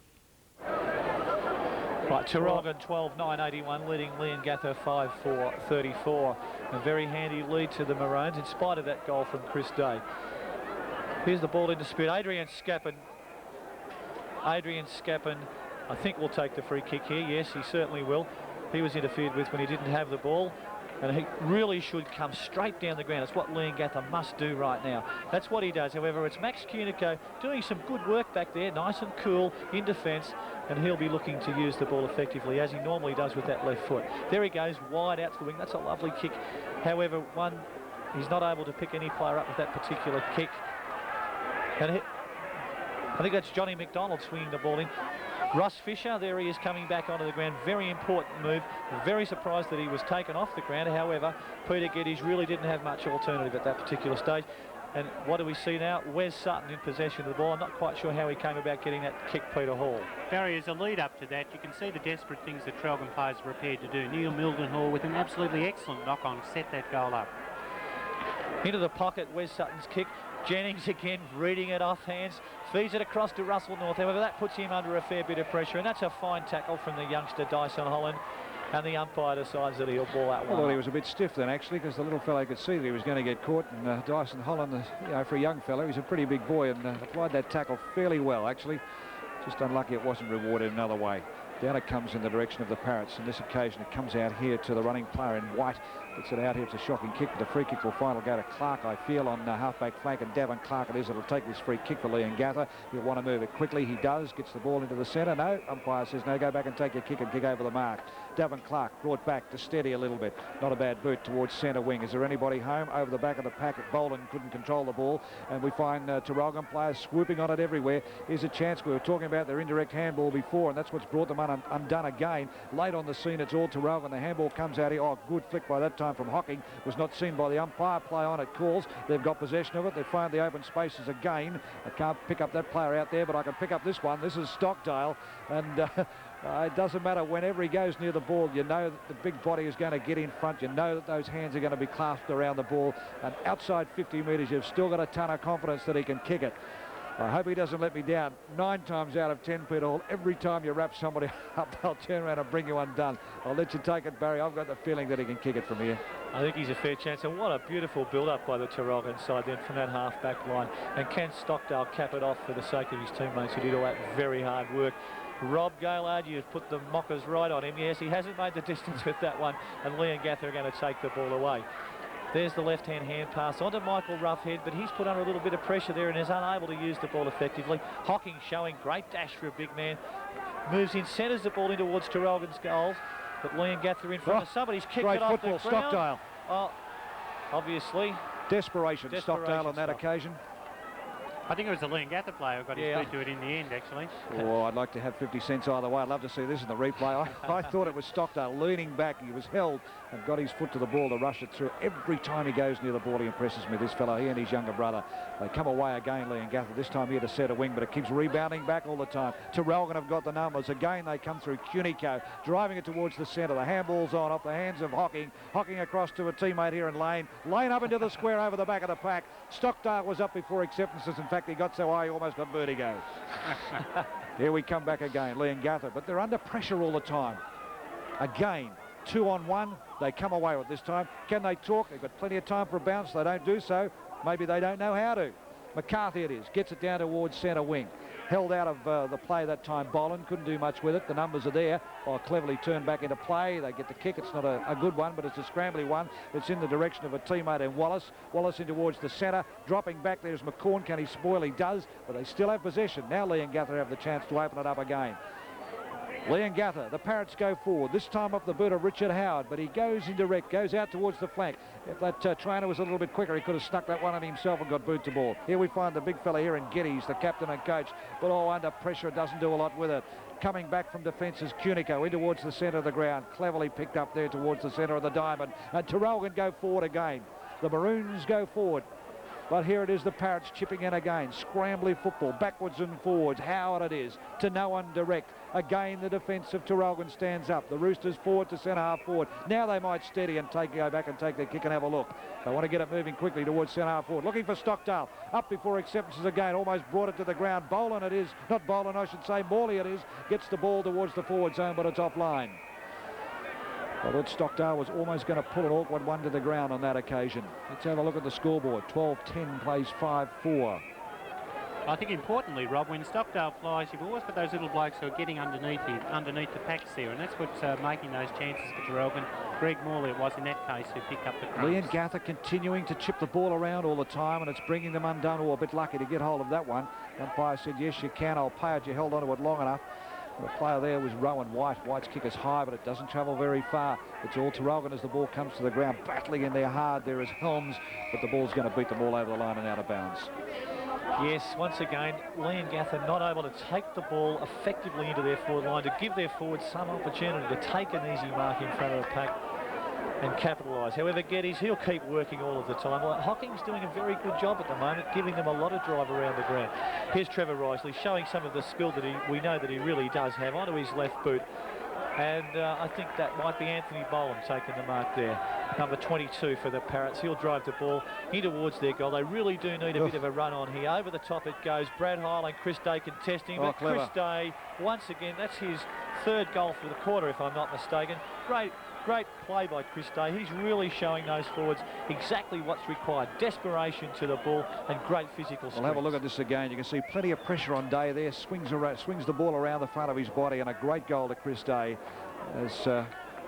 Right, Traralgon 12-9-81, leading Leongatha 5-4-34. A very handy lead to the Maroons in spite of that goal from Chris Day. Here's the ball in dispute. Adrian Scappen I think will take the free kick here. Yes, he certainly will. He was interfered with when he didn't have the ball, and he really should come straight down the ground. It's what Leongatha must do right now. That's what he does. However, it's Max Cunico doing some good work back there, nice and cool in defence, and he'll be looking to use the ball effectively, as he normally does with that left foot. There he goes, wide out to the wing. That's a lovely kick. However, he's not able to pick any player up with that particular kick. And I think that's Johnny McDonald swinging the ball in. Russ Fisher, there he is coming back onto the ground. Very important move. Very surprised that he was taken off the ground. However, Peter Geddes really didn't have much alternative at that particular stage. And what do we see now? Wes Sutton in possession of the ball. I'm not quite sure how he came about getting that kick, Peter Hall. Barry, as a lead up to that, you can see the desperate things that Traralgon players are prepared to do. Neil Mildenhall with an absolutely excellent knock-on set that goal up. Into the pocket, Wes Sutton's kick. Jennings again reading it off hands, feeds it across to Russell North. However, that puts him under a fair bit of pressure, and that's a fine tackle from the youngster Dyson Holland, and the umpire decides that he'll ball that one. I thought he was a bit stiff then, actually, because the little fellow could see that he was going to get caught, and Dyson Holland, you know, for a young fellow, he's a pretty big boy, and applied that tackle fairly well, actually. Just unlucky it wasn't rewarded another way. Down it comes in the direction of the Parrots. On this occasion, it comes out here to the running player in white. Gets it out here. It's a shocking kick. The free kick will finally go to Clark, I feel, on half-back flank. And Davin Clark it is. It'll take this free kick for Leongatha. He'll want to move it quickly. He does. Gets the ball into the centre. No. Umpire says, no, go back and take your kick and kick over the mark. Davin Clark brought back to steady a little bit. Not a bad boot towards centre wing. Is there anybody home? Over the back of the pack. Boland couldn't control the ball. And we find Traralgon players swooping on it everywhere. Here's a chance. We were talking about their indirect handball before, and that's what's brought them undone again. Late on the scene, it's all Traralgon. The handball comes out here. Oh, good flick by that time from Hocking. Was not seen by the umpire. Play on, it calls. They've got possession of it. They find the open spaces again. I can't pick up that player out there, but I can pick up this one. This is Stockdale, and it doesn't matter. Whenever he goes near the ball, you know that the big body is going to get in front. You know that those hands are going to be clasped around the ball, and outside 50 metres, you've still got a ton of confidence that he can kick it. I hope he doesn't let me down. 9 times out of 10, Peter Hall, every time you wrap somebody up, they'll turn around and bring you undone. I'll let you take it, Barry. I've got the feeling that he can kick it from here. I think he's a fair chance, and what a beautiful build-up by the Traralgon side then from that half-back line. And can Stockdale cap it off for the sake of his teammates who did all that very hard work? Rob Gaillard, you've put the mockers right on him. Yes, he hasn't made the distance with that one, and Leongatha are going to take the ball away. There's the left-hand hand pass onto Michael Roughhead, but he's put under a little bit of pressure there and is unable to use the ball effectively. Hocking showing great dash for a big man. Moves in, centres the ball in towards Traralgon's goals, but Leongatha in front of somebody's kicked it off the ground. Stockdale. Oh, obviously. Desperation, Stockdale on that occasion. I think it was the Leongatha player who got his boot to it in the end, actually. Oh, I'd like to have 50 cents either way. I'd love to see this in the replay. I thought it was Stockdale leaning back. He was held and got his foot to the ball to rush it through. Every time he goes near the ball, he impresses me, this fellow, he and his younger brother. They come away again, Leongatha, this time here to set a wing, but it keeps rebounding back all the time. Traralgon have got the numbers. Again, they come through. Cunico driving it towards the centre. The handball's on off the hands of Hocking. Hocking across to a teammate here in Lane. Lane up into the square over the back of the pack. Stockdale was up before acceptances. In fact, he got so high he almost got vertigo. Here we come back again, Leongatha, but they're under pressure all the time. Again, 2-on-1. They come away with this time. Can they talk? They've got plenty of time for a bounce. They don't do so. Maybe they don't know how to. McCarthy it is. Gets it down towards centre wing. Held out of the play that time. Boland couldn't do much with it. The numbers are there. Oh, cleverly turned back into play. They get the kick. It's not a good one, but it's a scrambly one. It's in the direction of a teammate in Wallace. Wallace in towards the centre. Dropping back, there's McCorn. Can he spoil? He does, but they still have possession. Now Leongatha have the chance to open it up again. Leongatha, the Parrots go forward, this time up the boot of Richard Howard, but he goes indirect, goes out towards the flank. If that trainer was a little bit quicker, he could have snuck that one on himself and got boot to ball. Here we find the big fella here in Geddes, the captain and coach, but under pressure, doesn't do a lot with it. Coming back from defence is Cunico in towards the centre of the ground, cleverly picked up there towards the centre of the diamond, and Traralgon go forward again. The Maroons go forward. But here it is, the Parrots chipping in again. Scrambly football, backwards and forwards. Howard it is, to no one direct. Again, the defence of Traralgon stands up. The Roosters forward to centre half forward. Now they might steady and go back and take their kick and have a look. They want to get it moving quickly towards centre half forward. Looking for Stockdale. Up before acceptances again. Almost brought it to the ground. Boland it is. Not Boland, I should say. Morley it is. Gets the ball towards the forward zone, but it's offline. I thought Stockdale was almost going to pull an awkward one to the ground on that occasion. Let's have a look at the scoreboard. 12-10 plays 5-4. I think importantly, Rob, when Stockdale flies, you've always got those little blokes who are getting underneath the packs there, and that's what's making those chances for Traralgon. Greg Morley, it was in that case, who picked up the crumbs. Leongatha continuing to chip the ball around all the time, and it's bringing them undone. Oh, a bit lucky to get hold of that one. The umpire said, yes, you can, I'll pay it. You held onto it long enough. The player there was Rowan White. White's kick is high, but it doesn't travel very far. It's all Traralgon as the ball comes to the ground, battling in there hard. There is Helms, but the ball's going to beat them all over the line and out of bounds. Yes, once again, Leongatha not able to take the ball effectively into their forward line to give their forwards some opportunity to take an easy mark in front of the pack and capitalise. However, Geddes, he'll keep working all of the time. Well, Hocking's doing a very good job at the moment, giving them a lot of drive around the ground. Here's Trevor Risley showing some of the skill that we know that he really does have onto his left boot. And I think that might be Anthony Boland taking the mark there. Number 22 for the Parrots. He'll drive the ball in towards their goal. They really do need a bit of a run on here. Over the top it goes. Brad Hile and Chris Day contesting. But clever. Chris Day, once again, that's his third goal for the quarter, if I'm not mistaken. Great play by Chris Day. He's really showing those forwards exactly what's required. Desperation to the ball and great physical strength. We'll have a look at this again. You can see plenty of pressure on Day there. Swings the ball around the front of his body, and a great goal to Chris Day. As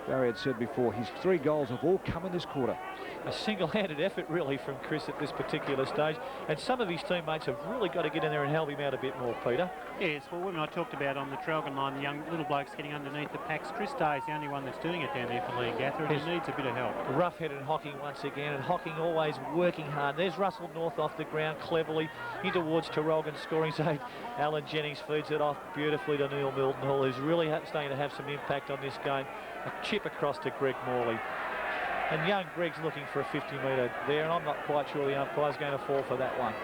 Barry had said before, his 3 goals have all come in this quarter. A single-handed effort really from Chris at this particular stage, and some of his teammates have really got to get in there and help him out a bit more, Peter. Yes, well, when I talked about on the Traralgon line, the young little blokes getting underneath the packs, Chris Day is the only one that's doing it down there for Leongatha, and he needs a bit of help. Rough-headed Hocking once again, and Hocking always working hard. There's Russell North off the ground cleverly in towards Traralgon scoring zone. Alan Jennings feeds it off beautifully to Neil Milton-Hall, who's really starting to have some impact on this game. A chip across to Greg Morley. And young Greg's looking for a 50-metre there, and I'm not quite sure the umpire's going to fall for that one.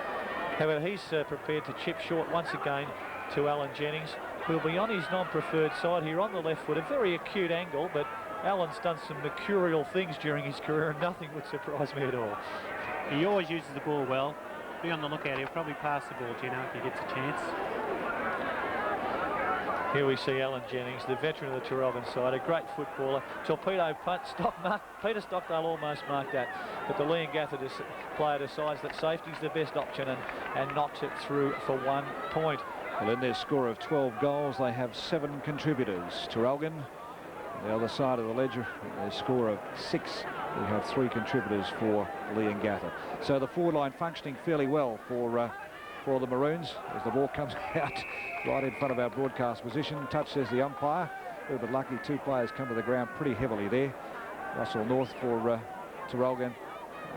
However, he's prepared to chip short once again to Alan Jennings, who'll be on his non-preferred side here on the left foot. A very acute angle, but Alan's done some mercurial things during his career, and nothing would surprise me at all. He always uses the ball well. Be on the lookout. He'll probably pass the ball, Gino, if he gets a chance. Here we see Alan Jennings, the veteran of the Traralgon side, a great footballer. Torpedo punt, Peter Stockdale almost marked that, but the Leongatha player decides that safety's the best option and knocks it through for 1 point. Well, in their score of 12 goals, they have 7 contributors. Traralgon, on the other side of the ledger, their score of 6. We have 3 contributors for Leongatha. So the forward line functioning fairly well for the Maroons as the ball comes out right in front of our broadcast position. Touch, says the umpire. We're but lucky 2 players come to the ground pretty heavily there. Russell North for Traralgon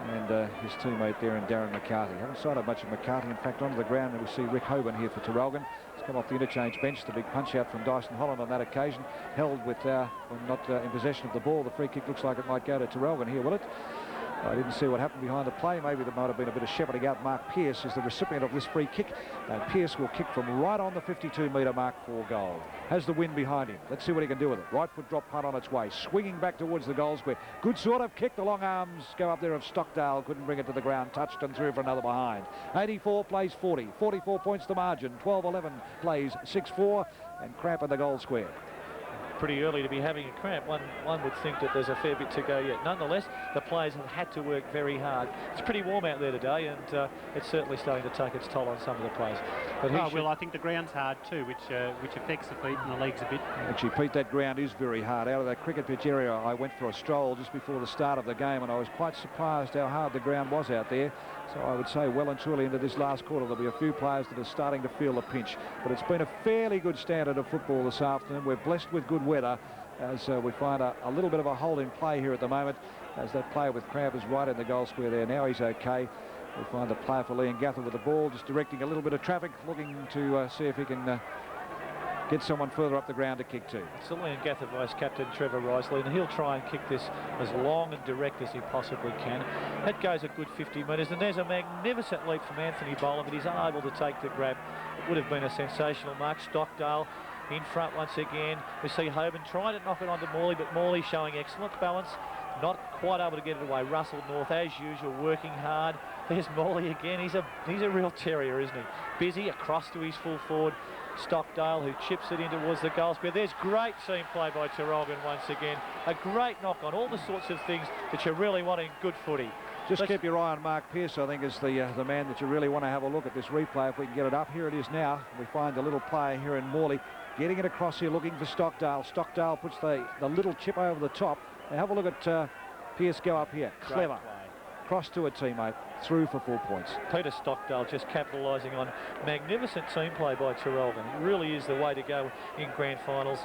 and his teammate there in Darren McCarthy. Haven't sighted much of McCarthy, in fact, onto the ground, and we see Rick Hoban here for Traralgon. He's come off the interchange bench. The big punch out from Dyson Holland on that occasion. Held with, when not in possession of the ball. The free kick looks like it might go to Traralgon here, will it? I didn't see what happened behind the play. Maybe there might have been a bit of shepherding out. Mark Pearce is the recipient of this free kick, and Pearce will kick from right on the 52-metre mark for goal. Has the wind behind him. Let's see what he can do with it. Right foot drop punt on its way, swinging back towards the goal square. Good sort of kick. The long arms go up there of Stockdale. Couldn't bring it to the ground. Touched and through for another behind. 84 plays 40. 44 points the margin. 12-11 plays 6-4, and cramp in the goal square. Pretty early to be having a cramp. One would think that there's a fair bit to go yet. Nonetheless, the players have had to work very hard. It's pretty warm out there today, and it's certainly starting to take its toll on some of the players. But well, I think the ground's hard too, which affects the feet and the legs a bit. Actually, Pete, that ground is very hard. Out of that cricket pitch area, I went for a stroll just before the start of the game, and I was quite surprised how hard the ground was out there. So I would say well and truly into this last quarter, there'll be a few players that are starting to feel the pinch. But it's been a fairly good standard of football this afternoon. We're blessed with good weather as we find a little bit of a hole in play here at the moment, as that player with cramp is right in the goal square there. Now he's okay. We find the player for Leongatha with the ball, just directing a little bit of traffic, looking to see if he can get someone further up the ground to kick to. It's the Leongatha vice-captain Trevor Risley, and he'll try and kick this as long and direct as he possibly can. That goes a good 50 metres, and there's a magnificent leap from Anthony Boland, but he's unable to take the grab. It would have been a sensational mark. Stockdale in front once again. We see Hoban trying to knock it onto Morley, but Morley showing excellent balance, not quite able to get it away. Russell North, as usual, working hard. There's Morley again. He's a real terrier, isn't he? Busy across to his full forward, Stockdale, who chips it in towards the goal square. There's great team play by Traralgon once again. A great knock on, all the sorts of things that you really want in good footy. Just keep your eye on Mark Pearce, I think, is the man that you really want to have a look at this replay. If we can get it up, here it is now. We find a little player here in Morley getting it across here, looking for Stockdale. Stockdale puts the little chip over the top. Now have a look at Pearce go up here. Clever. Cross to a teammate, through for 4 points. Peter Stockdale just capitalising on magnificent team play by Traralgon. It really is the way to go in grand finals,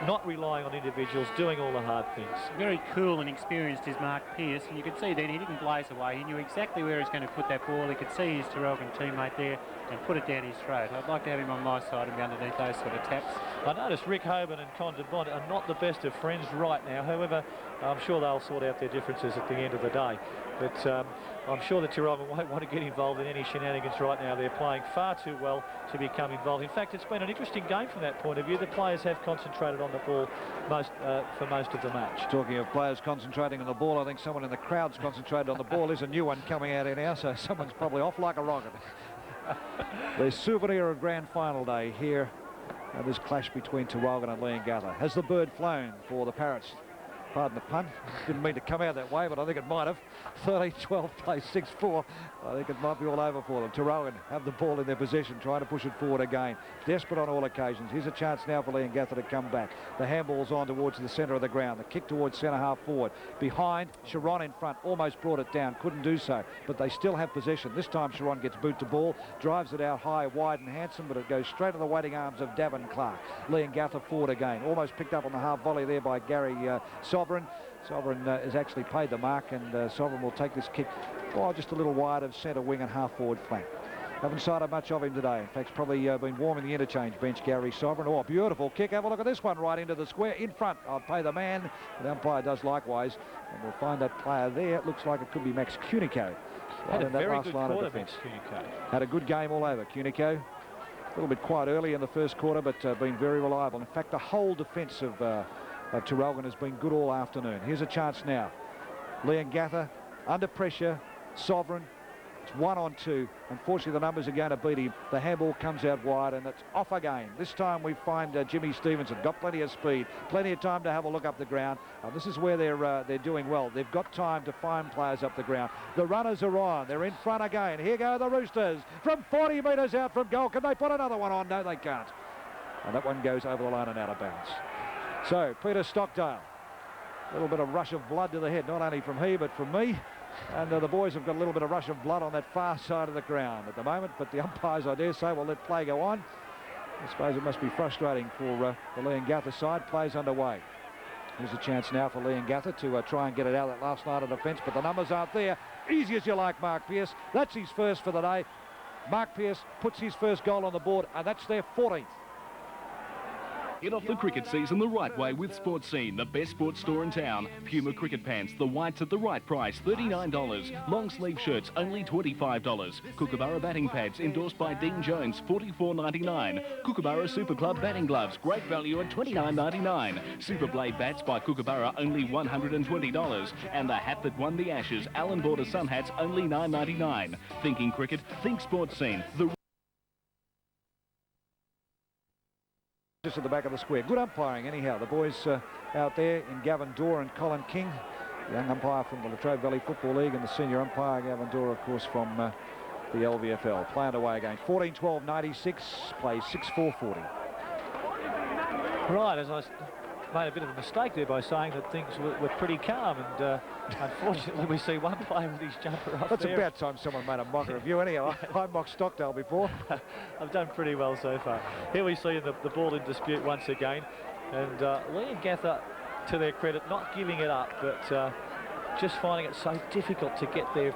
not relying on individuals, doing all the hard things. Very cool and experienced is Mark Pearce, and you could see then he didn't blaze away. He knew exactly where he was going to put that ball. He could see his Traralgon teammate there and put it down his throat. I'd like to have him on my side and be underneath those sort of taps. I noticed Rick Hoban and Condon Bond are not the best of friends right now. However, I'm sure they'll sort out their differences at the end of the day. But I'm sure that Traralgon won't want to get involved in any shenanigans right now. They're playing far too well to become involved. In fact, it's been an interesting game from that point of view. The players have concentrated on the ball for most of the match. Talking of players concentrating on the ball, I think someone in the crowd's concentrated on the ball. There's a new one coming out here now, so someone's probably off like a rocket. The souvenir of grand final day here. This clash between Traralgon and Leongatha. Has the bird flown for the Parrots? Pardon the pun. Didn't mean to come out that way, but I think it might have. 13-12 plays 6-4. I think it might be all over for them. Traralgon have the ball in their possession, trying to push it forward again. Desperate on all occasions. Here's a chance now for Leongatha to come back. The handball's on towards the centre of the ground. The kick towards centre half forward. Behind, Sharon in front. Almost brought it down. Couldn't do so. But they still have possession. This time Sharon gets boot to ball. Drives it out high, wide and handsome, but it goes straight to the waiting arms of Davin Clark. Leongatha forward again. Almost picked up on the half volley there by Gary Sovereign. Sovereign has actually paid the mark, and Sovereign will take this kick just a little wide of centre wing and half forward flank. Haven't sighted much of him today. In fact, probably been warming the interchange bench, Gary Sovereign. Oh, beautiful kick. Have a look at this one right into the square in front. I'll pay the man. The umpire does likewise, and we'll find that player there. It looks like it could be Max Cunico. Had a very good quarter, Max Cunico. Had a good game all over, Cunico. A little bit quiet early in the first quarter, but been very reliable. In fact, the whole defence of Traralgon has been good all afternoon. Here's a chance now. Leongatha under pressure. Sovereign. It's 1-on-2. Unfortunately, the numbers are going to beat him. The handball comes out wide, and it's off again. This time we find Jimmy Stevenson. Got plenty of speed, plenty of time to have a look up the ground. This is where they're doing well. They've got time to find players up the ground. The runners are on. They're in front again. Here go the Roosters from 40 metres out from goal. Can they put another one on? No, they can't. And that one goes over the line and out of bounds. So, Peter Stockdale. A little bit of rush of blood to the head, not only from he, but from me. And the boys have got a little bit of rush of blood on that far side of the ground at the moment. But the umpires, I dare say, will let play go on. I suppose it must be frustrating for the Leongatha side. Play's underway. Here's a chance now for Leongatha to try and get it out of that last line of defence. But the numbers aren't there. Easy as you like, Mark Pearce. That's his first for the day. Mark Pearce puts his first goal on the board, and that's their 14th. Get off the cricket season the right way with Sports Scene, the best sports store in town. Puma cricket pants, the whites at the right price, $39. Long sleeve shirts, only $25. Kookaburra batting pads, endorsed by Dean Jones, $44.99. Kookaburra Super Club batting gloves, great value at $29.99. Super Blade bats by Kookaburra, only $120. And the hat that won the Ashes, Allen Border Sun hats, only $9.99. Thinking cricket, think Sports Scene. Just at the back of the square. Good umpiring anyhow. The boys out there in Gavin Dorr and Colin King, the young umpire from the Latrobe Valley Football League, and the senior umpire Gavin Dorr, of course, from the LVFL. Playing away again. 14-12-96, plays 6-4-40. Right, as I made a bit of a mistake there by saying that things were pretty calm, and unfortunately we see one player with his jumper off. That's there. about time someone made a mocker of you anyhow. I mocked Stockdale before. I've done pretty well so far. Here we see the ball in dispute once again, and Leongatha, to their credit, not giving it up, but just finding it so difficult to get their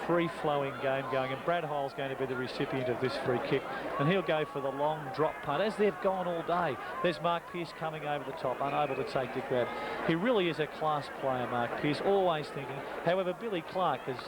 free-flowing game going, and Brad Hole's going to be the recipient of this free kick, and he'll go for the long drop punt, as they've gone all day. There's Mark Pearce coming over the top, unable to take the grab. He really is a class player, Mark Pearce, always thinking. However, Billy Clark is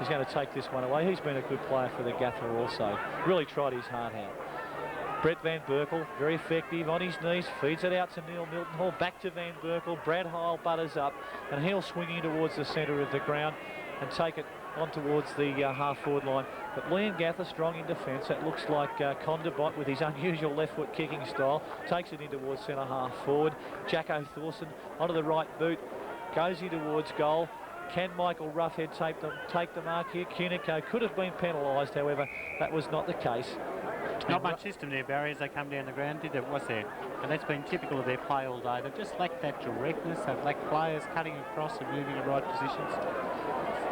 going to take this one away. He's been a good player for the Gather also. Really tried his heart out. Brett Van Berkel, very effective on his knees, feeds it out to Neil Milton Hall, back to Van Berkel. Brad Hole butters up, and he'll swing in towards the centre of the ground and take it on towards the half-forward line. But Leongatha strong in defence. That looks like Condabot with his unusual left-foot kicking style. Takes it in towards centre half-forward. Jacko Thorson onto the right boot. Goes in towards goal. Can Michael Roughhead take the mark here? Cunico could have been penalised, however, that was not the case. Not much system there, Barry, as they come down the ground, was there? And that's been typical of their play all day. They've just lacked that directness. They've lacked players cutting across and moving in right positions.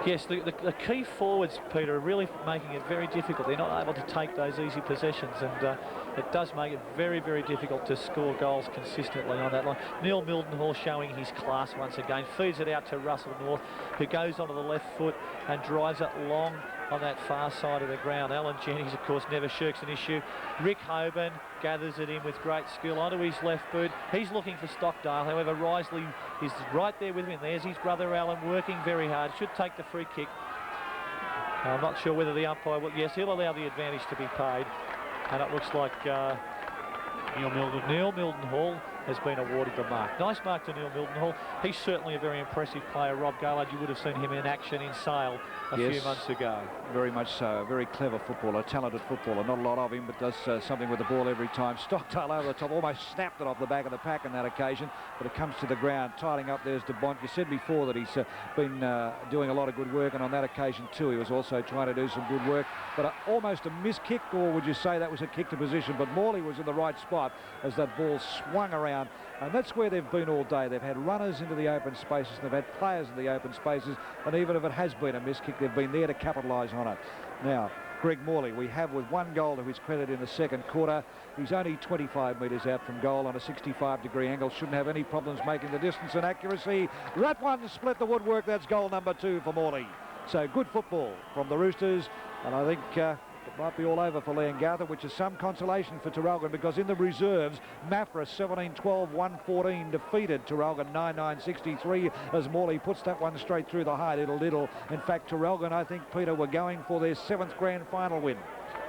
Yes, the key forwards, Peter, are really making it very difficult. They're not able to take those easy possessions, and it does make it very, very difficult to score goals consistently on that line. Neil Mildenhall showing his class once again, feeds it out to Russell North, who goes onto the left foot and drives it long on that far side of the ground. Alan Jennings, of course, never shirks an issue. Rick Hoban gathers it in with great skill onto his left boot. He's looking for Stockdale. However, Risley is right there with him. There's his brother Alan working very hard. Should take the free kick. I'm not sure whether the umpire will. Yes, he'll allow the advantage to be paid. And it looks like Neil Mildenhall has been awarded the mark. Nice mark to Neil Mildenhall. He's certainly a very impressive player. Rob Garland, you would have seen him in action in Sale a few months ago. Very much so. A very clever footballer, talented footballer. Not a lot of him, but does something with the ball every time. Stockdale over the top, almost snapped it off the back of the pack on that occasion, but it comes to the ground. Tidying up, there's DeBont. You said before that he's been doing a lot of good work, and on that occasion too, he was also trying to do some good work. But almost a missed kick, or would you say that was a kick to position? But Morley was in the right spot as that ball swung around. And that's where they've been all day. They've had runners into the open spaces, and they've had players in the open spaces, and even if it has been a miss kick, they've been there to capitalise on it. Now, Greg Morley, we have with one goal to his credit in the second quarter. He's only 25 metres out from goal on a 65-degree angle. Shouldn't have any problems making the distance and accuracy. That one split the woodwork. That's goal number 2 for Morley. So good football from the Roosters, and I think it might be all over for Leongatha, which is some consolation for Traralgon, because in the reserves, Mafra 17-12-114 defeated Traralgon 9-9-63 as Morley puts that one straight through the high little. In fact, Traralgon, I think, Peter, were going for their 7th grand final win.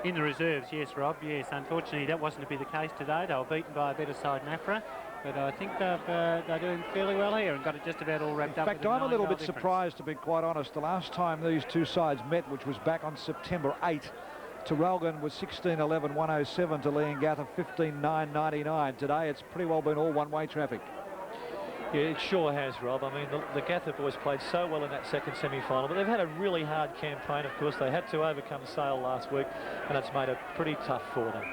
In the reserves, yes, Rob, yes. Unfortunately, that wasn't to be the case today. They were beaten by a better side, Mafra. But I think they're doing fairly well here and got it just about all wrapped up. In fact, I'm a little bit surprised, to be quite honest. The last time these two sides met, which was back on September 8, Traralgon was 16-11-107 to Leongatha 15-9-99. Today it's pretty well been all one-way traffic. Yeah, it sure has, Rob. I mean, the Gatha boys played so well in that second semi-final, but they've had a really hard campaign, of course. They had to overcome Sale last week, and it's made it pretty tough for them.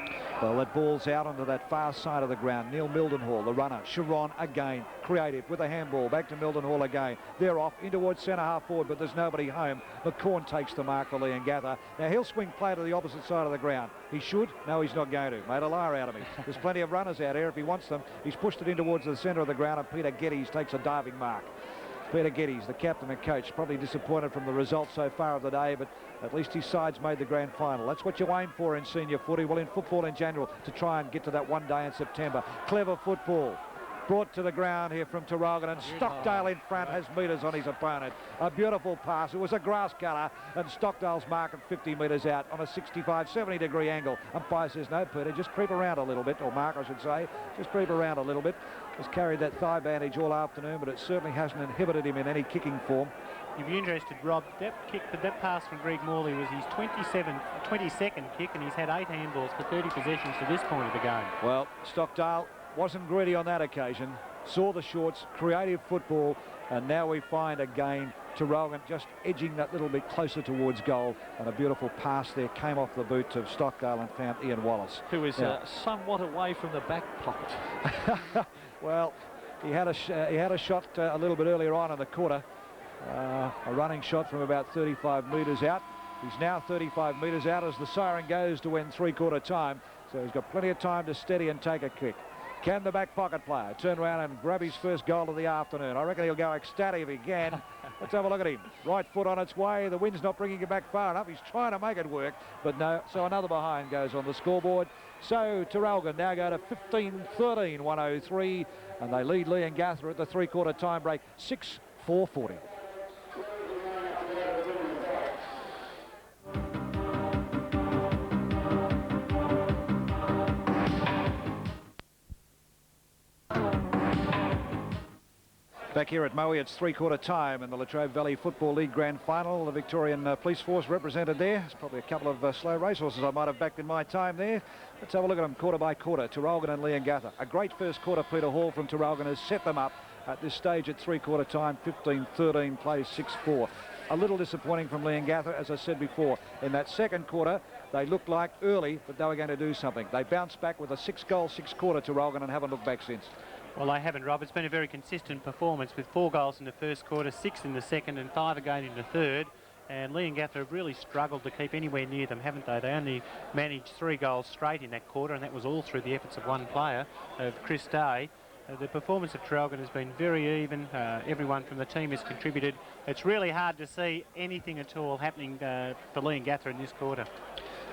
Well, that ball's out onto that far side of the ground. Neil Mildenhall, the runner. Sharon again, creative with a handball. Back to Mildenhall again. They're off in towards centre-half forward, but there's nobody home. McCorn takes the mark for Leongatha. Now, he'll swing play to the opposite side of the ground. He should. No, he's not going to. Made a liar out of me. There's plenty of runners out here if he wants them. He's pushed it in towards the centre of the ground, and Peter Geddes takes a diving mark. Peter Geddes, the captain and coach, probably disappointed from the result so far of the day, but at least his side's made the grand final. That's what you aim for in senior footy, well, in football in general, to try and get to that one day in September. Clever football brought to the ground here from Traralgon, and Stockdale in front has metres on his opponent. A beautiful pass. It was a grass cutter, and Stockdale's mark at 50 metres out on a 65-70 degree angle. Umpire says, no, Peter, just creep around a little bit, or Mark, I should say. Just creep around a little bit. Has carried that thigh bandage all afternoon, but it certainly hasn't inhibited him in any kicking form. You'd be interested, Rob, that pass from Greg Morley was his 22nd kick, and he's had 8 handballs for 30 possessions to this point of the game. Well, Stockdale wasn't greedy on that occasion, saw the shorts, creative football, and now we find again Traralgon just edging that little bit closer towards goal, and a beautiful pass there came off the boot of Stockdale and found Ian Wallace. Who is somewhat away from the back pocket. Well, he had a shot a little bit earlier on in the quarter, a running shot from about 35 metres out. He's now 35 metres out as the siren goes to end three-quarter time, so he's got plenty of time to steady and take a kick. Can the back pocket player turn around and grab his first goal of the afternoon? I reckon he'll go ecstatic if he can. Let's have a look at him. Right foot on its way. The wind's not bringing it back far enough. He's trying to make it work, but no. So another behind goes on the scoreboard. So Traralgon now go to 15-13-103, and they lead Leongatha at the three-quarter time break, 6-4-40. Back here at Maui, it's three-quarter time in the Latrobe Valley Football League Grand Final. The Victorian Police Force represented there. There's probably a couple of slow racehorses I might have backed in my time there. Let's have a look at them quarter by quarter. Traralgon and Leongatha. A great first quarter. Peter Hall from Traralgon has set them up, At this stage at three-quarter time, 15-13 plays 6-4. A little disappointing from Leongatha, as I said before. In that second quarter, they looked like early that they were going to do something. They bounced back with a 6-goal, 6-quarter to Traralgon and haven't looked back since. Well, they haven't, Rob. It's been a very consistent performance with 4 goals in the first quarter, 6 in the second and 5 again in the third. And Leongatha have really struggled to keep anywhere near them, haven't they? They only managed 3 goals straight in that quarter, and that was all through the efforts of one player, of Chris Day. The performance of Traralgon has been very even. Everyone from the team has contributed. It's really hard to see anything at all happening for Leongatha in this quarter.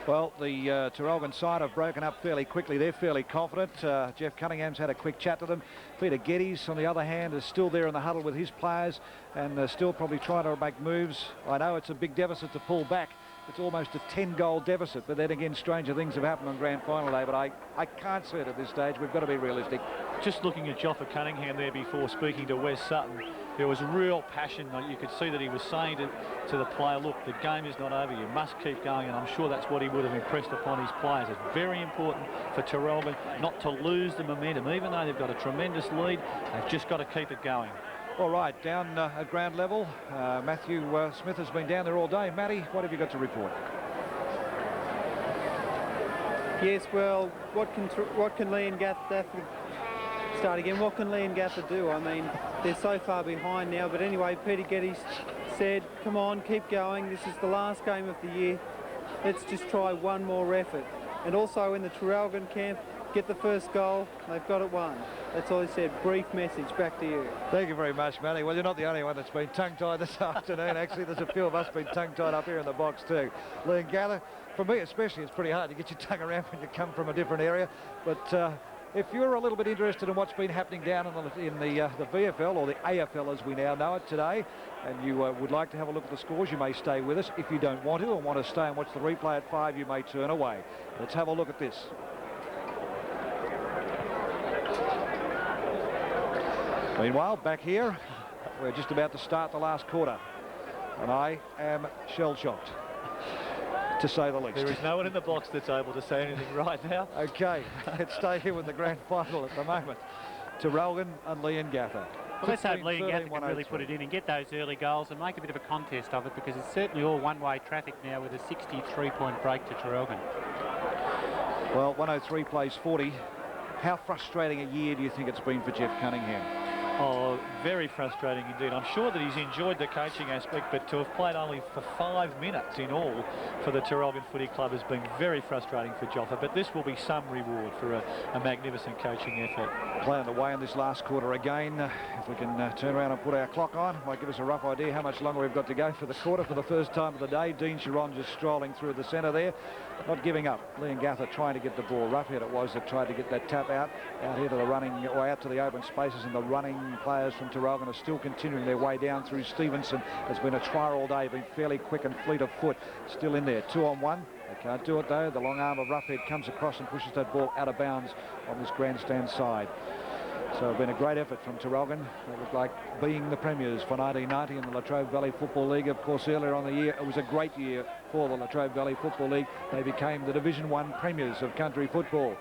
Well, the Traralgon side have broken up fairly quickly. They're fairly confident. Jeff Cunningham's had a quick chat to them. Peter Geddes, on the other hand, is still there in the huddle with his players and still probably trying to make moves. I know it's a big deficit to pull back. It's almost a 10-goal deficit, but then again, stranger things have happened on Grand Final day, but I can't see it at this stage. We've got to be realistic. Just looking at Joffa Cunningham there before speaking to Wes Sutton, there was real passion. You could see that he was saying to the player, look, the game is not over, you must keep going, and I'm sure that's what he would have impressed upon his players. It's very important for Traralgon not to lose the momentum. Even though they've got a tremendous lead, they've just got to keep it going. All right, down at ground level, Matthew Smith has been down there all day. Matty, what have you got to report? Yes, well, what can Leongatha start again? What can Leongatha do? I mean, they're so far behind now. But anyway, Peter Geddes said, come on, keep going. This is the last game of the year. Let's just try one more effort. And also in the Traralgon camp, get the first goal. They've got it won. That's all he said. Brief message. Back to you. Thank you very much, Matty. Well, you're not the only one that's been tongue-tied this afternoon. Actually, there's a few of us been tongue-tied up here in the box too. Leongatha, for me especially, it's pretty hard to get your tongue around when you come from a different area. But if you're a little bit interested in what's been happening down in the VFL, or the AFL as we now know it today, and you would like to have a look at the scores, you may stay with us. If you don't want to or want to stay and watch the replay at 5, you may turn away. Let's have a look at this. Meanwhile, back here, we're just about to start the last quarter, and I am shell-shocked, to say the least. There is no one in the box that's able to say anything right now. Okay, let's stay here with the grand final at the moment. Traralgon and Leongatha. Well, let's hope Leongatha can really put it in and get those early goals and make a bit of a contest of it, because it's certainly all one-way traffic now with a 63-point break to Traralgon. Well, 103 plays 40. How frustrating a year do you think it's been for Jeff Cunningham? Oh, very frustrating indeed. I'm sure that he's enjoyed the coaching aspect, but to have played only for 5 minutes in all for the Traralgon Footy Club has been very frustrating for Joffa, but this will be some reward for a magnificent coaching effort. Playing away in this last quarter again. If we can turn around and put our clock on, might give us a rough idea how much longer we've got to go for the quarter for the first time of the day. Dean Chiron just strolling through the centre there, not giving up. Leongatha trying to get the ball. Roughhead it was that tried to get that tap out here to the running, or out to the open spaces, and the running players from Traralgon are still continuing their way down through Stevenson. Has been a trial all day, been fairly quick and fleet of foot. Still in there, 2-on-1. They can't do it though. The long arm of Roughhead comes across and pushes that ball out of bounds on this grandstand side. So it's been a great effort from Traralgon. They look like being the premiers for 1990 in the Latrobe Valley Football League. Of course, earlier on the year, it was a great year for the Latrobe Valley Football League. They became the Division 1 premiers of country football.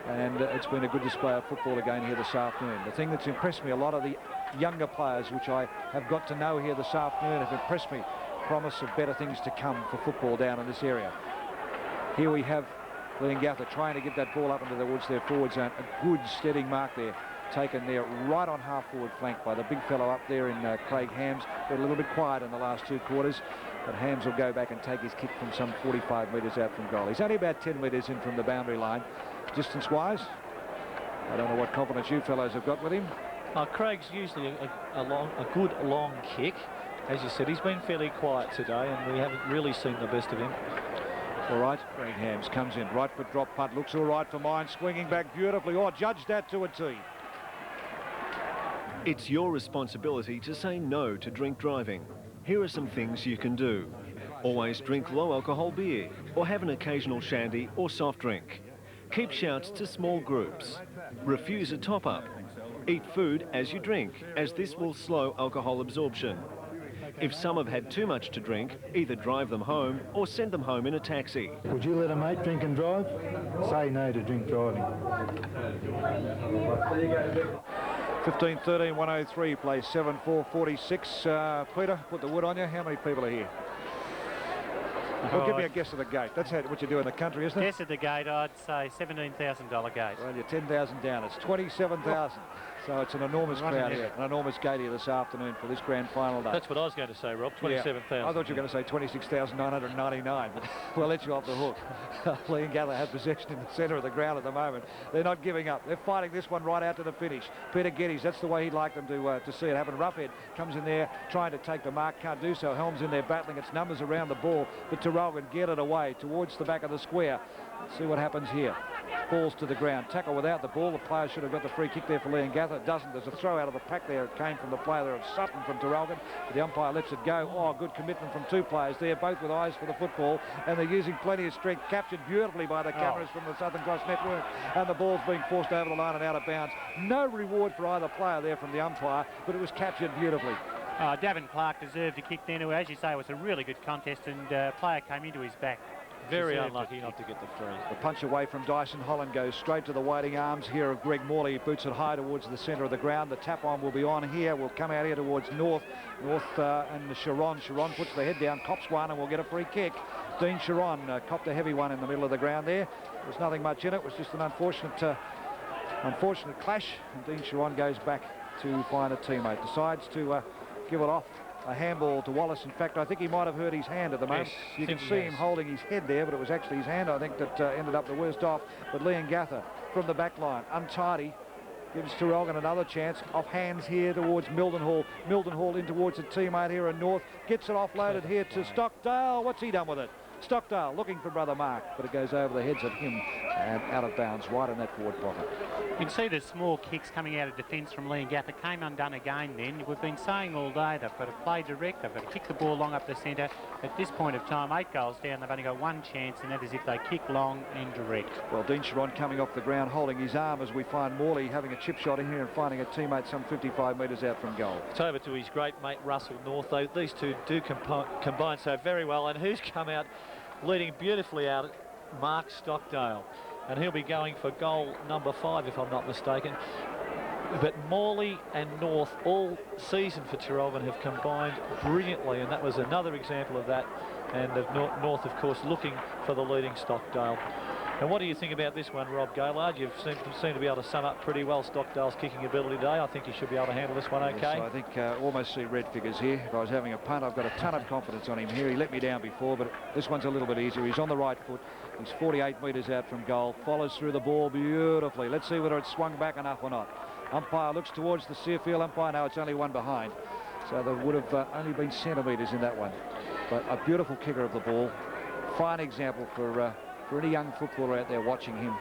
And it's been a good display of football again here this afternoon. The thing that's impressed me, a lot of the younger players, which I have got to know here this afternoon, have impressed me. Promise of better things to come for football down in this area. Here we have Leongatha trying to get that ball up into towards their forward zone. A good steadying mark there, taken there right on half-forward flank by the big fellow up there in Craig Hams. Been a little bit quiet in the last 2 quarters, but Hams will go back and take his kick from some 45 metres out from goal. He's only about 10 metres in from the boundary line. Distance-wise, I don't know what confidence you fellows have got with him. Craig's usually a good long kick. As you said, he's been fairly quiet today, and we haven't really seen the best of him. All right, Craig Hams comes in, right foot drop punt, looks all right for mine, swinging back beautifully. Oh, judged that to a T. It's your responsibility to say no to drink driving. Here are some things you can do. Always drink low alcohol beer, or have an occasional shandy or soft drink. Keep shouts to small groups. Refuse a top-up. Eat food as you drink, as this will slow alcohol absorption. If some have had too much to drink, either drive them home or send them home in a taxi. Would you let a mate drink and drive? Say no to drink driving. 15-13, 103, plays 7-4-46. Peter, put the wood on you. How many people are here? Well, give me a guess of the gate. That's what you do in the country, isn't it? Guess of the gate, I'd say $17,000 gate. Well, you're 10,000 down. It's 27,000. So it's an enormous crowd here, an enormous gate here this afternoon for this grand final day. That's what I was going to say, Rob, 27,000. Yeah, I thought you were going to say 26,999, but we'll let you off the hook. Leongatha have possession in the centre of the ground at the moment. They're not giving up. They're fighting this one right out to the finish. Peter Geddes, that's the way he'd like them to see it happen. Roughhead comes in there trying to take the mark, can't do so. Helms in there battling its numbers around the ball, but Traralgon get it away towards the back of the square. Let's see what happens here. Falls to the ground. Tackle without the ball. The player should have got the free kick there for Leongatha. It doesn't. There's a throw out of the pack there. It came from the player there of Sutton from Traralgon. The umpire lets it go. Oh, good commitment from two players there, both with eyes for the football. And they're using plenty of strength. Captured beautifully by the cameras from the Southern Cross Network. And the ball's being forced over the line and out of bounds. No reward for either player there from the umpire, but it was captured beautifully. Davin Clark deserved a kick there. As you say, it was a really good contest, and player came into his back. Very unlucky not to get the free. The punch away from Dyson Holland goes straight to the waiting arms here of Greg Morley. He boots it high towards the centre of the ground. The tap on will be on here. We'll come out here towards North and Sharon. Sharon puts the head down, cops one, and we'll get a free kick. Dean Sharon copped a heavy one in the middle of the ground there. There's nothing much in it. It was just an unfortunate clash. And Dean Sharon goes back to find a teammate. Decides to give it off. A handball to Wallace. In fact, I think he might have hurt his hand at the moment. Yes, you can see him holding his head there, but it was actually his hand, I think, that ended up the worst off. But Leongatha from the back line, untidy, gives Traralgon another chance. Off hands here towards Mildenhall. Mildenhall in towards a teammate here in North. Gets it offloaded here to Stockdale. What's he done with it? Stockdale looking for brother Mark, but it goes over the heads of him and out of bounds right in that forward pocket. You can see the small kicks coming out of defence from Leongatha came undone again then. We've been saying all day they've got to play direct, they've got to kick the ball long up the centre. At this point of time, 8 goals down, they've only got one chance, and that is if they kick long and direct. Well, Dean Sharon coming off the ground holding his arm as we find Morley having a chip shot in here and finding a teammate some 55 metres out from goal. It's over to his great mate Russell North, though. These two do combine so very well, and who's come out leading beautifully out, Mark Stockdale, and he'll be going for goal number 5 if I'm not mistaken. But Morley and North all season for Traralgon have combined brilliantly, and that was another example of that. And North, of course, looking for the leading Stockdale. And what do you think about this one, Rob Gaylard? You've seemed to be able to sum up pretty well Stockdale's kicking ability today. I think he should be able to handle this one okay. Yes, I think almost see red figures here. If I was having a punt, I've got a ton of confidence on him here. He let me down before, but this one's a little bit easier. He's on the right foot. He's 48 metres out from goal. Follows through the ball beautifully. Let's see whether it's swung back enough or not. Umpire looks towards the Searfield umpire. Now it's only one behind. So there would have only been centimetres in that one. But a beautiful kicker of the ball. Fine example for any young footballer out there watching him.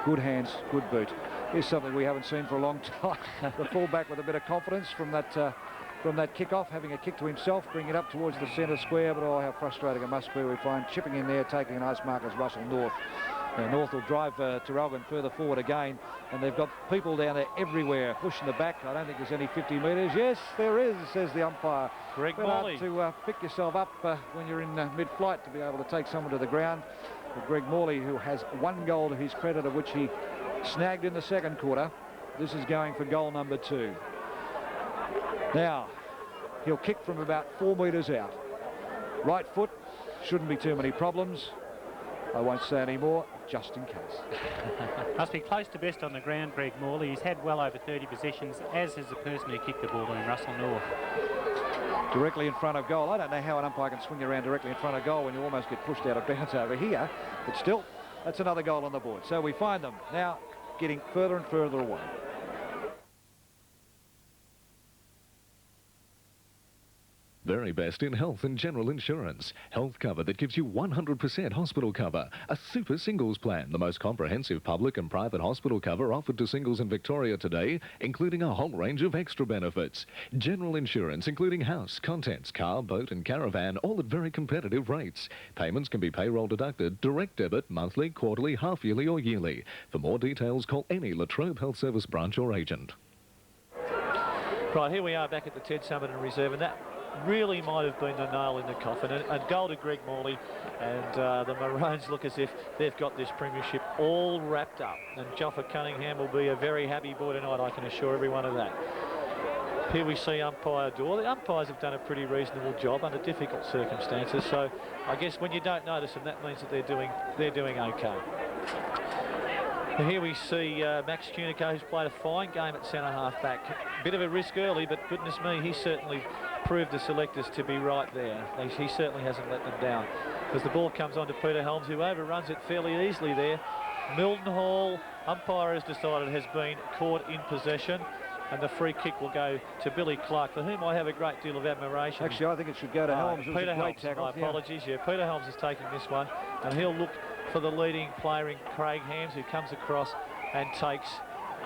Good hands, good boot. Here's something we haven't seen for a long time. The fullback with a bit of confidence from that kick-off, having a kick to himself, bring it up towards the centre square, but oh, how frustrating it must be. We find chipping in there, taking a nice mark as Russell North. North will drive Traralgon further forward again, and they've got people down there everywhere pushing the back. I don't think there's any 50 metres. Yes, there is, says the umpire. Greg Morley. To pick yourself up when you're in mid-flight to be able to take someone to the ground. But Greg Morley, who has 1 goal to his credit, of which he snagged in the second quarter. This is going for goal number 2. Now, he'll kick from about 4 metres out. Right foot, shouldn't be too many problems. I won't say any more, just in case. Must be close to best on the ground, Greg Morley. He's had well over 30 possessions, as is the person who kicked the ball to him, Russell North. Directly in front of goal. I don't know how an umpire can swing around directly in front of goal when you almost get pushed out of bounds over here. But still, that's another goal on the board. So we find them now getting further and further away. Very best in health and general insurance. Health cover that gives you 100% hospital cover. A super singles plan, the most comprehensive public and private hospital cover offered to singles in Victoria today, including a whole range of extra benefits. General insurance, including house, contents, car, boat and caravan, all at very competitive rates. Payments can be payroll deducted, direct debit, monthly, quarterly, half-yearly or yearly. For more details, call any La Trobe Health Service branch or agent. Right, here we are back at the Ted Summerton Reserve, and that really might have been the nail in the coffin. And goal to Greg Morley, and the Maroons look as if they've got this premiership all wrapped up. And Joffa Cunningham will be a very happy boy tonight, I can assure everyone of that. Here we see umpire Dorr. The umpires have done a pretty reasonable job under difficult circumstances, so I guess when you don't notice them, that means that they're doing okay. And here we see Max Tunico, who's played a fine game at centre half back. Bit of a risk early, but goodness me, he certainly proved the selectors to be right there. He certainly hasn't let them down. As the ball comes on to Peter Helms, who overruns it fairly easily there. Mildenhall, umpire has decided, has been caught in possession, and the free kick will go to Billy Clark, for whom I have a great deal of admiration. Actually, I think it should go to Helms. It was Peter a great Helms, tackle. my apologies. Yeah, Peter Helms is taking this one, and he'll look for the leading player in Craig Hams, who comes across and takes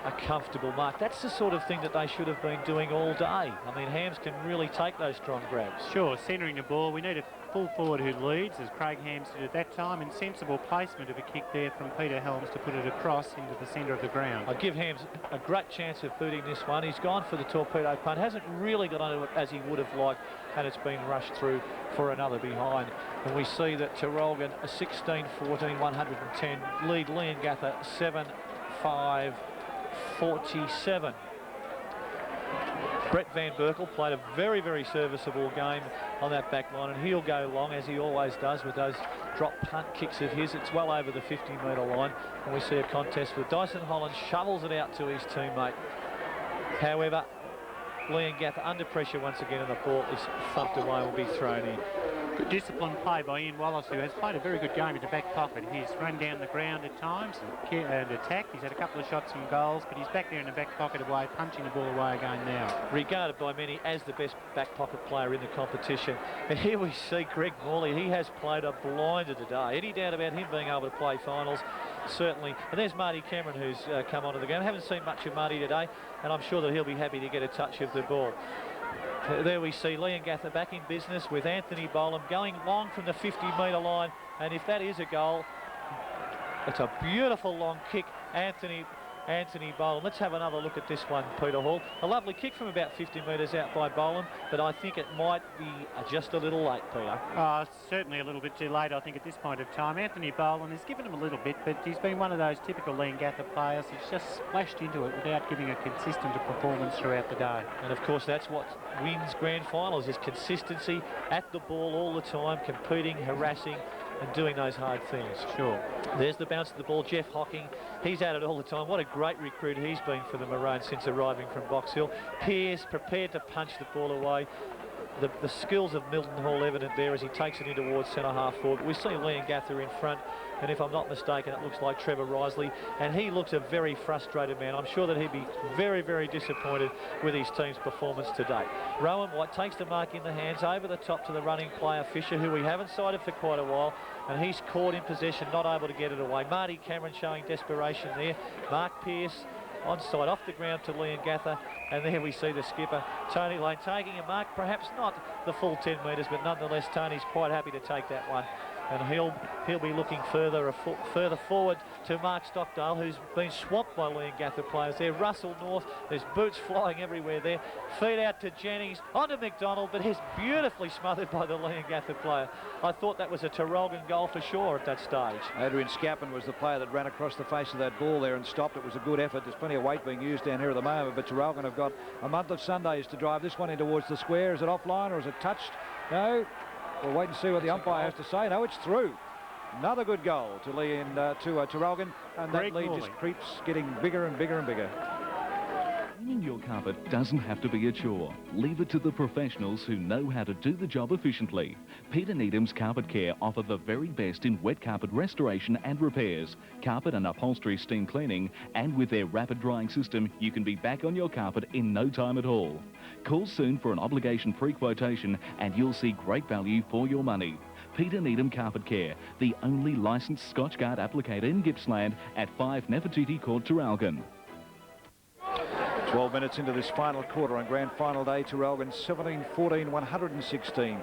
a comfortable mark. That's the sort of thing that they should have been doing all day. I mean, Hams can really take those strong grabs. Sure, centering the ball. We need a full forward who leads, as Craig Hams did at that time, and sensible placement of a kick there from Peter Helms to put it across into the centre of the ground. I give Hams a great chance of booting this one. He's gone for the torpedo punt, hasn't really got onto it as he would have liked, and it's been rushed through for another behind. And we see that Traralgon a 16-14, 110, lead Leongatha 7-5, 47. Brett Van Berkel played a very, very serviceable game on that back line, and he'll go long, as he always does, with those drop punt kicks of his. It's well over the 50-metre line, and we see a contest where Dyson Holland shovels it out to his teammate. However, Leongatha under pressure once again, and the ball is thumped away and will be thrown in. Good disciplined play by Ian Wallace, who has played a very good game in the back pocket. He's run down the ground at times and attacked. He's had a couple of shots and goals, but he's back there in the back pocket away, punching the ball away again now. Regarded by many as the best back pocket player in the competition. And here we see Greg Morley. He has played a blinder today. Any doubt about him being able to play finals? Certainly. And there's Marty Cameron, who's come onto the game. I haven't seen much of Marty today, and I'm sure that he'll be happy to get a touch of the ball. There we see Leongatha back in business with Anthony Bolam going long from the 50-metre line, and if that is a goal, it's a beautiful long kick. Anthony Bolam. Let's have another look at this one, Peter Hall. A lovely kick from about 50 metres out by Bolam, but I think it might be just a little late, Peter. Certainly a little bit too late, I think, at this point of time. Anthony Bolam has given him a little bit, but he's been one of those typical Leongatha players who's just splashed into it without giving a consistent performance throughout the day. And of course, that's what wins grand finals, is consistency at the ball all the time, competing, harassing, and doing those hard things. Sure. There's the bounce of the ball. Jeff Hocking, he's at it all the time. What a great recruit he's been for the Maroons since arriving from Box Hill. Pearce prepared to punch the ball away. The skills of Mildenhall evident there as he takes it in towards centre half forward. We see Leongatha in front, and if I'm not mistaken, it looks like Trevor Risley, and he looks a very frustrated man. I'm sure that he'd be very, very disappointed with his team's performance today. Rowan White takes the mark in the hands over the top to the running player Fisher, who we haven't sighted for quite a while, and he's caught in possession, not able to get it away. Marty Cameron showing desperation there. Mark Pearce onside off the ground to Leongatha, and there we see the skipper Tony Lane taking a mark, perhaps not the full 10 metres, but nonetheless Tony's quite happy to take that one, and he'll be looking further forward to Mark Stockdale, who's been swamped by Leongatha players there. Russell North, there's boots flying everywhere there. Feed out to Jennings, onto McDonald, but he's beautifully smothered by the Leongatha player. I thought that was a Traralgon goal for sure at that stage. Adrian Scappen was the player that ran across the face of that ball there and stopped. It was a good effort. There's plenty of weight being used down here at the moment, but Traralgon have got a month of Sundays to drive this one in towards the square. Is it offline or is it touched? No. We'll wait and see what the umpire has to say. No, it's through. Another good goal to Traralgon, and that lead just creeps, getting bigger and bigger and bigger. Cleaning your carpet doesn't have to be a chore. Leave it to the professionals who know how to do the job efficiently. Peter Needham's Carpet Care offer the very best in wet carpet restoration and repairs, carpet and upholstery steam cleaning, and with their rapid drying system, you can be back on your carpet in no time at all. Call soon for an obligation-free quotation and you'll see great value for your money. Peter Needham Carpet Care, the only licensed Scotchgard applicator in Gippsland at 5 Nefertiti Court, Traralgon. 12 minutes into this final quarter on grand final day. Traralgon 17-14, 116.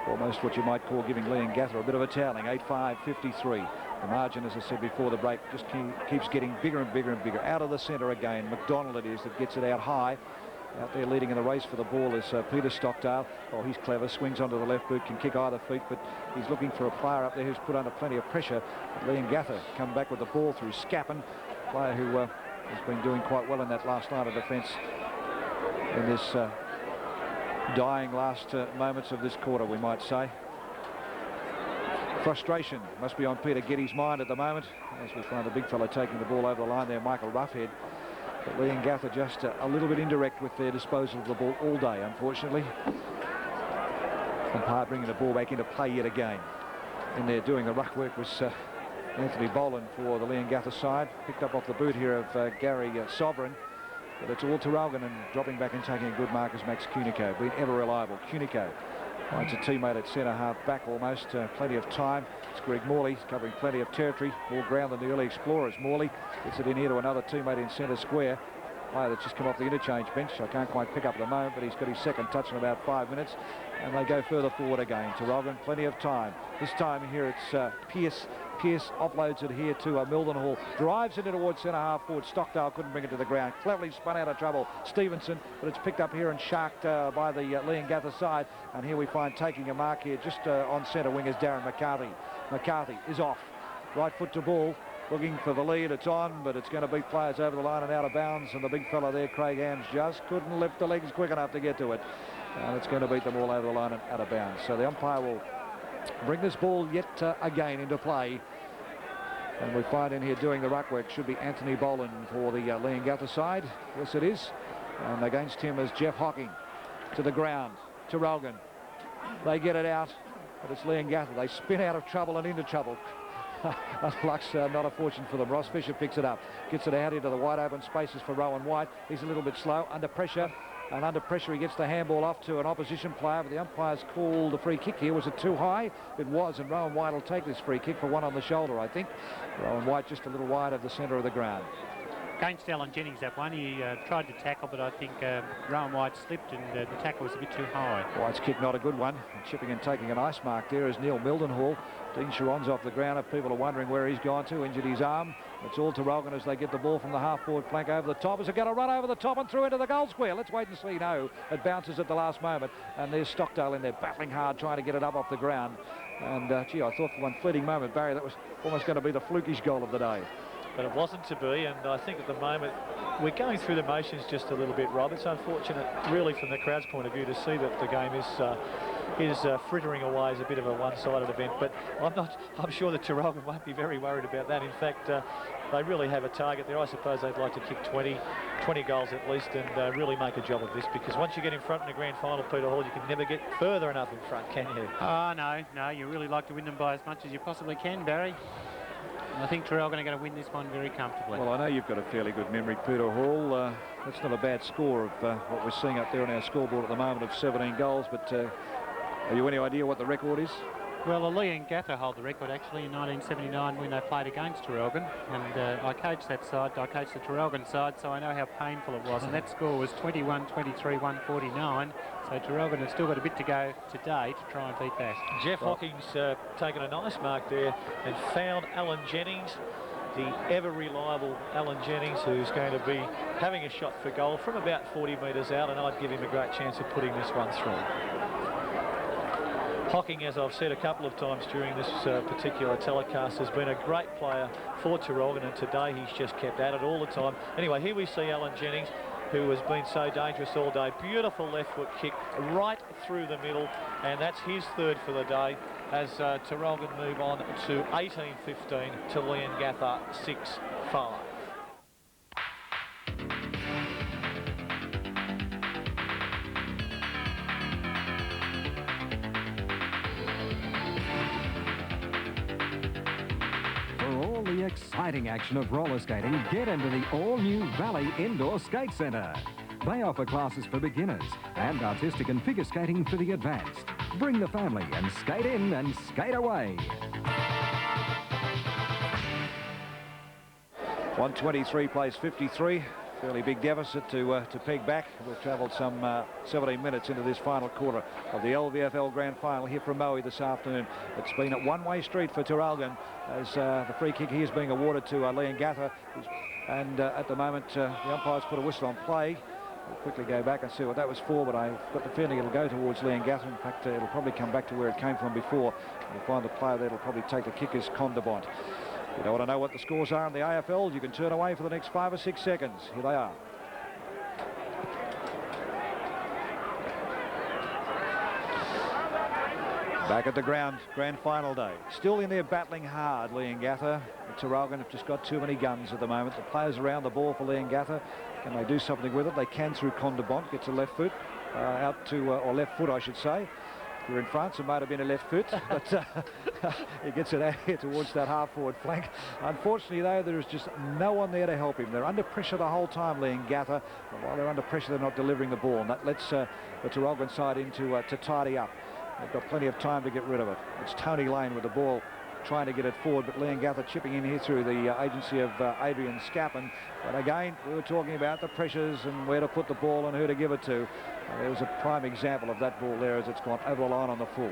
Almost what you might call giving Leongatha a bit of a toweling. 8-5-53. The margin, as I said before the break, just keeps getting bigger and bigger and bigger. Out of the centre again. McDonald it is that gets it out high. Out there leading in the race for the ball is Peter Stockdale. Oh, he's clever, swings onto the left boot, can kick either feet, but he's looking for a player up there who's put under plenty of pressure. Leongatha come back with the ball through Scappen, player who has been doing quite well in that last line of defence in this dying last moments of this quarter, we might say. Frustration must be on Peter Giddy's mind at the moment, as we find the big fellow taking the ball over the line there, Michael Roughhead. But Leongatha just a little bit indirect with their disposal of the ball all day, unfortunately. Umpire bringing the ball back into play yet again. In there doing the ruck work was Anthony Boland for the Leongatha side. Picked up off the boot here of Gary Sovereign. But it's all Traralgon, and dropping back and taking a good mark is Max Cunico. Been ever reliable. Cunico finds a teammate at centre half back almost. Plenty of time. It's Greg Morley covering plenty of territory. More ground than the early explorers. Morley gets it in here to another teammate in centre square. Player that's just come off the interchange bench. I can't quite pick up at the moment, but he's got his second touch in about 5 minutes. And they go further forward again. Traralgon, plenty of time. This time here it's Pearce. Pearce offloads it here to Mildenhall. Drives it in towards centre half forward. Stockdale couldn't bring it to the ground. Cleverly spun out of trouble. Stevenson, but it's picked up here and sharked by the Leongatha side. And here we find taking a mark here just on centre wing is Darren McCarthy. McCarthy is off. Right foot to ball. Looking for the lead. It's on, but it's going to beat players over the line and out of bounds. And the big fella there, Craig Hams, just couldn't lift the legs quick enough to get to it. And it's going to beat them all over the line and out of bounds. So the umpire will bring this ball yet again into play. And we find in here doing the ruck work should be Anthony Boland for the Leongatha side. Yes, it is. And against him is Jeff Hocking. To the ground. Traralgon. They get it out, but it's Leongatha. They spin out of trouble and into trouble. Luck's not a fortune for them. Ross Fisher picks it up. Gets it out into the wide open spaces for Rowan White. He's a little bit slow. Under pressure. And under pressure, he gets the handball off to an opposition player, but the umpire's called the free kick here. Was it too high? It was, and Rowan White will take this free kick for one on the shoulder, I think. Rowan White just a little wide of the centre of the ground. Against Alan Jennings, that one. He tried to tackle, but I think Rowan White slipped and the tackle was a bit too high. White's kick, not a good one. And chipping and taking an ice mark there is Neil Mildenhall. Dean Sharon's off the ground. If people are wondering where he's gone to, injured his arm. It's all Traralgon as they get the ball from the half-forward flank over the top. Is it going to run over the top and through into the goal square? Let's wait and see. No, it bounces at the last moment. And there's Stockdale in there battling hard, trying to get it up off the ground. And, gee, I thought for one fleeting moment, Barry, that was almost going to be the flukish goal of the day. But it wasn't to be, and I think at the moment we're going through the motions just a little bit, Rob. It's unfortunate, really, from the crowd's point of view, to see that the game is frittering away as a bit of a one-sided event. But I'm sure that Traralgon won't be very worried about that. In fact, they really have a target there. I suppose they'd like to kick 20 goals at least and really make a job of this, because once you get in front in the grand final, Peter Hall, you can never get further enough in front, can you? Oh, no, you really like to win them by as much as you possibly can, Barry. I think Traralgon are going to win this one very comfortably. Well, I know you've got a fairly good memory, Peter Hall. That's not a bad score of what we're seeing up there on our scoreboard at the moment of 17 goals, but have you any idea what the record is? Well, Leongatha hold the record actually in 1979 when they played against Traralgon, and I coached that side. I coached the Traralgon side, so I know how painful it was. And that score was 21-23, 149. So Traralgon has still got a bit to go today to try and beat that. Jeff Hocking's taken a nice mark there and found Alan Jennings, the ever-reliable Alan Jennings, who's going to be having a shot for goal from about 40 metres out, and I'd give him a great chance of putting this one through. Hocking, as I've said a couple of times during this particular telecast, has been a great player for Traralgon, and today he's just kept at it all the time. Anyway, here we see Alan Jennings, who has been so dangerous all day. Beautiful left foot kick right through the middle, and that's his third for the day as Traralgon move on to 18-15 to Leongatha 6-5. Exciting action of roller skating, get into the all-new Valley Indoor Skate Centre. They offer classes for beginners and artistic and figure skating for the advanced. Bring the family and skate in and skate away. 123 plays 53. Fairly big deficit to peg back. We've travelled some 17 minutes into this final quarter of the LVFL Grand Final here from Maui this afternoon. It's been a one-way street for Traralgon as the free kick here is being awarded to Leongatha. And at the moment, the umpire's put a whistle on play. We'll quickly go back and see what that was for, but I've got the feeling it'll go towards Leongatha. In fact, it'll probably come back to where it came from before. You'll find the player there will probably take the kick is Condabont. You don't want to know what the scores are in the AFL, you can turn away for the next 5 or 6 seconds. Here they are. Back at the ground, grand final day. Still in there battling hard, Leongatha. Traralgon have just got too many guns at the moment. The players around the ball for Leongatha. Can they do something with it? They can through Condabont. Gets a left foot out to, or left foot I should say. If you're in France, it might have been a left foot, but he gets it out here towards that half-forward flank. Unfortunately, though, there is just no one there to help him. They're under pressure the whole time, Leongatha. And while they're under pressure, they're not delivering the ball. And that lets the Traralgon side in to tidy up. They've got plenty of time to get rid of it. It's Tony Lane with the ball trying to get it forward, but Leongatha chipping in here through the agency of Adrian Scappen. But again, we were talking about the pressures and where to put the ball and who to give it to. There was a prime example of that ball there as it's gone over the line on the full.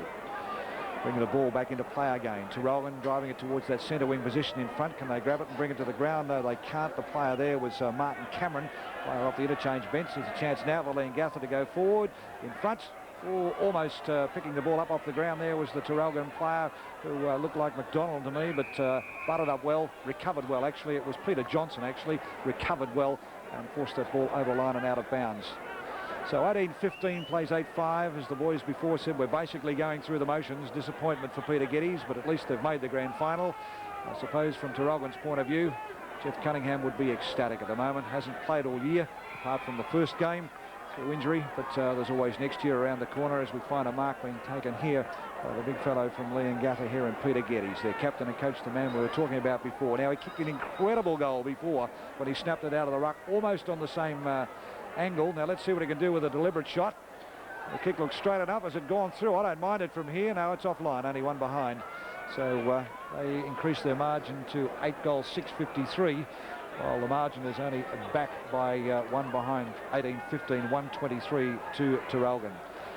Bringing the ball back into play again. Traralgon driving it towards that centre wing position in front. Can they grab it and bring it to the ground? No, they can't. The player there was Martin Cameron, player off the interchange bench. There's a chance now for Leongatha to go forward in front. Almost picking the ball up off the ground there was the Traralgon player who looked like McDonald to me, but butted up well, recovered well actually. It was Peter Johnson actually, recovered well and forced that ball over the line and out of bounds. So 18-15 plays 8-5. As the boys before said, we're basically going through the motions. Disappointment for Peter Geddes, but at least they've made the grand final. I suppose from Traralgon's point of view, Jeff Cunningham would be ecstatic at the moment. Hasn't played all year, apart from the first game through injury, but there's always next year around the corner as we find a mark being taken here by the big fellow from Leongatha here in Peter Geddes, their captain and coach, the man we were talking about before. Now, he kicked an incredible goal before when he snapped it out of the ruck, almost on the same angle. Now, let's see what he can do with a deliberate shot. The kick looks straight enough. Has it gone through? I don't mind it from here. No, it's offline, only one behind. So they increase their margin to 8 goals, 653. While the margin is only back by one behind, 18-15, 123 to Traralgon.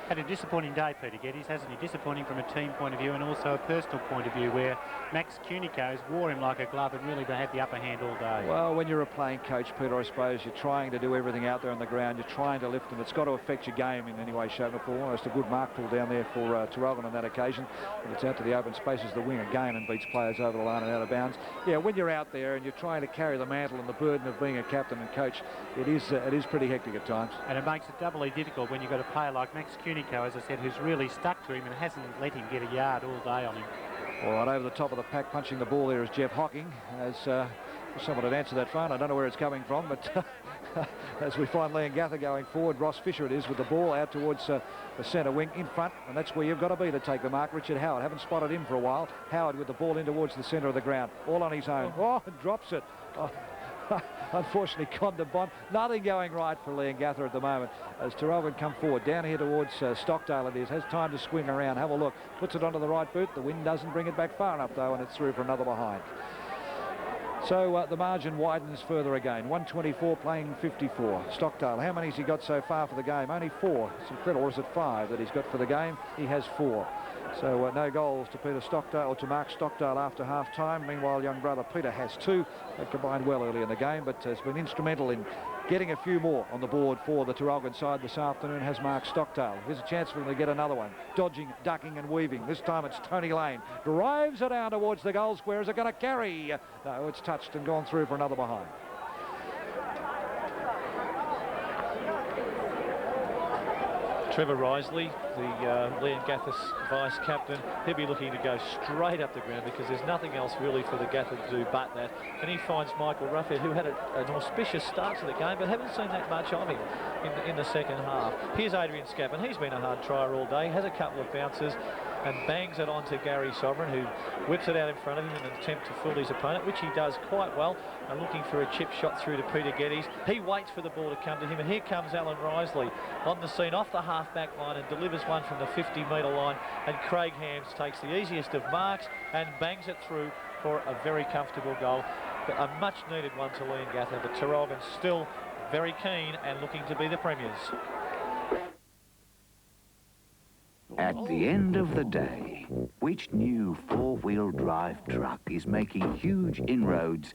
Had a disappointing day, Peter Geddes, hasn't he? Disappointing from a team point of view and also a personal point of view, where Max Cunico's wore him like a glove and really had the upper hand all day. Well, when you're a playing coach, Peter, I suppose you're trying to do everything out there on the ground. You're trying to lift them. It's got to affect your game in any way, shape or form. Almost a good mark pull down there for Traralgon on that occasion. But it's out to the open spaces, the wing again, and beats players over the line and out of bounds. Yeah, when you're out there and you're trying to carry the mantle and the burden of being a captain and coach, it is pretty hectic at times. And it makes it doubly difficult when you've got a player like Max Cunico, as I said, who's really stuck to him and hasn't let him get a yard all day on him. All right, over the top of the pack, punching the ball there is Jeff Hocking. As someone had answered that phone, I don't know where it's coming from, but as we find Leongatha going forward, Ross Fisher it is with the ball out towards the centre wing in front, and that's where you've got to be to take the mark. Richard Howard, haven't spotted him for a while. Howard with the ball in towards the centre of the ground, all on his own. Oh, and drops it. Oh. Unfortunately, Condabont, nothing going right for Leongatha at the moment as Traralgon come forward down here towards Stockdale. It is, has time to swing around, have a look, puts it onto the right boot. The wind doesn't bring it back far enough though, and it's through for another behind. So the margin widens further again. 124 playing 54. Stockdale, how many has he got so far for the game? Only 4. It's incredible. Or is it 5 that he's got for the game? He has 4. So no goals to Peter Stockdale or to Mark Stockdale after half time. Meanwhile, young brother Peter has 2. They combined well early in the game, but has been instrumental in getting a few more on the board for the Traralgon side this afternoon. Has Mark Stockdale. Here's a chance for him to get another one. Dodging, ducking and weaving. This time it's Tony Lane. Drives it down towards the goal square. Is it going to carry? No, it's touched and gone through for another behind. Trevor Risley, the Leongatha vice-captain, he'll be looking to go straight up the ground because there's nothing else really for the Gatha to do but that. And he finds Michael Ruffhead, who had an auspicious start to the game, but haven't seen that much of him in the second half. Here's Adrian Scappen. He's been a hard trier all day, has a couple of bounces and bangs it on to Gary Sovereign, who whips it out in front of him in an attempt to fool his opponent, which he does quite well, and looking for a chip shot through to Peter Geddes. He waits for the ball to come to him, and here comes Alan Risley on the scene off the half-back line and delivers one from the 50-metre line, and Craig Hams takes the easiest of marks and bangs it through for a very comfortable goal. But a much-needed one to Leongatha, but Traralgon still very keen and looking to be the premiers. At the end of the day, which new four-wheel drive truck is making huge inroads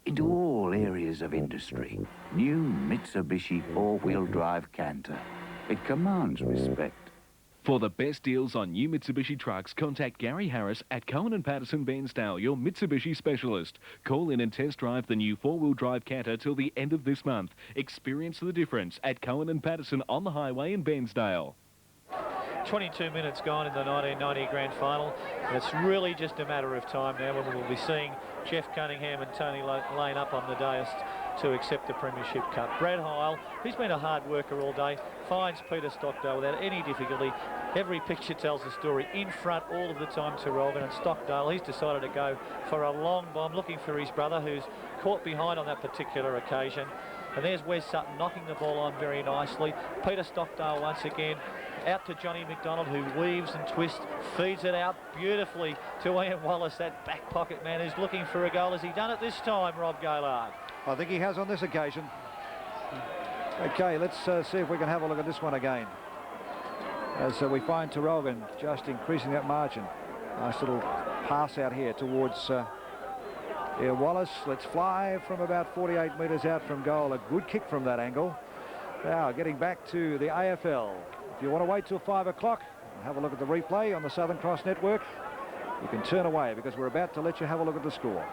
into all areas of industry. New Mitsubishi four-wheel drive Canter. It commands respect. For the best deals on new Mitsubishi trucks, contact Gary Harris at Cohen & Patterson Bairnsdale, your Mitsubishi specialist. Call in and test drive the new four-wheel drive Canter till the end of this month. Experience the difference at Cohen & Patterson on the highway in Bairnsdale. 22 minutes gone in the 1990 Grand Final. And it's really just a matter of time now when we'll be seeing Jeff Cunningham and Tony Lane up on the dais to accept the Premiership Cup. Brad Heil, he's been a hard worker all day, finds Peter Stockdale without any difficulty. Every picture tells the story. In front all of the time, Traralgon, and Stockdale, he's decided to go for a long bomb, looking for his brother, who's caught behind on that particular occasion. And there's Wes Sutton knocking the ball on very nicely. Peter Stockdale once again out to Johnny McDonald, who weaves and twists, feeds it out beautifully to Ian Wallace, that back pocket man who's looking for a goal. Has he done it this time, Rob Gaillard? I think he has on this occasion. Okay, let's see if we can have a look at this one again. As we find Traralgon just increasing that margin. Nice little pass out here towards Wallace. Let's fly from about 48 metres out from goal. A good kick from that angle. Now getting back to the AFL. If you want to wait till 5 o'clock, have a look at the replay on the Southern Cross Network. You can turn away because we're about to let you have a look at the score.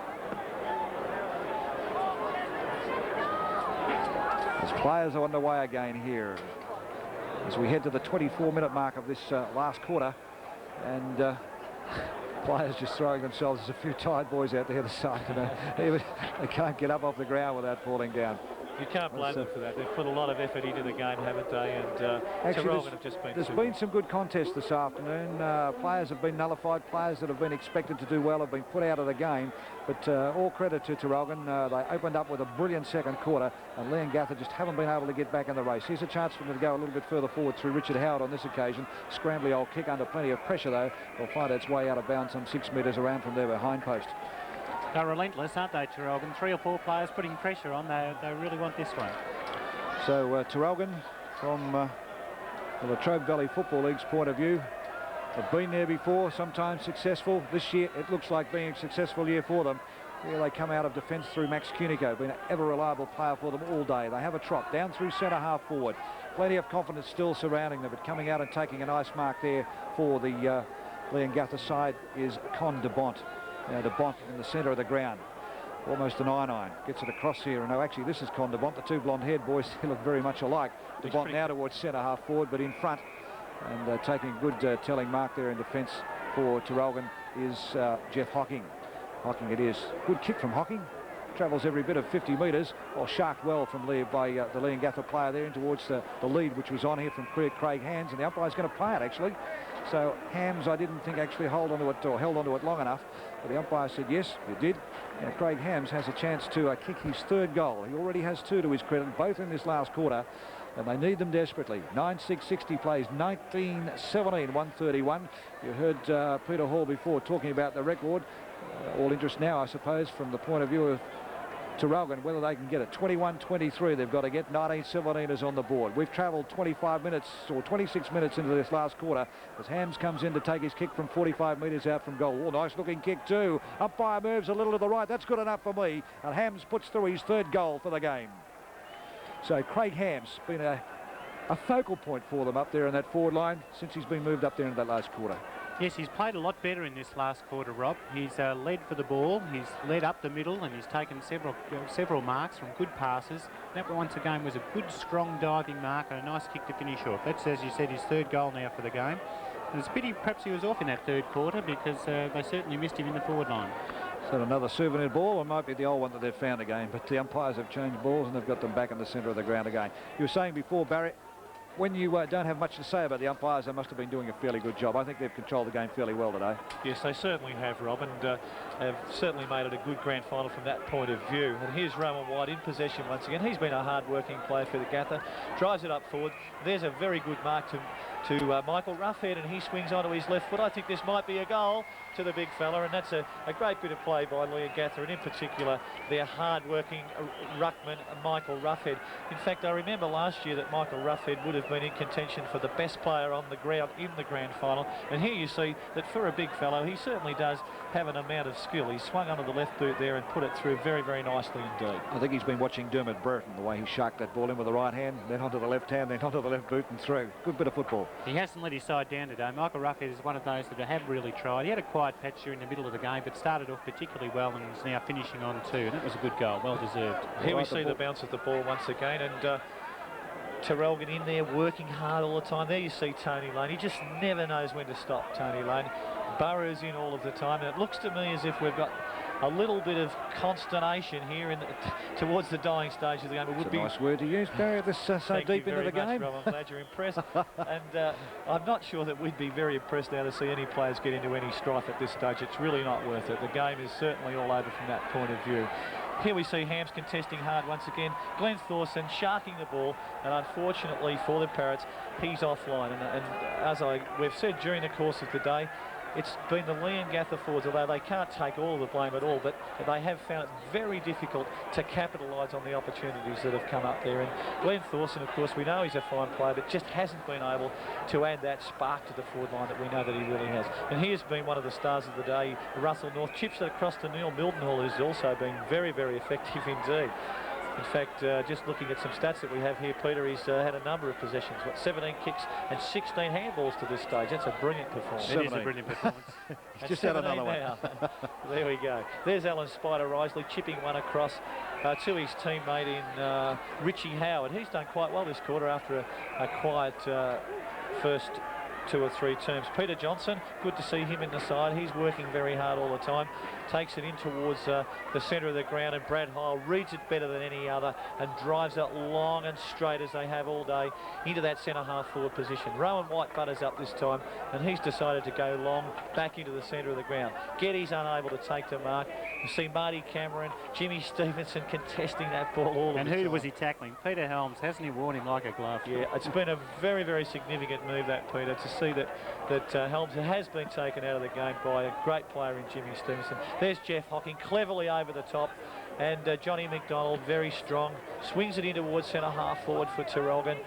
As players are underway again here as we head to the 24-minute mark of this last quarter, and players just throwing themselves. There's a few tired boys out there this afternoon. They can't get up off the ground without falling down. You can't blame them for that. They've put a lot of effort into the game, haven't they? And Traralgon have just been... There's been some good contests this afternoon. Players have been nullified. Players that have been expected to do well have been put out of the game. But all credit to Traralgon. They opened up with a brilliant second quarter, and Leongatha just haven't been able to get back in the race. Here's a chance for them to go a little bit further forward through Richard Howard on this occasion. Scrambly old kick under plenty of pressure, though. Will find its way out of bounds some 6 metres around from their behind post. They're relentless, aren't they, Traralgon? 3 or 4 players putting pressure on. They really want this one. So Traralgon, from the Latrobe Valley Football League's point of view, have been there before, sometimes successful. This year it looks like being a successful year for them. Here they come out of defence through Max Cunico, been an ever-reliable player for them all day. They have a trot down through centre-half forward. Plenty of confidence still surrounding them, but coming out and taking a nice mark there for the Leongatha side is Con de Bont. De Bont in the centre of the ground. Almost an 9-9. Gets it across here. And no, actually, this is Con de Bont. The two blonde-haired boys, they look very much alike. De Bont now towards centre-half forward, but in front. And taking a good telling mark there in defence for Traralgon is Jeff Hocking. Hocking it is. Good kick from Hocking. Travels every bit of 50 metres, or sharked well from by the Leongatha player there in towards the lead, which was on here from Craig Hams, and the umpire's going to play it, actually. So Hams, I didn't think actually held onto it long enough, but the umpire said, yes, you did. And Craig Hams has a chance to kick his 3rd goal. He already has 2 to his credit, both in this last quarter, and they need them desperately. 9-6-60 plays, 19-17, 131. You heard Peter Hall before talking about the record. All interest now, I suppose, from the point of view of Traralgon, whether they can get it. 21-23 they've got to get. 19-17 is on the board. We've travelled 25 minutes or 26 minutes into this last quarter as Hams comes in to take his kick from 45 metres out from goal. Oh, nice looking kick too. Umpire moves a little to the right. That's good enough for me. And Hams puts through his 3rd goal for the game. So Craig Hams been a focal point for them up there in that forward line since he's been moved up there in that last quarter. Yes, he's played a lot better in this last quarter, Rob. He's led for the ball, he's led up the middle, and he's taken several marks from good passes. That once again was a good, strong diving mark and a nice kick to finish off. That's, as you said, his 3rd goal now for the game. And it's a pity perhaps he was off in that 3rd quarter because they certainly missed him in the forward line. So another souvenir ball, or might be the old one that they've found again, but the umpires have changed balls and they've got them back in the centre of the ground again. You were saying before, Barry, when you don't have much to say about the umpires, they must have been doing a fairly good job. I think they've controlled the game fairly well today. Yes, they certainly have, Rob, and have certainly made it a good grand final from that point of view. And here's Rowan White in possession once again. He's been a hard-working player for the Gatha. Drives it up forward. There's a very good mark to Michael Roughhead, and he swings onto his left foot. I think this might be a goal to the big fella, and that's a great bit of play by Leongatha, and in particular their hard-working ruckman Michael Roughhead. In fact, I remember last year that Michael Roughhead would have have been in contention for the best player on the ground in the grand final. And here you see that for a big fellow, he certainly does have an amount of skill. He swung under the left boot there and put it through very, very nicely indeed. I think he's been watching Dermot Burton, the way he sharked that ball in with the right hand, then onto the left hand, then onto the left boot and through. Good bit of football. He hasn't let his side down today. Michael Ruckhead is one of those that have really tried. He had a quiet patch during the middle of the game, but started off particularly well and is now finishing on too. And it was a good goal, well deserved. Here we see the bounce of the ball once again, and Traralgon in there working hard all the time. There you see Tony Lane. He just never knows when to stop, Tony Lane. Burrows in all of the time, and it looks to me as if we've got a little bit of consternation here towards the dying stage of the game. It would be a nice word to use, Barry, this so deep into the game. Rob, I'm glad you're impressed. And I'm not sure that we'd be very impressed now to see any players get into any strife at this stage. It's really not worth it. The game is certainly all over from that point of view. Here we see Hams contesting hard once again. Glenn Thorson sharking the ball, and unfortunately for the Parrots, he's offline. And as we've said during the course of the day, it's been the Leongatha forwards, although they can't take all of the blame at all, but they have found it very difficult to capitalise on the opportunities that have come up there. And Glenn Thorson, of course, we know he's a fine player, but just hasn't been able to add that spark to the forward line that we know that he really has. And he has been one of the stars of the day. Russell North chips it across to Neil Mildenhall, who's also been very, very effective indeed. In fact, just looking at some stats that we have here, Peter, he's had a number of possessions, 17 kicks and 16 handballs to this stage. That's a brilliant performance. 17. It is a brilliant performance. He's just had another one. There we go. There's Alan Spider-Risley chipping one across to his teammate in Richie Howard. He's done quite well this quarter after a quiet first 2 or 3 terms. Peter Johnson, good to see him in the side. He's working very hard all the time. Takes it in towards the centre of the ground, and Brad Heil reads it better than any other and drives it long and straight as they have all day into that centre half forward position. Rowan White butters up this time, and he's decided to go long back into the centre of the ground. Geddes unable to take the mark. You see Marty Cameron, Jimmy Stevenson contesting that ball all of the time. And who was he tackling? Peter Helms. Hasn't he worn him like a glove? Yeah, it's been a very, very significant move, that, Peter, to see that Helms has been taken out of the game by a great player in Jimmy Stevenson. There's Jeff Hocking cleverly over the top, and Johnny McDonald, very strong, swings it in towards centre half forward for Traralgon.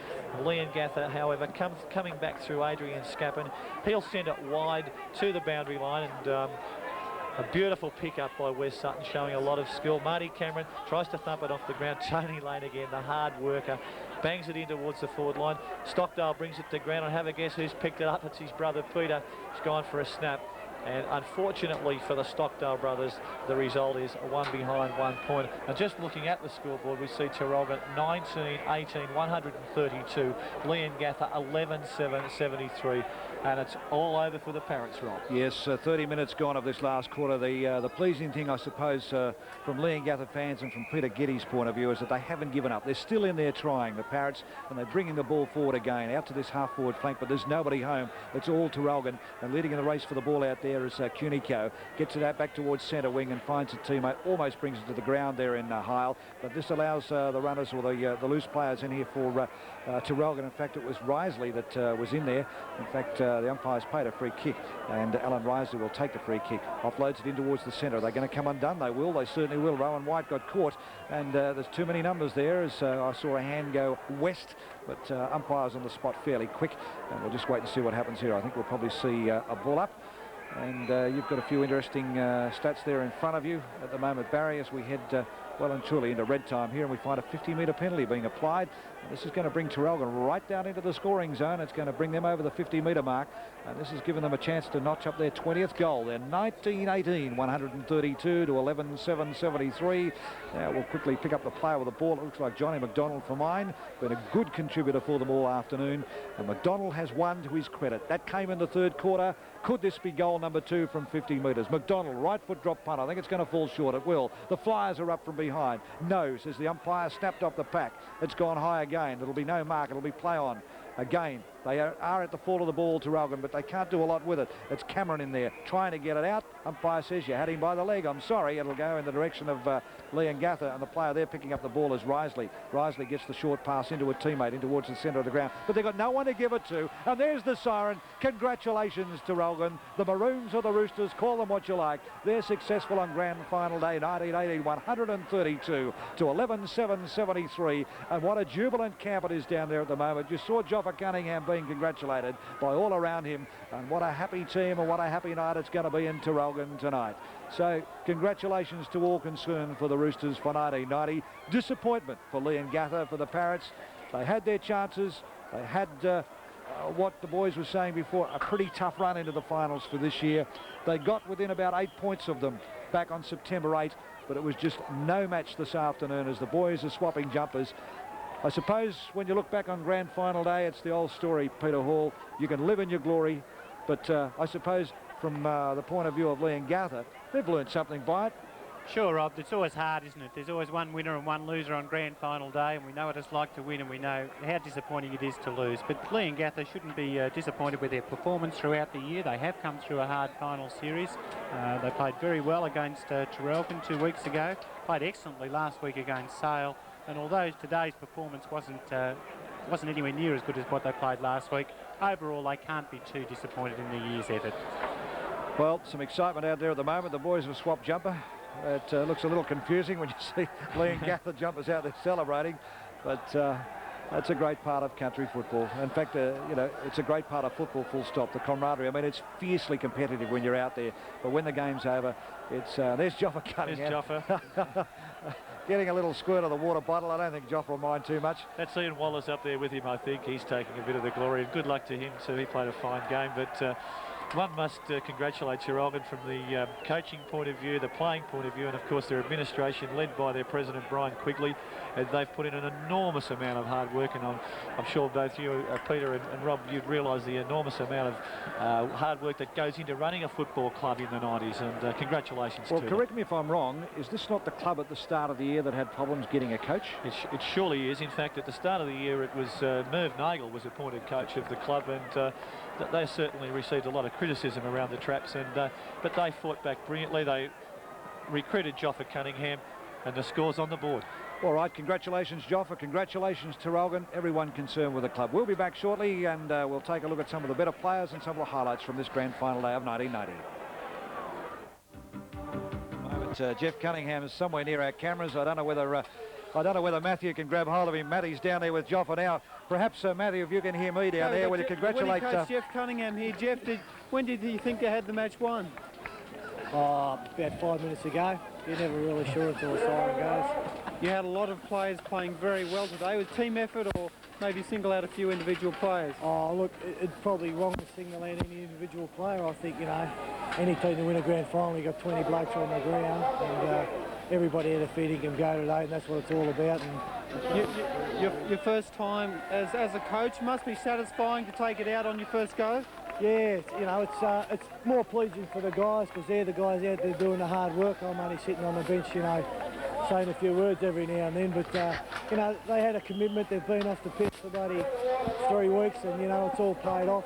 Leongatha, however, coming back through Adrian Scappen. He'll send it wide to the boundary line, and a beautiful pick up by Wes Sutton, showing a lot of skill. Marty Cameron tries to thump it off the ground. Tony Lane again, the hard worker, bangs it in towards the forward line. Stockdale brings it to ground, and have a guess who's picked it up. It's his brother Peter. He's gone for a snap. And unfortunately for the Stockdale brothers, the result is 1 behind 1 point. And just looking at the scoreboard, we see Traralgon 19-18, 132. Leongatha 11-7, 73. And it's all over for the Parrots, Rob. Yes, 30 minutes gone of this last quarter. The pleasing thing, I suppose, from Leongatha fans and from Peter Geddes' point of view, is that they haven't given up. They're still in there trying, the Parrots, and they're bringing the ball forward again, out to this half-forward flank, but there's nobody home. It's all Traralgon, and leading in the race for the ball out there is Cunico. Gets it out back towards centre wing and finds a teammate, almost brings it to the ground there in Heil, but this allows the runners or the loose players in here for Traralgon. In fact, it was Risley that was in there. In fact, the umpires paid a free kick, and Alan Risley will take the free kick. Offloads it in towards the centre. Are they going to come undone? They will. They certainly will. Rowan White got caught, and there's too many numbers there, as I saw a hand go west, but umpires on the spot fairly quick, and we'll just wait and see what happens here. I think we'll probably see a ball up. And you've got a few interesting stats there in front of you at the moment, Barry, as we head well and truly into red time here, and we find a 50-metre penalty being applied. And this is going to bring Traralgon right down into the scoring zone. It's going to bring them over the 50-metre mark, and this has given them a chance to notch up their 20th goal. They're 19-18, 132 to 11-7, 73. Now we'll quickly pick up the player with the ball. It looks like Johnny McDonald for mine. Been a good contributor for them all afternoon, and McDonald has one to his credit. That came in the third quarter. Could this be goal number 2 from 50 metres? McDonald, right foot drop punt. I think it's going to fall short. It will. The Flyers are up from behind. No, says the umpire, snapped off the pack. It's gone high again. It'll be no mark. It'll be play on. Again, They are at the fall of the ball, Traralgon, but they can't do a lot with it. It's Cameron in there trying to get it out. Umpire says you had him by the leg. I'm sorry, it'll go in the direction of Leongatha, and the player there picking up the ball is Risley. Risley gets the short pass into a teammate in towards the centre of the ground, but they've got no one to give it to. And there's the siren. Congratulations, Traralgon. The Maroons or the Roosters, call them what you like. They're successful on Grand Final Day 1918, 132 to 11-7-73. And what a jubilant camp it is down there at the moment. You saw Joffa Cunningham being congratulated by all around him, and what a happy team and what a happy night it's going to be in Traralgon tonight. So congratulations to all concerned for the Roosters for 1990. Disappointment for Leongatha, for the Parrots. They had their chances. They had what the boys were saying before, a pretty tough run into the finals for this year. They got within about 8 points of them back on September 8, but it was just no match this afternoon as the boys are swapping jumpers. I suppose when you look back on Grand Final Day, it's the old story, Peter Hall. You can live in your glory, but I suppose from the point of view of Leongatha, they've learned something by it. Sure, Rob, it's always hard, isn't it? There's always one winner and one loser on Grand Final Day, and we know what it's like to win, and we know how disappointing it is to lose. But Leongatha shouldn't be disappointed with their performance throughout the year. They have come through a hard final series. They played very well against Traralgon 2 weeks ago, played excellently last week against Sale, and although today's performance wasn't anywhere near as good as what they played last week, overall they can't be too disappointed in the year's effort. Well, some excitement out there at the moment. The boys have swapped jumper. It looks a little confusing when you see Leongatha jumpers out there celebrating, but that's a great part of country football. In fact, you know, it's a great part of football, full stop, the camaraderie. I mean, it's fiercely competitive when you're out there, but when the game's over, it's there's Joffa Cunningham. There's Joffa. Getting a little squirt of the water bottle. I don't think Joffa will mind too much. That's Ian Wallace up there with him, I think. He's taking a bit of the glory, and good luck to him too. He played a fine game, but one must congratulate Traralgon from the coaching point of view, the playing point of view, and of course their administration led by their president Brian Quigley. They've put in an enormous amount of hard work, and I'm sure both you, Peter and Rob, you'd realise the enormous amount of hard work that goes into running a football club in the 90s, and congratulations to them. Well, correct me if I'm wrong, is this not the club at the start of the year that had problems getting a coach? It surely is. In fact, at the start of the year it was Merv Nagel was appointed coach of the club, and they certainly received a lot of criticism around the traps, and but they fought back brilliantly. They recruited Joffa Cunningham, and the score's on the board. All right, congratulations Joffa, congratulations Traralgon, everyone concerned with the club. We'll be back shortly, and we'll take a look at some of the better players and some of the highlights from this Grand Final Day of 1990. Jeff Cunningham is somewhere near our cameras. I don't know whether Matthew can grab hold of him. Matty's down there with Joffa now. Perhaps, Matthew, if you can hear me down there, will you congratulate... Jeff Cunningham here. Jeff, when did you think they had the match won? About 5 minutes ago. You're never really sure until the siren goes. You had a lot of players playing very well today. Was team effort or maybe single out a few individual players? Oh, look, it's probably wrong to single out any individual player. I think, you know, any team to win a grand final, you've got 20 blokes on the ground, and everybody had a feeling can go today, and that's what it's all about. And your first time as a coach must be satisfying to take it out on your first go. Yeah, you know, it's more pleasing for the guys because they're the guys out there doing the hard work. I'm only sitting on the bench, you know, saying a few words every now and then. But you know, they had a commitment. They've been off the pitch for bloody 3 weeks, and you know, it's all paid off.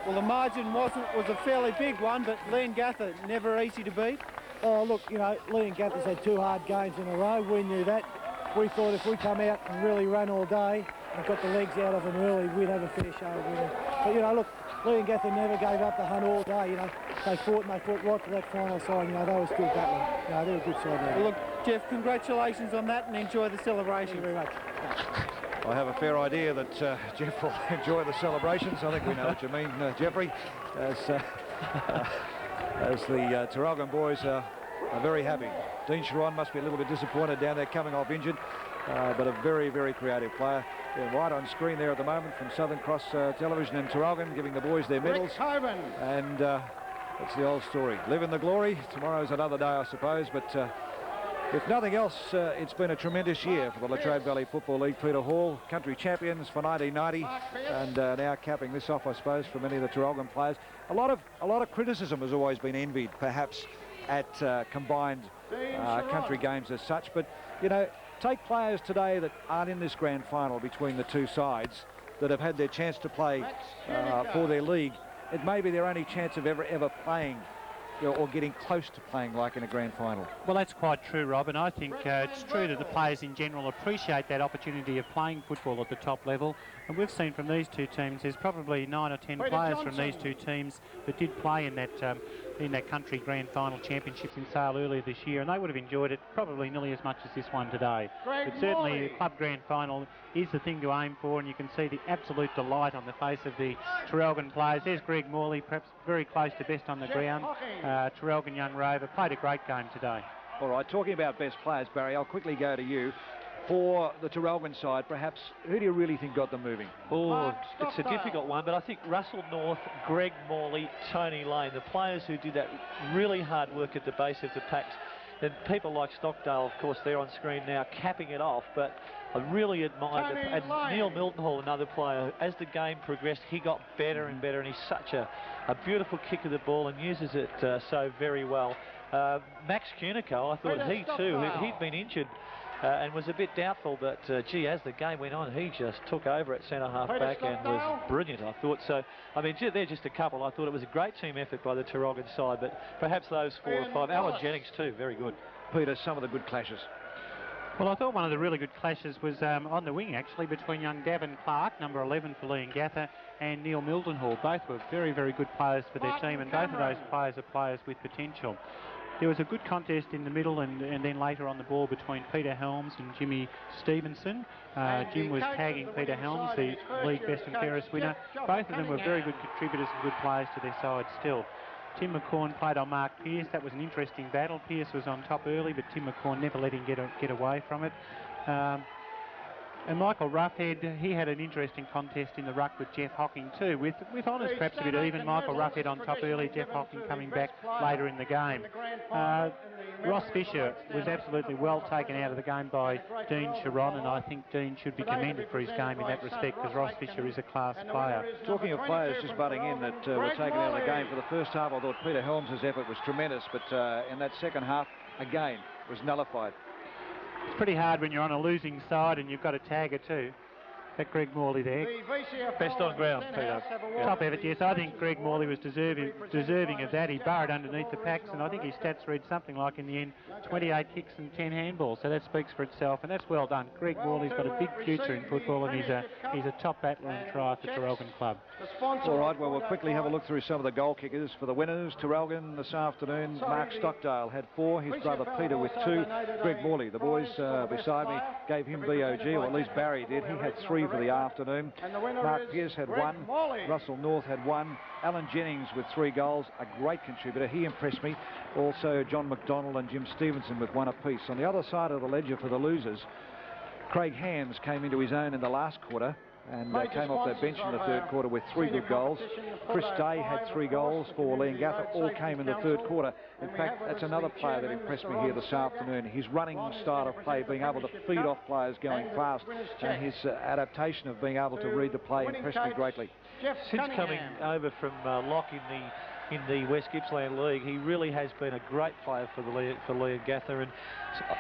Well, the margin was a fairly big one, but Leongatha never easy to beat. Oh, look, you know, Leongatha's had 2 hard games in a row. We knew that. We thought if we come out and really run all day and got the legs out of them early, we'd have a fair show of winning. But you know, look, Leongatha never gave up the hunt all day. You know, they fought right to that final side. You know, they were still battling. You know, they were a good side there. Well, look, Jeff, congratulations on that, and enjoy the celebration. Thank you very much. I have a fair idea that Jeff will enjoy the celebrations. I think we know what you mean, Jeffrey. As the Traralgon boys are very happy. Dean Sharon must be a little bit disappointed down there, coming off injured, but a very, very creative player. They're right on screen there at the moment from Southern Cross Television in Traralgon, giving the boys their medals. And it's the old story. Live in the glory. Tomorrow's another day, I suppose, but if nothing else, it's been a tremendous year for the Latrobe Valley Football League. Peter Hall, country champions for 1990, and now capping this off, I suppose, for many of the Traralgon players. A lot of criticism has always been envied, perhaps, at combined country games as such. But, you know, take players today that aren't in this grand final between the two sides, that have had their chance to play for their league, it may be their only chance of ever playing, or getting close to playing like in a grand final. Well, that's quite true, Rob, and I think it's true that the players in general appreciate that opportunity of playing football at the top level. And we've seen from these two teams, there's probably 9 or 10 players from these two teams that did play in that country grand final championships in Sale earlier this year, and they would have enjoyed it probably nearly as much as this one today. But certainly the club grand final is the thing to aim for, and you can see the absolute delight on the face of the Traralgon players. There's Greg Morley, perhaps very close to best on the ground. Traralgon young rover played a great game today. All right, talking about best players, Barry, I'll quickly go to you. For the Traralgon side, perhaps, who do you really think got them moving? Oh, it's a difficult one, but I think Russell North, Greg Morley, Tony Lane, the players who did that really hard work at the base of the packs. And people like Stockdale, of course, they're on screen now, capping it off, but I really admired it. And Neil Miltonhall, another player, as the game progressed, he got better and better, and he's such a beautiful kick of the ball and uses it so very well. Max Cunico, I thought he too, he'd been injured and was a bit doubtful, but gee, as the game went on, he just took over at centre-half back and was brilliant, I thought. So, I mean, they're just a couple. I thought it was a great team effort by the Traralgon side, but perhaps those 4 or 5. Alan Jennings too, very good. Peter, some of the good clashes. Well, I thought one of the really good clashes was on the wing, actually, between young Davin Clark, number 11 for Leongatha, and Neil Miltonhall. Both were very, very good players for their team, and both of those players are players with potential. There was a good contest in the middle and then later on the ball between Peter Helms and Jimmy Stevenson. Jim was tagging Peter Helms, the league best and fairest winner. Both of them were very good contributors and good players to their side still. Tim McCorn played on Mark Pearce. That was an interesting battle. Pearce was on top early, but Tim McCorn never let him get away from it. And Michael Roughhead, he had an interesting contest in the ruck with Jeff Hocking too, with honours perhaps a bit even. Michael Roughhead on top early, Jeff Hocking coming back later in the game. Ross Fisher was absolutely well taken out of the game by Dean Sharon, and I think Dean should be commended for his game in that respect, because Ross Fisher is a class player. Talking of players just butting in that were taken out of the game for the first half, I thought Peter Helms' effort was tremendous, but in that second half, again, was nullified. It's pretty hard when you're on a losing side and you've got a tagger too. That Greg Morley there. Best on ground, Peter. Top effort, yes. I think Greg Morley was deserving of that. He burrowed underneath the packs, and I think his stats read something like, in the end, 28 kicks and 10 handballs. So that speaks for itself, and that's well done. Greg Morley's got a big future in football, and he's a top battler and try for Traralgon Club. All right, well, we'll quickly have a look through some of the goal kickers for the winners. Traralgon this afternoon, Mark Stockdale had 4, his brother Peter with 2. Greg Morley, the boys beside me, gave him BOG, or at least Barry did. He had 3 for the afternoon. Mark Pearce had 1. Russell North had 1. Alan Jennings with 3 goals, a great contributor. He impressed me. Also John McDonald and Jim Stevenson with 1 apiece. On the other side of the ledger for the losers, Craig Hams came into his own in the last quarter and came off that bench in the third quarter with 3 good goals. Chris Day had 3 goals for Leongatha, all came in the third quarter. In fact, that's another player that impressed me here this afternoon. His running style of play, being able to feed off players going fast, and his adaptation of being able to read the play impressed me greatly. Since coming over from Lock in the West Gippsland League, he really has been a great player for Leongatha, and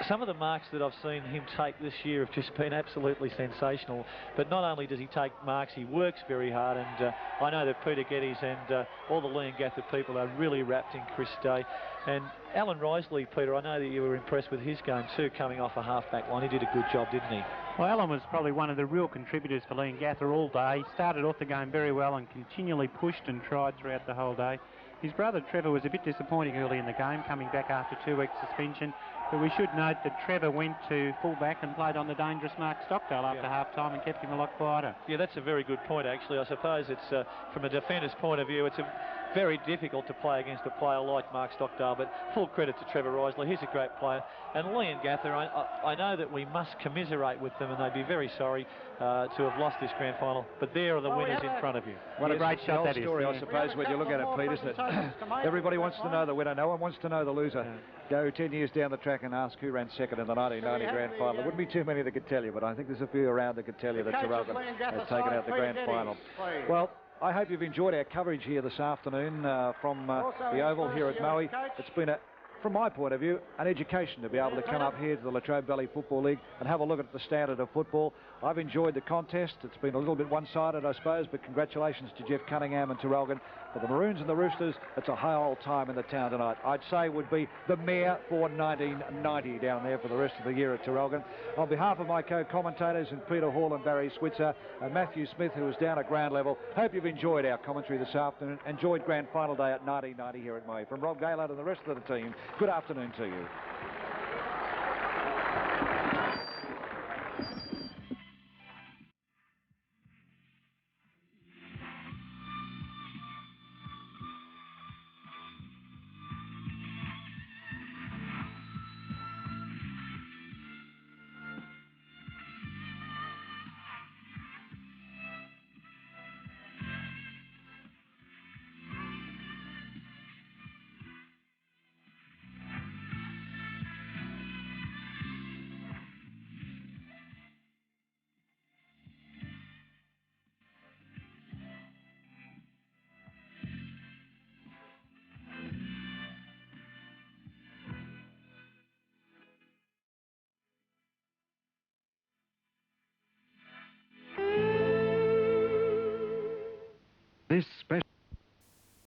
some of the marks that I've seen him take this year have just been absolutely sensational. But not only does he take marks, he works very hard, and I know that Peter Geddes and all the Leongatha people are really wrapped in Chris Day. And Alan Risley, Peter, I know that you were impressed with his game too, coming off a half-back line. He did a good job, didn't he? Well, Alan was probably one of the real contributors for Leongatha all day. He started off the game very well and continually pushed and tried throughout the whole day. His brother Trevor was a bit disappointing early in the game, coming back after 2 weeks suspension. But we should note that Trevor went to full-back and played on the dangerous Mark Stockdale after half-time and kept him a lot quieter. Yeah, that's a very good point, actually. I suppose it's, from a defender's point of view, it's very difficult to play against a player like Mark Stockdale, but full credit to Trevor Risley. He's a great player. And Leongatha, I know that we must commiserate with them, and they'd be very sorry to have lost this grand final, but there are the winners in front of you. What a great shot that is. Story, I suppose, when you look at it, Pete, isn't it? Everybody wants to know the winner. No one wants to know the loser. Go 10 years down the track and ask who ran second in the 1990 grand final. There wouldn't be too many that could tell you, but I think there's a few around that could tell you that Traralgon has taken out the grand final. Well, I hope you've enjoyed our coverage here this afternoon from the Oval here at Maui. It's been a from my point of view, an education to be able to come up here to the Latrobe Valley Football League and have a look at the standard of football. I've enjoyed the contest. It's been a little bit one-sided, I suppose, but congratulations to Jeff Cunningham and Traralgon. For the Maroons and the Roosters, it's a high old time in the town tonight. I'd say would be the mayor for 1990 down there for the rest of the year at Traralgon. On behalf of my co-commentators in Peter Hall and Barry Switzer and Matthew Smith, who is down at ground level, hope you've enjoyed our commentary this afternoon. Enjoyed Grand Final Day at 1990 here at May. From Rob Gaylord and the rest of the team, good afternoon to you. This special